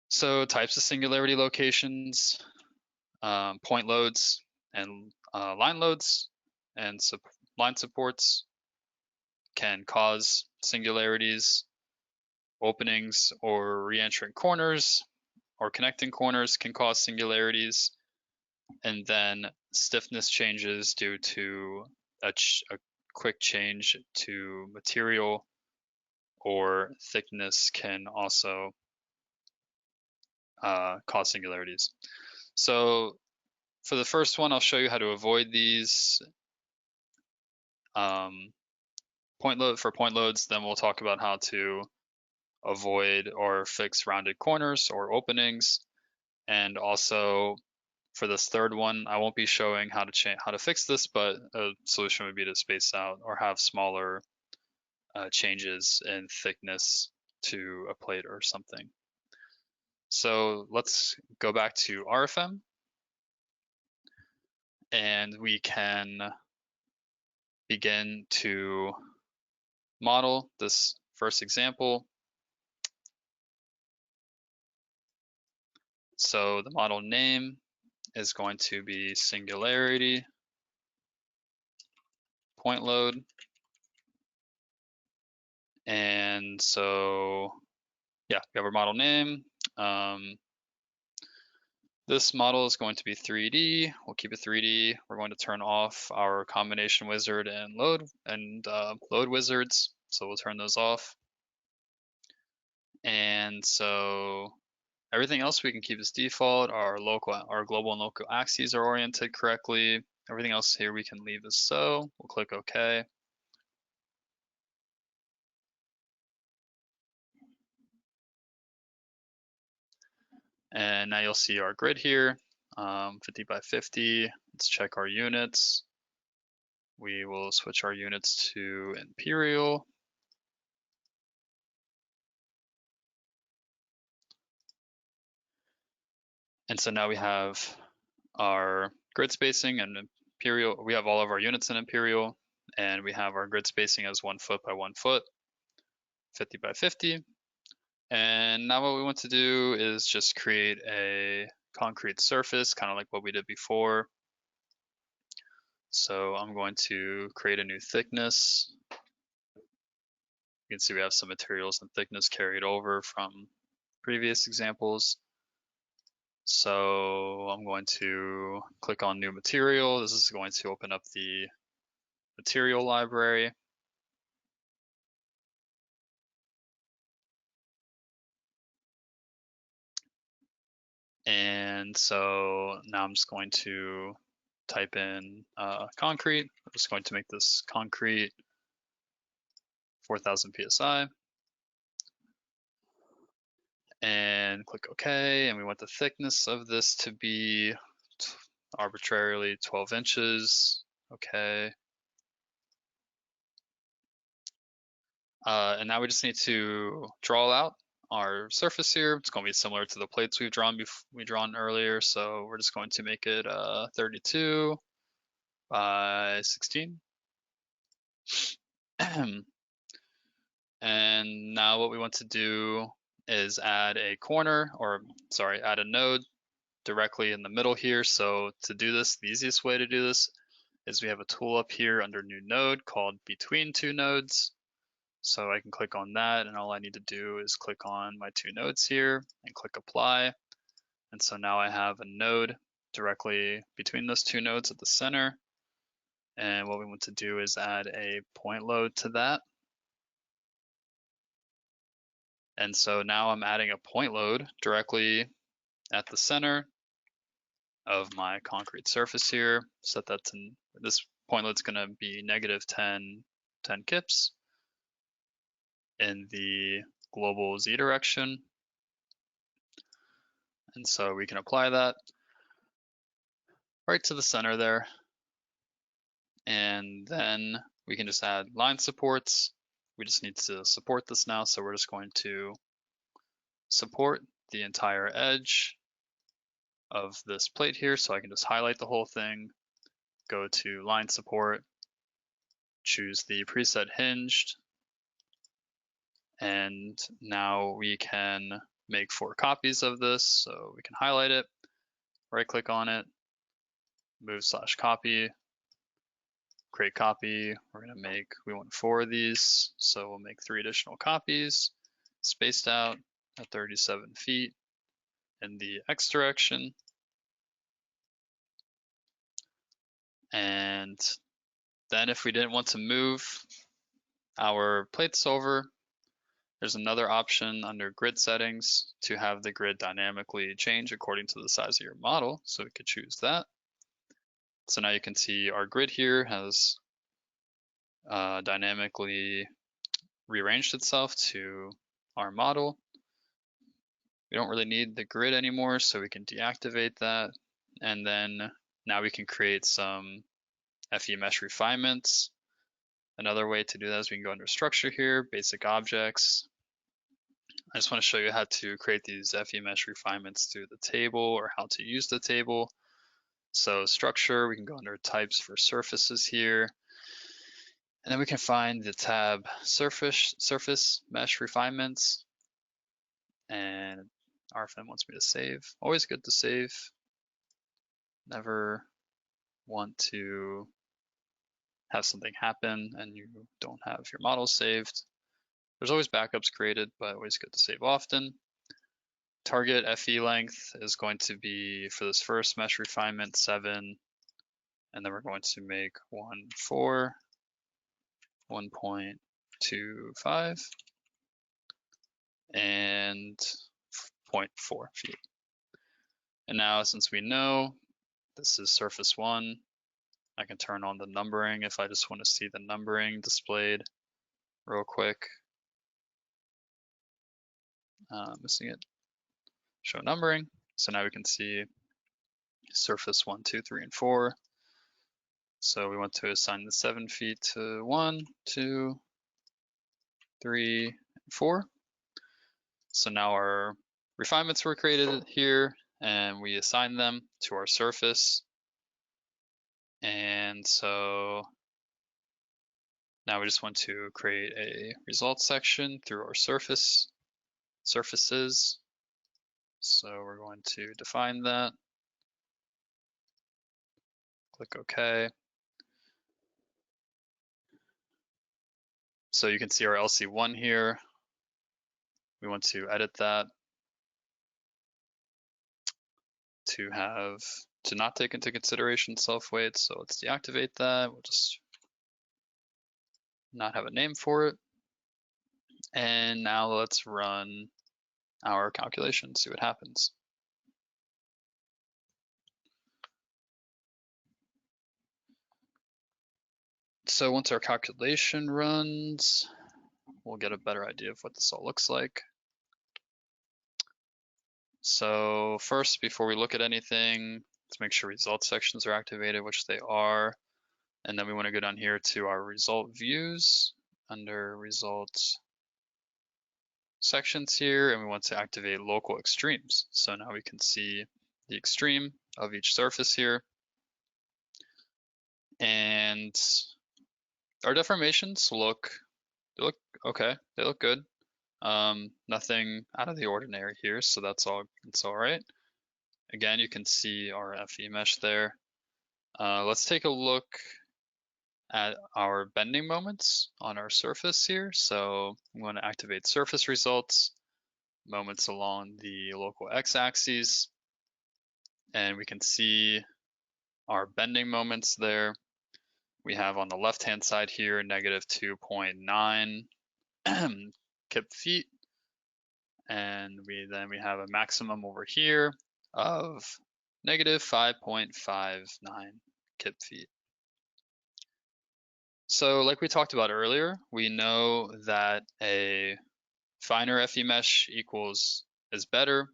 So types of singularity locations, point loads and line loads and line supports can cause singularities. Openings or reentrant corners or connecting corners can cause singularities. And then stiffness changes due to a quick change to material or thickness can also cause singularities. So for the first one, I'll show you how to avoid these point loads. Then we'll talk about how to avoid or fix rounded corners or openings. And also for this third one, I won't be showing how to fix this, but a solution would be to space out or have smaller changes in thickness to a plate or something. So let's go back to RFM, and we can begin to model this first example. So the model name is going to be singularity point load. And so, yeah, we have our model name. This model is going to be 3D. We'll keep it 3D. We're going to turn off our combination wizard and load wizards. So we'll turn those off. And so everything else we can keep as default. Our global and local axes are oriented correctly. Everything else here we can leave as so. We'll click OK. And now you'll see our grid here, 50 by 50. Let's check our units. We will switch our units to imperial. And so now we have our grid spacing and imperial. We have all of our units in imperial, and we have our grid spacing as 1 foot by 1 foot, 50 by 50. And now what we want to do is just create a concrete surface, kind of like what we did before. So I'm going to create a new thickness. You can see we have some materials and thickness carried over from previous examples. So I'm going to click on new material. This is going to open up the material library. And so now I'm just going to type in concrete. I'm just going to make this concrete 4,000 PSI. And click OK. And we want the thickness of this to be arbitrarily 12 inches. Okay. And now we just need to draw out our surface here. It's going to be similar to the plates we've drawn earlier. So we're just going to make it 32 by 16. And now what we want to do is add a node directly in the middle here. So to do this, the easiest way to do this is we have a tool up here under new node called between two nodes. So I can click on that, and all I need to do is click on my two nodes here and click apply. And so now I have a node directly between those two nodes at the center. And what we want to do is add a point load to that. And so now I'm adding a point load directly at the center of my concrete surface here. Set that to, this point load's gonna be negative 10 kips in the global Z direction. And so we can apply that right to the center there. And then we can just add line supports. We just need to support this now. So we're just going to support the entire edge of this plate here. So I can just highlight the whole thing, go to line support, choose the preset hinged, and now we can make 4 copies of this. So we can highlight it, right click on it, move / copy, create copy. We're gonna make, we want 4 of these. So we'll make 3 additional copies, spaced out at 37 feet in the X direction. And then if we didn't want to move our plates over, there's another option under grid settings to have the grid dynamically change according to the size of your model. So we could choose that. So now you can see our grid here has dynamically rearranged itself to our model. We don't really need the grid anymore, so we can deactivate that. And then now we can create some FE mesh refinements. Another way to do that is we can go under structure here, basic objects. I just want to show you how to create these FE mesh refinements through the table or how to use the table. So structure, we can go under types for surfaces here. And then we can find the tab surface mesh refinements. And RFEM wants me to save. Always good to save. Never want to have something happen and you don't have your model saved. There's always backups created, but always good to save often. Target FE length is going to be, for this first mesh refinement, 7. And then we're going to make 1.4, 1.25, and 0.4 feet. And now since we know this is surface 1, I can turn on the numbering if I just want to see the numbering displayed real quick. Missing it. Show numbering. So now we can see surface 1, 2, 3, and 4. So we want to assign the 7 feet to 1, 2, 3, and 4. So now our refinements were created here and we assign them to our surface. And so now we just want to create a results section through our surfaces. So we're going to define that. Click OK. So you can see our LC1 here. We want to edit that to not take into consideration self-weight. So let's deactivate that. We'll just not have a name for it. And now let's run our calculation, see what happens. So once our calculation runs, we'll get a better idea of what this all looks like. So first, before we look at anything, let's make sure results sections are activated, which they are. And then we want to go down here to our result views under results sections here, and we want to activate local extremes. So now we can see the extreme of each surface here. And our deformations look okay. They look good. Nothing out of the ordinary here, so that's all right. Again, you can see our FE mesh there. Let's take a look at our bending moments on our surface here. So we want to activate surface results, moments along the local x-axis, and we can see our bending moments there. We have on the left-hand side here negative 2.9 kip feet, and we have a maximum over here of negative 5.59 kip feet. So like we talked about earlier, we know that a finer FE mesh is better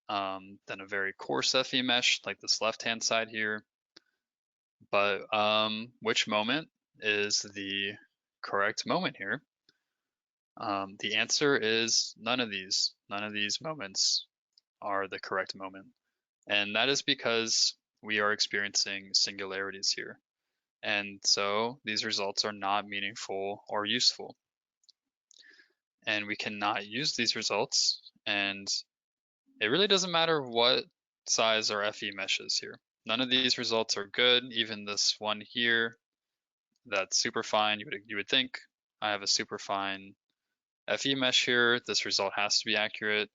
than a very coarse FE mesh like this left-hand side here. But which moment is the correct moment here? The answer is none of these. None of these moments are the correct moment. And that is because we are experiencing singularities here. And so these results are not meaningful or useful. And we cannot use these results. And it really doesn't matter what size our FE mesh is here. None of these results are good. Even this one here, that's super fine. You would think I have a super fine FE mesh here. This result has to be accurate,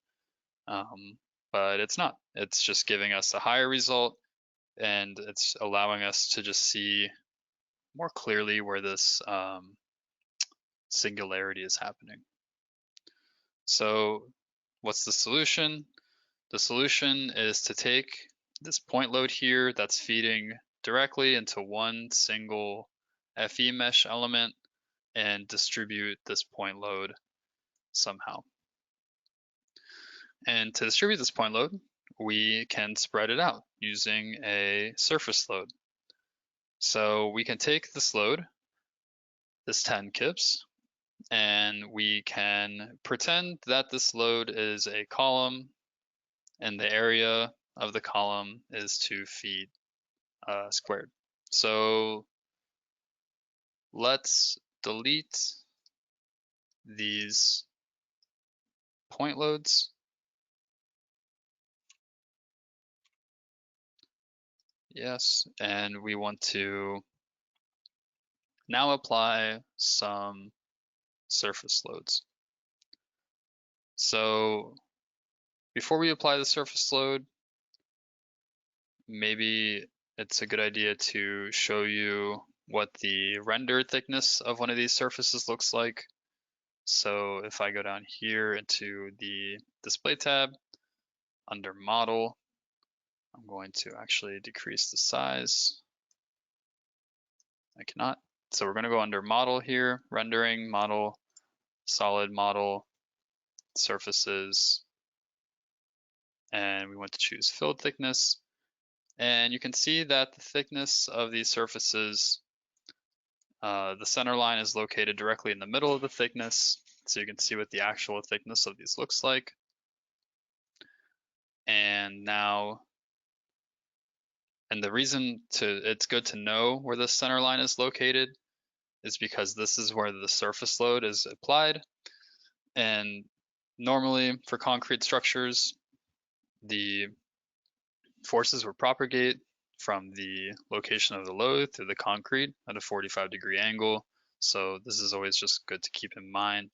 but it's not. It's just giving us a higher result, and it's allowing us to just see more clearly where this singularity is happening. So what's the solution? The solution is to take this point load here that's feeding directly into one single FE mesh element and distribute this point load somehow. And to distribute this point load, we can spread it out using a surface load. So we can take this load, this 10 kips, and we can pretend that this load is a column and the area of the column is 2 feet squared. So let's delete these point loads. Yes, and we want to now apply some surface loads. So before we apply the surface load, maybe it's a good idea to show you what the render thickness of one of these surfaces looks like. So if I go down here into the display tab, under model, I'm going to actually decrease the size. I cannot. So we're going to go under model here, rendering, model, solid model, surfaces, and we want to choose fill thickness. And you can see that the thickness of these surfaces, the center line is located directly in the middle of the thickness. So you can see what the actual thickness of these looks like. And now, and the reason it's good to know where the center line is located is because this is where the surface load is applied. And normally for concrete structures, the forces will propagate from the location of the load through the concrete at a 45-degree angle. So this is always just good to keep in mind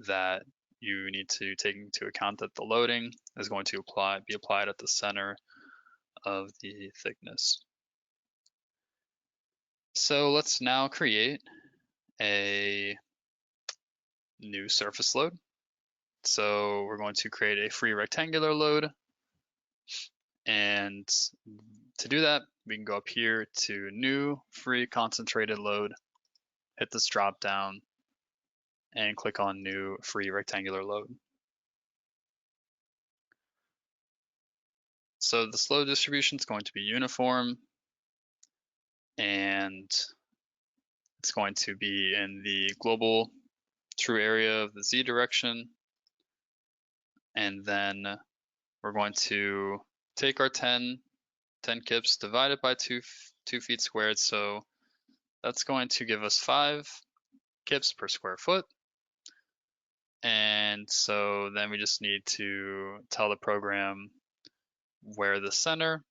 that you need to take into account that the loading is going to be applied at the center of the thickness. So let's now create a new surface load. So we're going to create a free rectangular load. And to do that, we can go up here to new free concentrated load, hit this drop down, and click on new free rectangular load. So this load distribution is going to be uniform, and it's going to be in the global true area of the z direction. And then we're going to take our 10 kips, divide it by 2 feet squared. So that's going to give us 5 kips per square foot. And so then we just need to tell the program where the center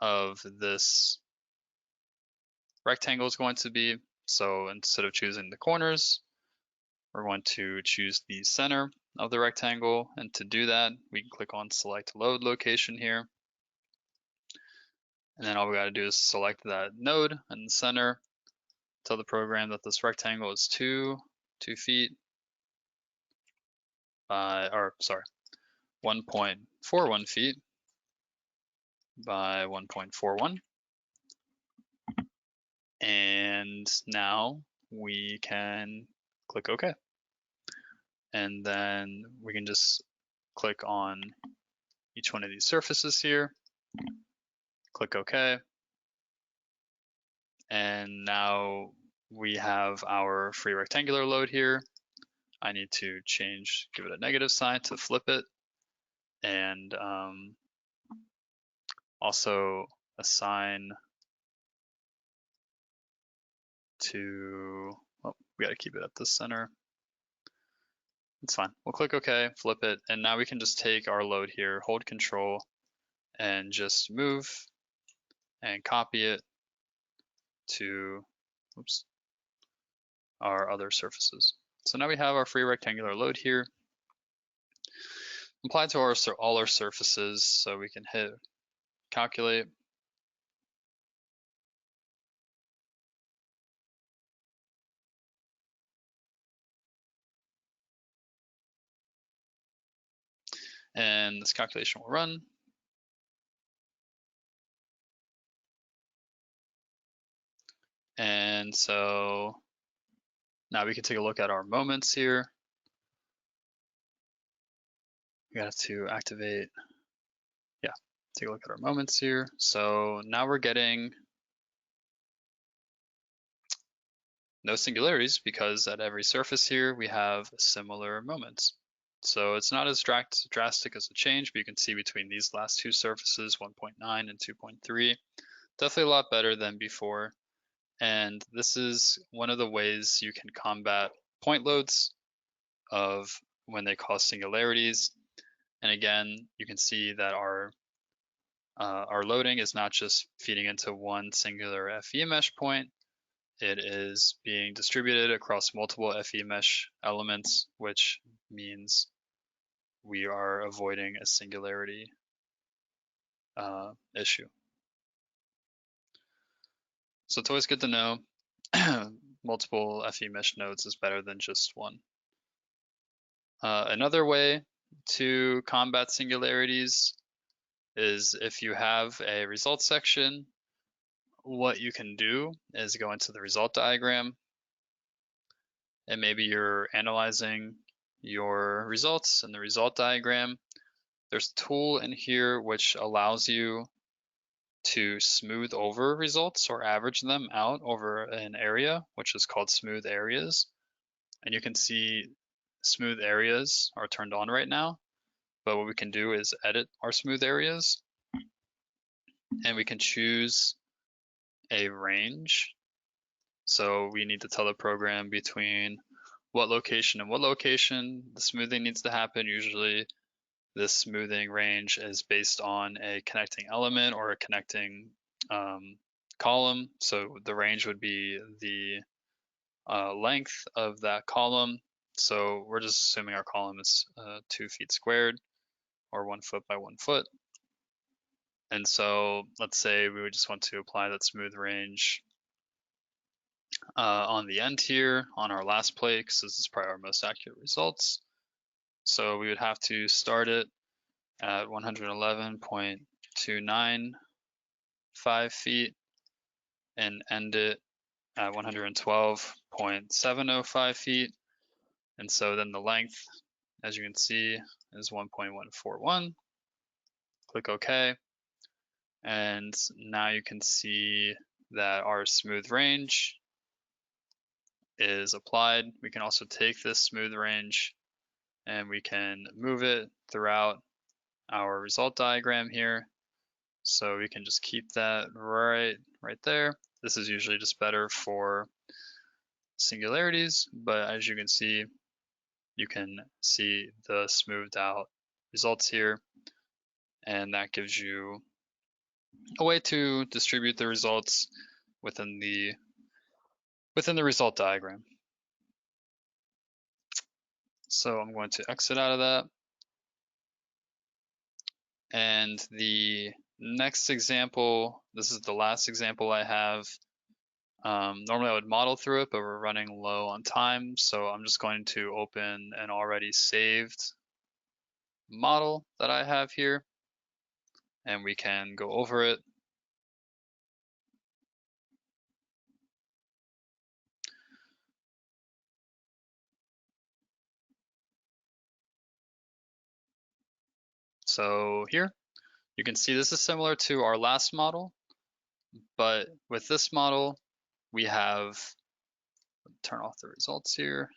of this rectangle is going to be. So instead of choosing the corners, we're going to choose the center of the rectangle. And to do that, we can click on select load location here. And then all we got to do is select that node in the center, tell the program that this rectangle is 2 feet by, 1.41 feet by 1.41. And now we can click OK. And then we can just click on each one of these surfaces here, click OK. And now we have our free rectangular load here. I need to give it a negative sign to flip it, and also assign to, well, we got to keep it at the center. It's fine. We'll click OK, flip it, and now we can just take our load here, hold Control, and just move and copy it to, oops, our other surfaces. So now we have our free rectangular load here applied to all our surfaces. So we can hit calculate. And this calculation will run. And so now we can take a look at our moments here. We have to activate, take a look at our moments here. So now we're getting no singularities because at every surface here we have similar moments. So it's not as drastic as a change, but you can see between these last two surfaces, 1.9 and 2.3, definitely a lot better than before. And this is one of the ways you can combat point loads of when they cause singularities. And again, you can see that our loading is not just feeding into one singular FE mesh point. It is being distributed across multiple FE mesh elements, which means we are avoiding a singularity issue. So it's always good to know multiple FE mesh nodes is better than just one. Another way to combat singularities is if you have a result section, what you can do is go into the result diagram, and maybe you're analyzing your results in the result diagram. There's a tool in here which allows you to smooth over results or average them out over an area, which is called smooth areas. And you can see smooth areas are turned on right now, but what we can do is edit our smooth areas, and we can choose a range. So we need to tell the program between what location and what location the smoothing needs to happen. Usually this smoothing range is based on a connecting element or a connecting column. So the range would be the length of that column. So we're just assuming our column is 2 feet squared or 1 foot by 1 foot. And so let's say we would just want to apply that smooth range on the end here on our last plate, because this is probably our most accurate results. So we would have to start it at 111.295 feet and end it at 112.705 feet. And so then the length, as you can see, is 1.141. Click OK. And now you can see that our smooth range is applied. We can also take this smooth range and we can move it throughout our result diagram here. So we can just keep that right there. This is usually just better for singularities, but as you can see the smoothed out results here, and that gives you a way to distribute the results within the result diagram. So I'm going to exit out of that. And the next example, this is the last example I have. Normally I would model through it, but we're running low on time, so I'm just going to open an already saved model that I have here, and we can go over it. So here, you can see this is similar to our last model, but with this model, we have, turn off the results here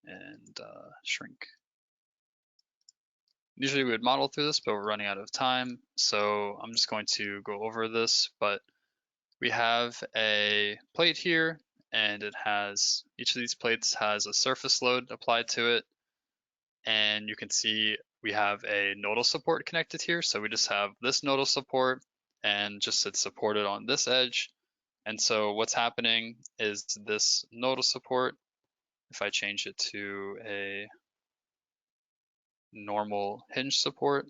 and shrink. Usually we would model through this, but we're running out of time, so I'm just going to go over this. But we have a plate here, and it has, each of these plates has a surface load applied to it, and you can see we have a nodal support connected here, so we just have this nodal support and just it's supported on this edge. And so what's happening is this nodal support, if I change it to a normal hinge support,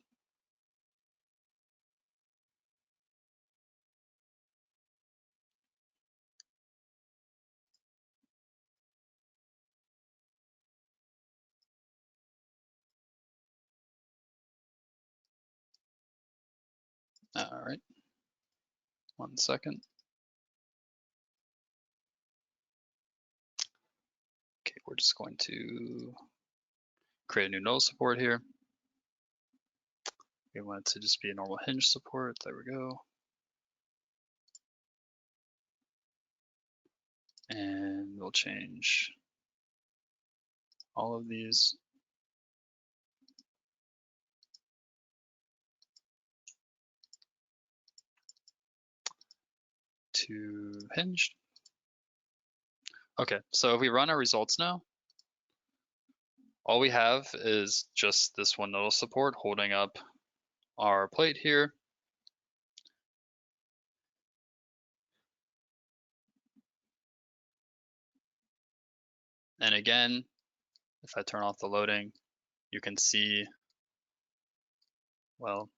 all right, 1 second. Okay, we're just going to create a new nodal support here. We want it to just be a normal hinge support. There we go. And we'll change all of these to hinged. Okay, so if we run our results now, all we have is just this one nodal support holding up our plate here. And again, if I turn off the loading, you can see, well,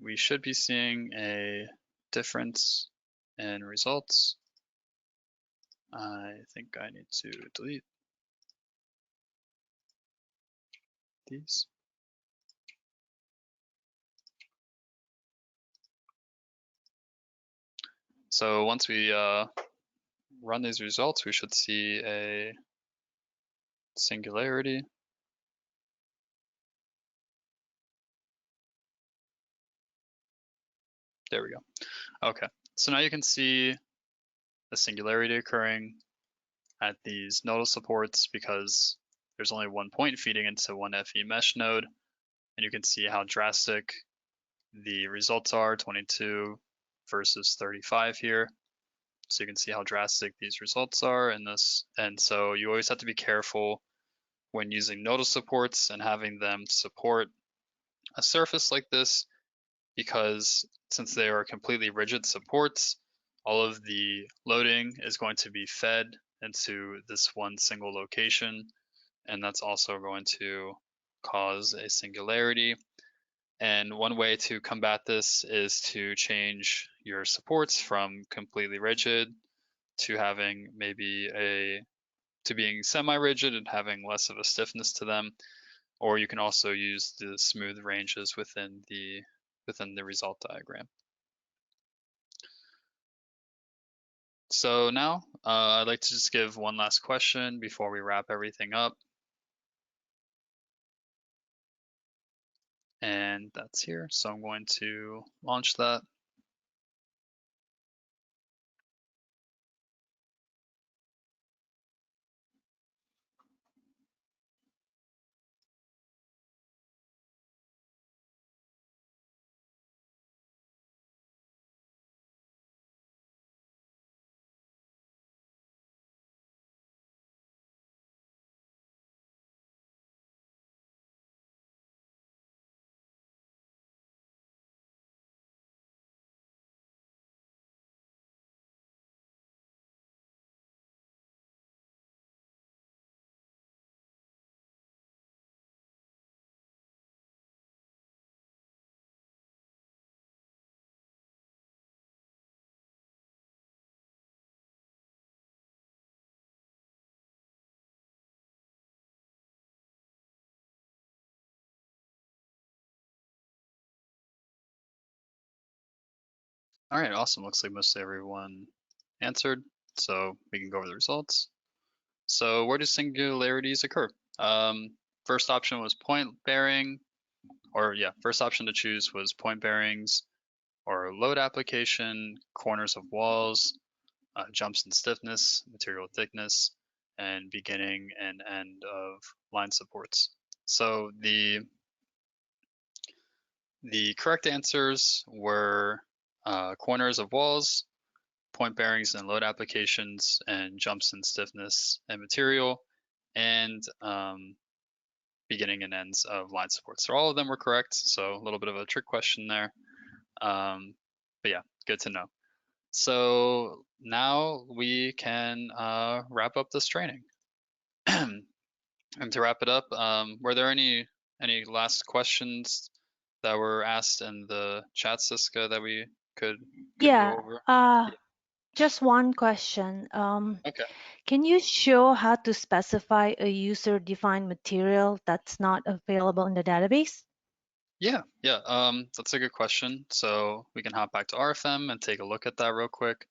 we should be seeing a difference in results. I think I need to delete these. So once we run these results, we should see a singularity. There we go. Okay, so now you can see a singularity occurring at these nodal supports because there's only one point feeding into one FE mesh node, and you can see how drastic the results are, 22 versus 35 here. So you can see how drastic these results are in this. And so you always have to be careful when using nodal supports and having them support a surface like this, because since they are completely rigid supports, all of the loading is going to be fed into this one single location, and that's also going to cause a singularity. And one way to combat this is to change your supports from completely rigid to having to being semi-rigid and having less of a stiffness to them. Or you can also use the smooth ranges within the result diagram. So now I'd like to just give one last question before we wrap everything up. And that's here. So I'm going to launch that. All right, awesome. Looks like mostly everyone answered, so we can go over the results. So where do singularities occur? First option was point bearing, or yeah, first option to choose was point bearings or load application, corners of walls, jumps in stiffness, material thickness, and beginning and end of line supports. So the correct answers were corners of walls, point bearings and load applications, and jumps in stiffness and material, and beginning and ends of line supports. So all of them were correct. So a little bit of a trick question there. But yeah, good to know. So now we can wrap up this training. And to wrap it up, were there any last questions that were asked in the chat, Siska, that we could Yeah, go over? just one question. Okay. Can you show how to specify a user-defined material that's not available in the database? Yeah, that's a good question. So we can hop back to RFEM and take a look at that real quick.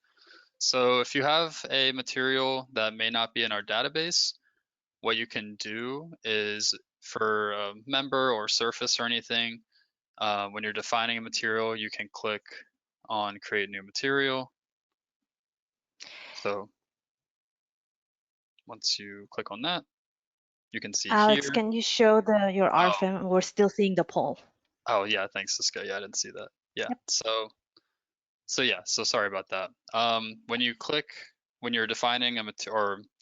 So if you have a material that may not be in our database, what you can do is for a member or surface or anything, when you're defining a material, you can click on create new material. So once you click on that, you can see Alex, here. can you show your Oh, RFM? We're still seeing the poll. oh yeah, thanks, Cisco. Yeah, I didn't see that. Yeah, Yep. so sorry about that. When you click, when you're defining a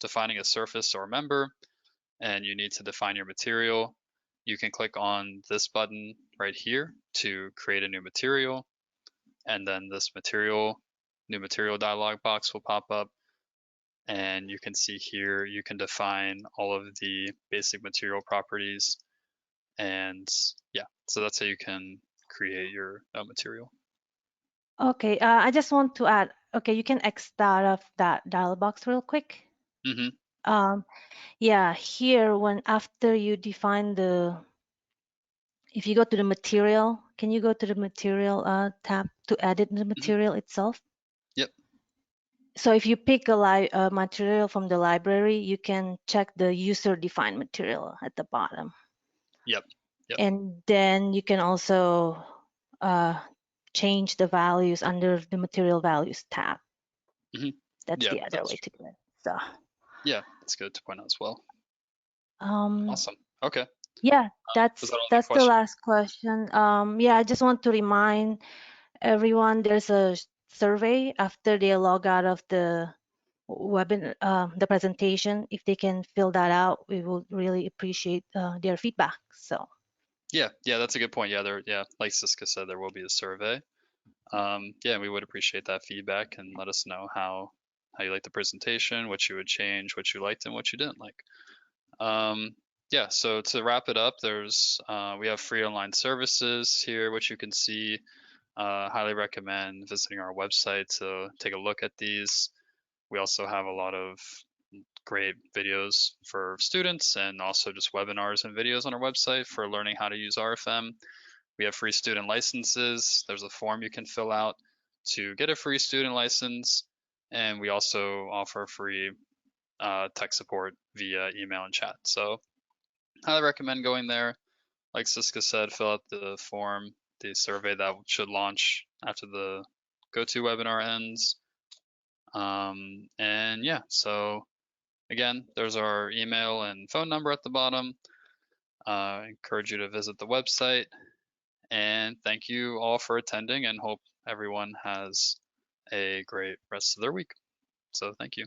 defining a surface or a member, and you need to define your material, you can click on this button right here to create a new material, and then this new material dialog box will pop up, and you can see here you can define all of the basic material properties, and yeah, so that's how you can create your material. Okay, I just want to add, okay, you can X that off that dialog box real quick. Mm-hmm. Yeah, here when after you define if you go to the material, can you go to the material tab to edit the material itself? Yep. So if you pick a material from the library, you can check the user-defined material at the bottom. Yep. Yep. And then you can also change the values under the material values tab. Mm-hmm. That's Yeah, the other that's way to do it. So yeah, that's good to point out as well. um, Awesome. Okay. yeah, Was that all the that's the questions? last question. Yeah, I just want to remind everyone there's a survey after they log out of the webinar, the presentation. If they can fill that out, we will really appreciate their feedback. So Yeah, that's a good point. Yeah, like Siska said, there will be a survey. Yeah, we would appreciate that feedback and let us know how you liked the presentation, what you would change, what you liked and what you didn't like. Yeah, so to wrap it up, we have free online services here, which you can see. Highly recommend visiting our website to take a look at these. We also have a lot of great videos for students and also just webinars and videos on our website for learning how to use RFM. We have free student licenses. There's a form you can fill out to get a free student license. And we also offer free tech support via email and chat. So highly recommend going there. Like Siska said, fill out the form, the survey that should launch after the GoToWebinar ends. And yeah, so again, there's our email and phone number at the bottom. I encourage you to visit the website. And thank you all for attending and hope everyone has a great rest of their week. So thank you.